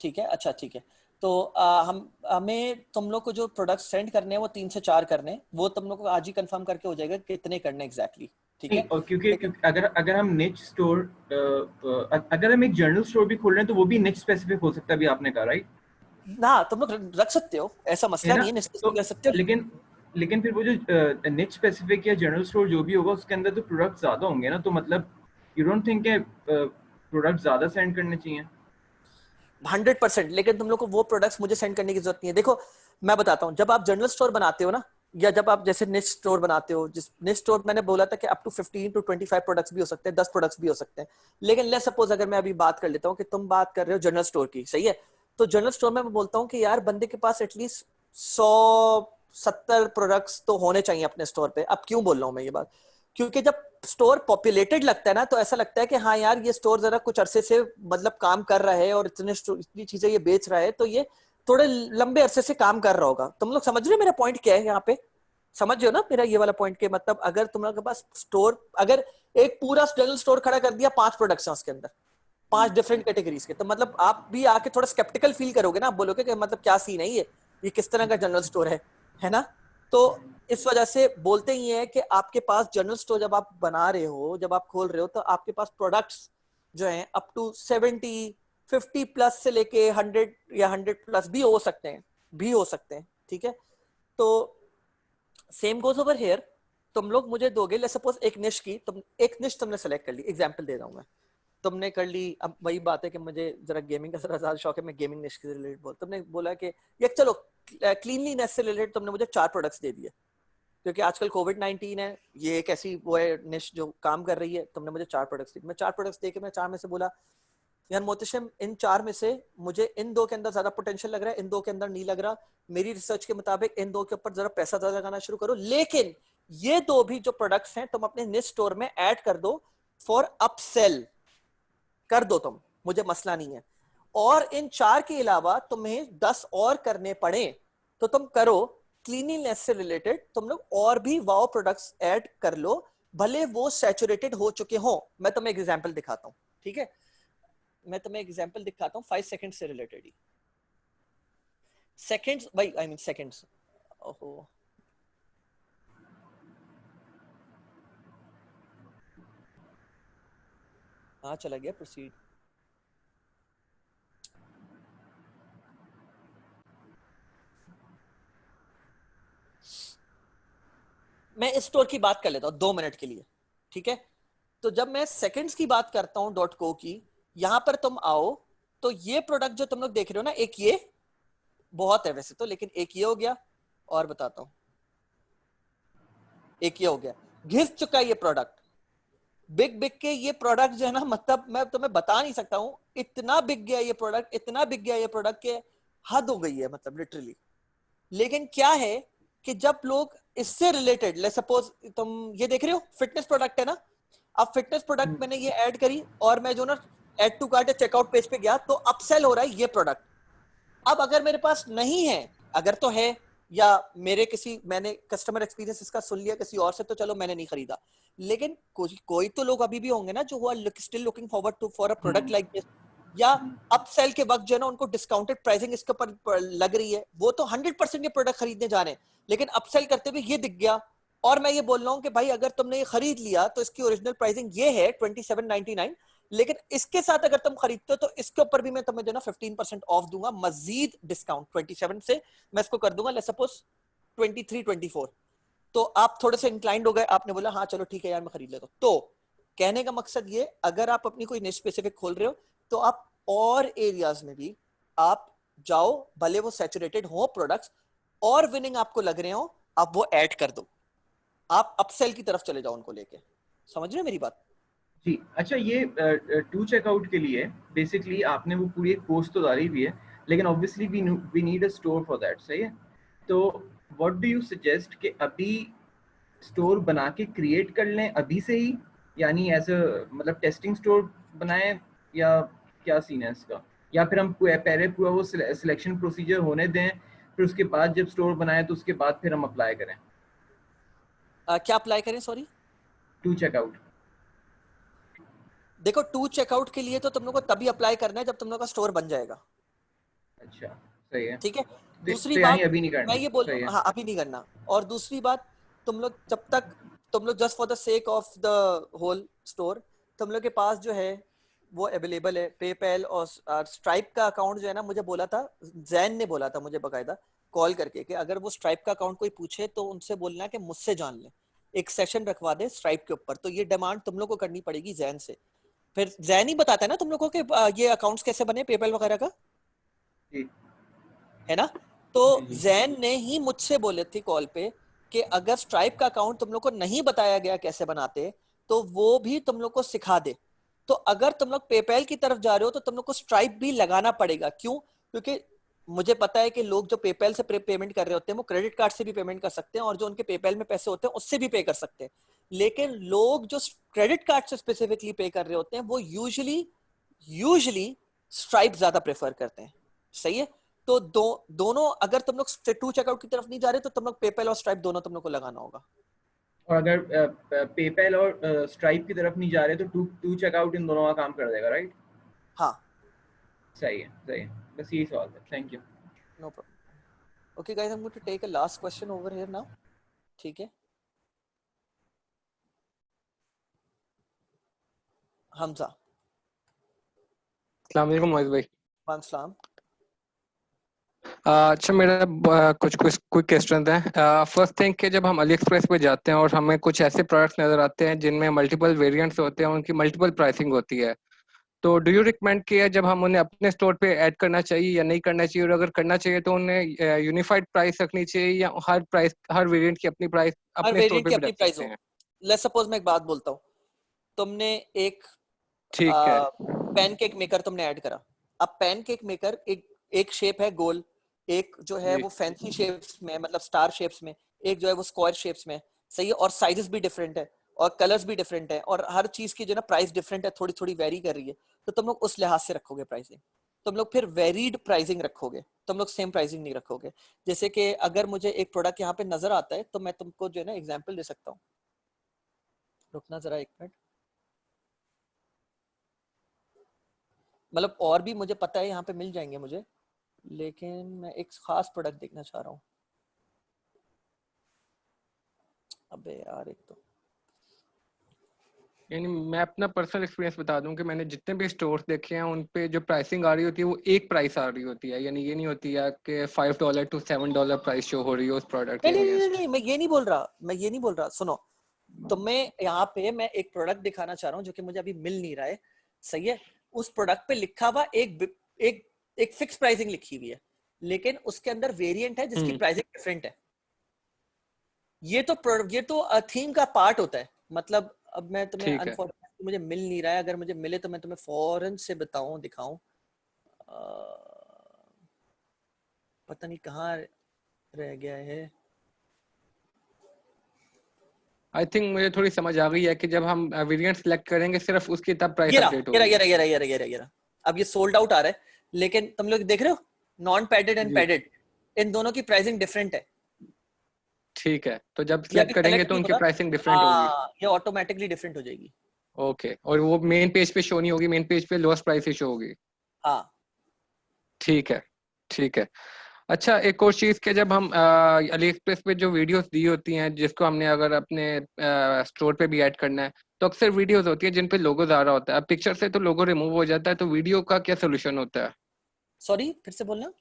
ठीक है, अच्छा ठीक है। तो हमें तुम लोग को जो प्रोडक्ट्स सेंड करने हैं वो 3 से 4 करने हैं, वो तुम लोग को आज ही कंफर्म करके हो जाएगा कितने करने एग्जैक्टली, ठीक है। और क्योंकि अगर हम निच स्टोर, अगर हम एक जनरल स्टोर भी खोल रहे हैं तो वो भी निच स्पेसिफिक हो सकता है, भी आपने कहा, राइट? ना तुम लोग रख सकते हो, ऐसा मसला नहीं है, तो, कर सकते हो। लेकिन फिर वो जो निच स्पेसिफिक या जनरल स्टोर जो भी होगा उसके अंदर तो प्रोडक्ट ज्यादा होंगे ना, तो मतलब यू डोंट थिंक के प्रोडक्ट ज्यादा सेंड करने चाहिए? 100%, लेकिन तुम लोग को वो प्रोडक्ट्स मुझे सेंड करने की जरूरत नहीं है। देखो मैं बताता हूँ, जब आप जनरल स्टोर बनाते हो ना, या जब आप जैसे निच स्टोर बनाते हो, जिस निच स्टोर मैंने बोला था कि अप टू 15 to 25 प्रोडक्ट्स भी हो सकते हैं, 10 प्रोडक्ट्स भी हो सकते हैं। लेकिन लेट्स सपोज अगर मैं अभी बात कर लेता हूँ कि तुम बात कर रहे हो जनरल स्टोर की, सही है, तो जनरल स्टोर में मैं बोलता हूँ कि यार बंदे के पास एटलीस्ट 170 प्रोडक्ट्स तो होने चाहिए अपने स्टोर पे। अब क्यों बोल रहा हूँ मैं ये बात, क्योंकि जब स्टोर पॉपुलेटेड लगता है ना तो ऐसा लगता है कि हाँ यार ये स्टोर जरा कुछ अरसे से मतलब काम कर रहा है और इतनी चीजें ये बेच रहा है, तो ये थोड़े लंबे अरसे से काम कर रहा होगा। तुम लोग समझ रहे हो मेरा पॉइंट क्या है यहाँ पे? समझ रहे हो ना मेरा ये वाला पॉइंट के मतलब अगर तुम लोगों के पास स्टोर, अगर एक पूरा जनरल स्टोर खड़ा कर दिया 5 प्रोडक्ट्स हैं उसके अंदर, 5 डिफरेंट कैटेगरीज के, तो मतलब आप भी आके थोड़ा स्केप्टिकल फील करोगे ना, आप बोलोगे कि मतलब क्या सीन है ये किस तरह का जनरल स्टोर है ना? तो इस वजह से बोलते ही है कि आपके पास जनरल स्टोर जब आप बना रहे हो, जब आप खोल रहे हो, तो आपके पास प्रोडक्ट्स जो हैं अप टू 70 50 प्लस से लेके 100 या 100 प्लस भी हो सकते हैं, ठीक है? तो सेम गोज ओवर हियर। तुम लोग मुझे दोगे, लेट्स सपोज एक निश की, तुम एक निश तुमने सेलेक्ट कर ली, एग्जांपल दे रहा हूं मैं, तुमने कर ली। अब वही बात है कि मुझे जरा गेमिंग का जरा ज्यादा शौक है, मैं गेमिंग निश के रिलेटेड बोल, तुमने बोला कि ये चलो क्लीनलीनेस से रिलेटेड तुमने मुझे 4 प्रोडक्ट्स दे दिए, क्योंकि आजकल कोविड-19 है, ये एक ऐसी वो है निश जो काम कर रही है। तुमने मुझे 4 प्रोडक्ट्स दिए, मैं 4 प्रोडक्ट्स देके मैं 4 में से बोला यार मोहतशिम, इन 4 में से मुझे इन 2 के अंदर ज्यादा पोटेंशियल लग रहा है, इन 2 के अंदर नहीं लग रहा, मेरी रिसर्च के मुताबिक इन 2 के ऊपर जरा पैसा ज्यादा लगाना शुरू करो, लेकिन ये 2 भी जो प्रोडक्ट्स हैं तुम अपने निश स्टोर में ऐड कर दो फॉर अपसेल कर दो तुम, मुझे मसला नहीं है। और इन 4 के अलावा तुम्हें 10 और करने पड़े तो तुम करो। क्लीनिंगनेस से रिलेटेड तुम लोग और भी वाओ प्रोडक्ट्स ऐड कर लो, भले वो सैचुरेटेड हो चुके हो। मैं तुम्हें एग्जांपल दिखाता हूं, ठीक है? मैं तुम्हें एग्जांपल दिखाता हूं 5 सेकंड से रिलेटेड ही। सेकंड्स भाई, आई मीन सेकंड्स। ओहो, हाँ चला गया, प्रोसीड। मैं इस स्टोर की बात कर लेता हूं 2 मिनट के लिए, ठीक है? तो जब मैं सेकंड्स की बात करता हूं .co की, यहां पर तुम आओ तो ये प्रोडक्ट जो तुम लोग देख रहे हो ना, एक ये बहुत है वैसे तो, लेकिन एक ये हो गया, और बताता हूं, एक ये हो गया, घिस चुका ये प्रोडक्ट, बिक के ये प्रोडक्ट जो है ना, मतलब मैं तुम्हें बता नहीं सकता हूं, इतना बिक गया ये प्रोडक्ट, इतना बिक गया ये प्रोडक्ट के हद हो गई है, मतलब लिटरली। लेकिन क्या है कि जब लोग इससे रिलेटेड, लेट्स सपोज तुम ये देख रहे हो फिटनेस प्रोडक्ट है ना, अब फिटनेस प्रोडक्ट मैंने ये ऐड करी और मैं जो ना ऐड टू कार्ट या चेकआउट पेज पे गया तो अपसेल हो रहा है ये प्रोडक्ट। अब अगर मेरे पास नहीं है, अगर तो है, या मेरे किसी, मैंने कस्टमर एक्सपीरियंस इसका सुन लिया किसी और से, तो चलो मैंने नहीं खरीदा, लेकिन कोई तो लोग अभी भी होंगे ना जो हुआ still looking forward to for a product like this, या अपसेल के वक्त जो है ना उनको डिस्काउंटेड प्राइसिंग इसके ऊपर लग रही है, वो तो 100% ये प्रोडक्ट खरीदने जा रहे हैं, लेकिन अपसेल करते हुए ये दिख गया, और मैं ये बोल रहा हूँ कि भाई अगर तुमने ये खरीद लिया तो इसकी ओरिजिनल प्राइसिंग ये है 2799, लेकिन इसके साथ अगर तुम खरीदते हो तो इसके ऊपर भी मैं तुम्हें जो ना 15% ऑफ दूंगा, मजीद डिस्काउंट 27 से मैं इसको कर दूंगा लेट्स सपोज 23-24। तो आप थोड़े से इंक्लाइंड हो गए, आपने बोला हाँ चलो ठीक है यार मैं खरीद लेता हूं। तो कहने का मकसद ये, अगर आप अपनी कोई निश स्पेसिफिक खोल रहे हो तो आप और एरियाज में भी आप जाओ, भले वो सैचुरेटेड हो प्रोडक्ट्स और विनिंग आपको लग रहे हो, आप वो ऐड कर दो, आप अपसेल की तरफ चले जाओ उनको लेके। समझ रहे हो मेरी बात? जी। अच्छा, ये टू चेकआउट के लिए बेसिकली आपने वो पूरी एक पोस्ट तो डाली हुई है, लेकिन obviously we need a store for that, सही है? तो व्हाट डू यू सजेस्ट कि अभी स्टोर बना के क्रिएट कर लें अभी से ही, यानी एज अ मतलब टेस्टिंग स्टोर बनाएं, या क्या सीन है इसका? या फिर हम पहले पूरा वो सिलेक्शन प्रोसीजर होने दें, फिर उसके बाद जब स्टोर बनाएं तो उसके बाद फिर हम अप्लाई करें? क्या अप्लाई करें, सॉरी? To checkout. देखो, टू चेकआउट के लिए तो तुम लोग को तभी अप्लाई करना है जब तुम लोग का स्टोर बन जाएगा। अच्छा, सही है, ठीक है। दूसरी तो बात अभी नहीं करना, मैं ये बोल रहा हूँ, हाँ अभी नहीं करना। और दूसरी बात, तुम लोग जब तक तुम लोग just for the sake of the whole store, तुम लोग के पास जो है वो अवेलेबल है पेपैल और स्ट्राइप का अकाउंट जो है ना, मुझे बोला था जैन ने, बोला था मुझे बकायदा कॉल करके कि अगर वो स्ट्राइप का अकाउंट कोई पूछे तो उनसे बोलना कि मुझसे जान ले, एक सेशन रखवा दे स्ट्राइप के ऊपर। तो ये डिमांड तुम लोग को करनी पड़ेगी जैन से, फिर जैन ही बताता है ना तुम लोगों के ये अकाउंट्स कैसे बने पेपैल वगैरह का, है ना? तो जैन ने ही मुझसे बोले थे कॉल पे कि अगर स्ट्राइप का अकाउंट तुम लोग को नहीं बताया गया कैसे बनाते तो वो भी तुम लोग को सिखा दे। तो अगर तुम लोग पेपैल की तरफ जा रहे हो तो तुम लोग को स्ट्राइप भी लगाना पड़ेगा। क्यों? क्योंकि मुझे पता है कि लोग जो पेपैल से पेमेंट कर रहे होते हैं वो क्रेडिट कार्ड से भी पेमेंट कर सकते हैं और जो उनके पेपैल में पैसे होते हैं उससे भी पे कर सकते हैं, लेकिन लोग जो क्रेडिट कार्ड से स्पेसिफिकली पे कर रहे होते हैं वो यूजुअली स्ट्राइप ज्यादा प्रेफर करते हैं। सही है? तो दोनों अगर तुम लोग टू चेकआउट की तरफ नहीं जा रहे तो तुम लोग पेपैल और स्ट्राइप दोनों तुम लोग को लगाना होगा। और अगर पेपैल और स्ट्राइप की तरफ नहीं जा रहे तो टू चेकआउट इन दोनों का काम कर देगा, राइट? हाँ सही है, सही है, बस यही सवाल है। Thank you. No problem. Okay guys, I am going to take a last question over here now. ठीक है, हमजा। अस्सलाम वालेकुम मोहित भाई। वालेकुम सलाम। अच्छा, मेरा कुछ क्विक क्वेश्चन है। फर्स्ट थिंग कि जब हम अली एक्सप्रेस पे जाते हैं और हमें कुछ ऐसे प्रोडक्ट्स नजर आते हैं जिनमें मल्टीपल वेरिएंट्स होते हैं, उनकी मल्टीपल प्राइसिंग होती है, तो डू यू रिकमेंड कि जब हम उन्हें अपने स्टोर पे ऐड करना चाहिए या नहीं करना चाहिए, और अगर करना चाहिए तो उन्हें यूनिफाइड प्राइस रखनी चाहिए या हर वेरिएंट की अपनी प्राइस अपने स्टोर पे भी रख सकते हैं? लेट्स सपोज मैं एक बात बोलता हूँ, तुमने एक ठीक है, पैनकेक मेकर तुमने ऐड करा। अब पैनकेक मेकर एक शेप है गोल, एक जो है वो फैंसी शेप्स में, मतलब स्टार शेप्स में, एक जो है वो स्क्वायर शेप्स में, सही है, और साइजेस भी डिफरेंट है और कलर्स भी डिफरेंट है और हर चीज की जो ना प्राइस डिफरेंट है, थोड़ी थोड़ी वेरी कर रही है, तो तुम लोग उस लिहाज से रखोगे प्राइसिंग। तुम लोग फिर वेरीड प्राइसिंग रखोगे, तुम लोग सेम प्राइसिंग नहीं रखोगे। जैसे कि अगर मुझे एक प्रोडक्ट यहाँ पे नजर आता है तो मैं तुमको जो है ना एग्जांपल दे सकता हूँ। रुकना जरा एक मिनट, मतलब और भी मुझे पता है यहाँ पे मिल जाएंगे मुझे, लेकिन मैं एक खास प्रोडक्ट देखना चाह रहा हूँ। अबे यार, एक तो यानी मैं अपना पर्सनल एक्सपीरियंस बता दूं कि मैंने जितने भी स्टोर्स देखे हैं उन पे जो प्राइसिंग आ रही होती है वो एक प्राइस आ रही होती है, यानी ये नहीं होती है कि $5 to $7 प्राइस शो हो रही है उस प्रोडक्ट के अगेंस्ट। नहीं, मैं ये नहीं बोल रहा, सुनो, तुम्हें यहाँ पे मैं एक प्रोडक्ट दिखाना चाह रहा हूँ जो कि मुझे अभी मिल नहीं रहा है, सही है। उस प्रोडक्ट पे लिखा हुआ एक फिक्स प्राइसिंग लिखी हुई है, लेकिन उसके अंदर वेरिएंट है जिसकी प्राइसिंग डिफरेंट है। ये तो थीम का पार्ट होता है। मतलब अब मैं तुम्हें अनफॉर्चुनेटली मुझे मिल नहीं रहा है, अगर मुझे मिले तो मैं तुम्हें फौरन से बताऊं, दिखाऊं। पता नहीं कहाँ रह गया है। आई थिंक मुझे थोड़ी समझ आ गई है कि जब हम वेरिएंट सिलेक्ट करेंगे सिर्फ उसकी तब प्राइस अपडेट होगी। ये अब ये सोल्ड आउट आ रहा है, लेकिन तुम लोग देख रहे हो नॉन पैडेड एंड पैडेड, इन दोनों की प्राइसिंग डिफरेंट है। ठीक है, तो जब सिलेक्ट करेंगे तो उनकी प्राइसिंग डिफरेंट होगी, ये ऑटोमेटिकली डिफरेंट हो जाएगी। ओके, और वो मेन पेज पे शो नहीं होगी, मेन पेज पे लोएस्ट प्राइस ही शो होगी। हाँ ठीक है, ठीक है। अच्छा, एक और चीज़ कि जब हम अली एक्सप्रेस पे जो वीडियोस दी होती हैं जिसको हमने अगर अपने स्टोर पे भी ऐड करना है, तो अक्सर वीडियोस होती है जिन पे लोगो आ रहा होता है। अब पिक्चर से तो लोगो रिमूव हो जाता है, तो वीडियो का क्या सोल्यूशन होता है? सॉरी, फिर से बोलना।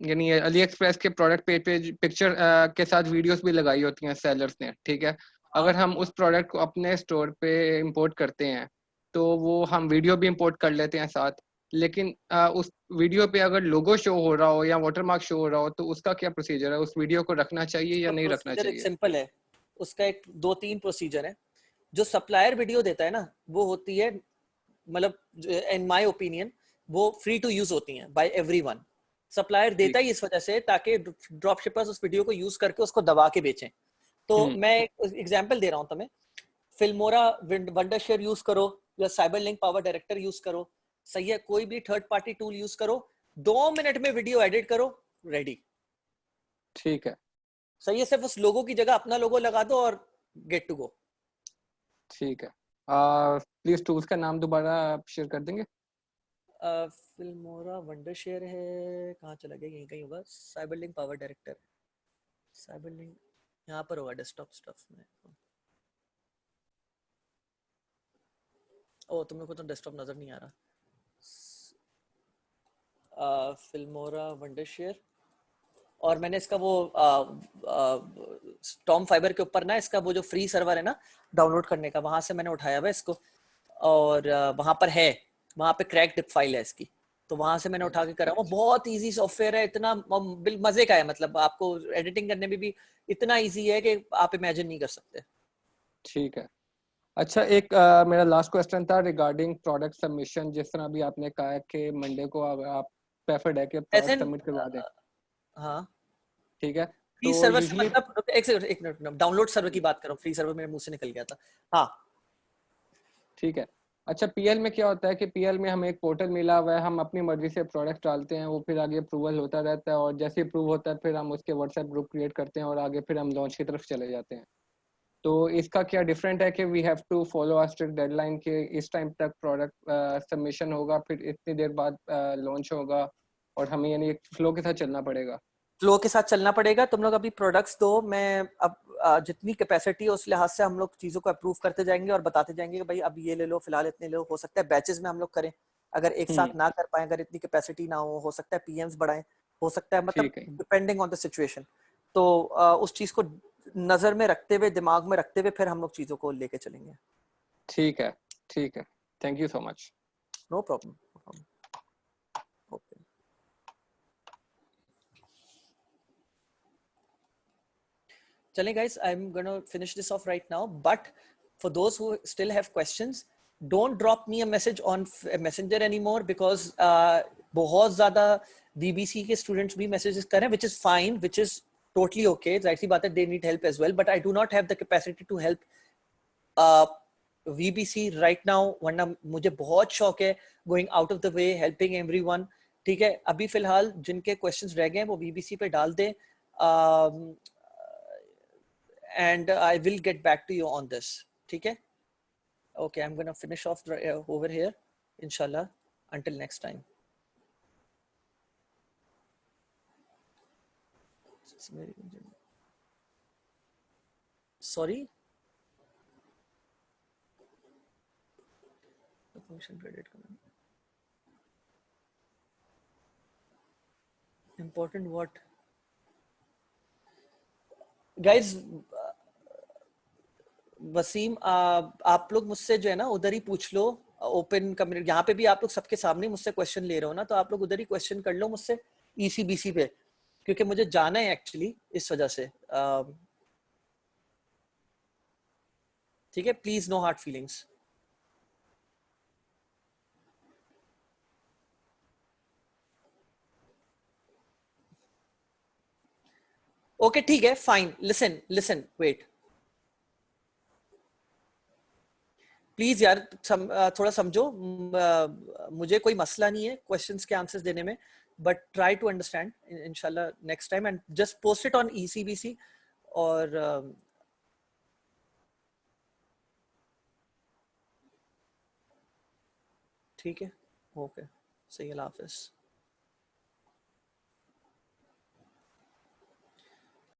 यानी अली एक्सप्रेस के प्रोडक्ट पेज पे पिक्चर के साथ वीडियोस भी लगाई होती हैं सेलर्स ने, ठीक है। अगर हम उस प्रोडक्ट को अपने स्टोर पे इंपोर्ट करते हैं तो वो हम वीडियो भी इंपोर्ट कर लेते हैं साथ, लेकिन उस वीडियो पे अगर लोगो शो हो रहा हो या वाटरमार्क शो हो रहा हो तो उसका क्या प्रोसीजर है? उस वीडियो को रखना चाहिए या नहीं रखना चाहिए? सिंपल है, उसका एक 2-3 प्रोसीजर है। जो सप्लायर वीडियो देता है ना, वो होती है, मतलब इन माय ओपिनियन वो फ्री टू यूज होती हैं बाय एवरीवन। सप्लायर देता ही इस वजह से ताकि ड्रॉप शिपर्स उस वीडियो को यूज करके उसको दबा के बेचें। तो मैं एक एग्जांपल दे रहा हूं तुम्हें, फिल्मोरा वंडरशेयर यूज करो या cyber link power director use करो, सही है, कोई भी थर्ड पार्टी टूल यूज करो, 2 मिनट में वीडियो एडिट करो, रेडी। ठीक है, सही है, सिर्फ उस लोगो की जगह अपना लोगो लगा दो और गेट टू गो। ठीक है। प्लीज टूल्स का नाम दोबारा शेयर कर देंगे? फिल्मोरा वंडरशेयर है, कहाँ चला गया, यहीं कहीं होगा। Cyber link power director, cyber link यहाँ पर होगा डेस्कटॉप स्टफ में। ओ, तुम लोग को तो डेस्कटॉप नजर नहीं आ रहा। फिल्मोरा वंडरशेयर, और मैंने इसका वो स्टॉर्म फाइबर के ऊपर ना इसका वो जो फ्री सर्वर है ना डाउनलोड करने का, वहां से मैंने उठाया हुआ इसको, और वहां पर है, वहां पे क्रैक टिप फाइल है इसकी, तो वहां से मैंने उठा के करा। वो बहुत इजी सॉफ्टवेयर है, इतना मजे का है, मतलब आपको एडिटिंग करने में भी इतना इजी है कि आप इमेजिन नहीं कर सकते। ठीक है। अच्छा, एक मेरा लास्ट क्वेश्चन था रिगार्डिंग प्रोडक्ट सबमिशन। जिस तरह अभी आपने कहा है कि मंडे को अगर आप प्रेफर्ड है कि प्रोडक्ट सबमिट करवा दें, हाँ ठीक है, फ्री तो सर्वर यूजुअली मतलब एक मिनट डाउनलोड सर्वर की बात करो, फ्री सर्वर मेरे मुंह से निकल गया था। हाँ ठीक है। अच्छा, पीएल में क्या होता है कि पीएल में हमें एक पोर्टल मिला हुआ है, हम अपनी मर्जी से प्रोडक्ट डालते हैं, वो फिर आगे अप्रूवल होता रहता है, और जैसे अप्रूव होता है फिर हम उसके व्हाट्सएप ग्रुप क्रिएट करते हैं और आगे फिर हम लॉन्च की तरफ चले जाते हैं। तो इसका क्या डिफरेंट है कि we have to follow a strict deadline के इस टाइम तक प्रोडक्ट सबमिशन होगा, फिर इतनी देर बाद लॉन्च होगा, और हमें यानी एक फ्लो के साथ चलना पड़ेगा? फ्लो के साथ चलना पड़ेगा। तुम लोग अभी प्रोडक्ट्स दो, मैं अब जितनी कैपेसिटी है उस लिहाज से हम लोग चीज़ों को अप्रूव करते जाएंगे और बताते जाएंगे कि भाई अब ये ले लो, फिलहाल इतने ले लो। हो सकता है बैचेस में हम लोग करें, अगर एक साथ ना कर पाए, अगर इतनी कैपेसिटी ना हो सकता है पीएम्स बढ़ाएं, हो सकता है, मतलब डिपेंडिंग ऑन द सिचुएशन। तो उस चीज़ को नज़र में रखते हुए, दिमाग में रखते हुए फिर हम लोग चीज़ों को लेके चलेंगे। ठीक है, ठीक है, thank you so much. No problem. Okay, चलें guys, I'm gonna finish this off right now, but for those who still have questions, don't drop me a message on messenger anymore, because बहुत ज़्यादा VBC के students भी messages कर रहे हैं, which is fine, which is totally okay, जाहिर सी बात है, they need help as well, but I do not have the capacity to help VBC right now, वरना मुझे बहुत शौक है going out of the way, helping everyone। ठीक है, अभी फिलहाल जिनके questions रह गए हैं वो VBC पे डाल दें, and I will get back to you on this. ठीक है? Okay, I'm gonna finish off over here, inshallah. Until next time. Sorry. The function credit command. Important what? Guys, Wasim, आप लोग मुझसे जो है ना उधर ही पूछ लो, ओपन कम्युनिटी, यहाँ पे भी आप लोग सबके सामने मुझसे क्वेश्चन ले रहे हो ना, तो आप लोग उधर ही क्वेश्चन कर लो मुझसे ECBC पे, क्योंकि मुझे जाना है एक्चुअली इस वजह से। ठीक है, please no hard feelings. Okay ठीक है, फाइन। लिसन वेट प्लीज यार, थोड़ा समझो, मुझे कोई मसला नहीं है क्वेश्चंस के आंसर्स देने में, बट ट्राई टू अंडरस्टैंड इंशाल्लाह next time, and just post it on ECBC। और ठीक है, ओके, सही, अल्लाह हाफिज़।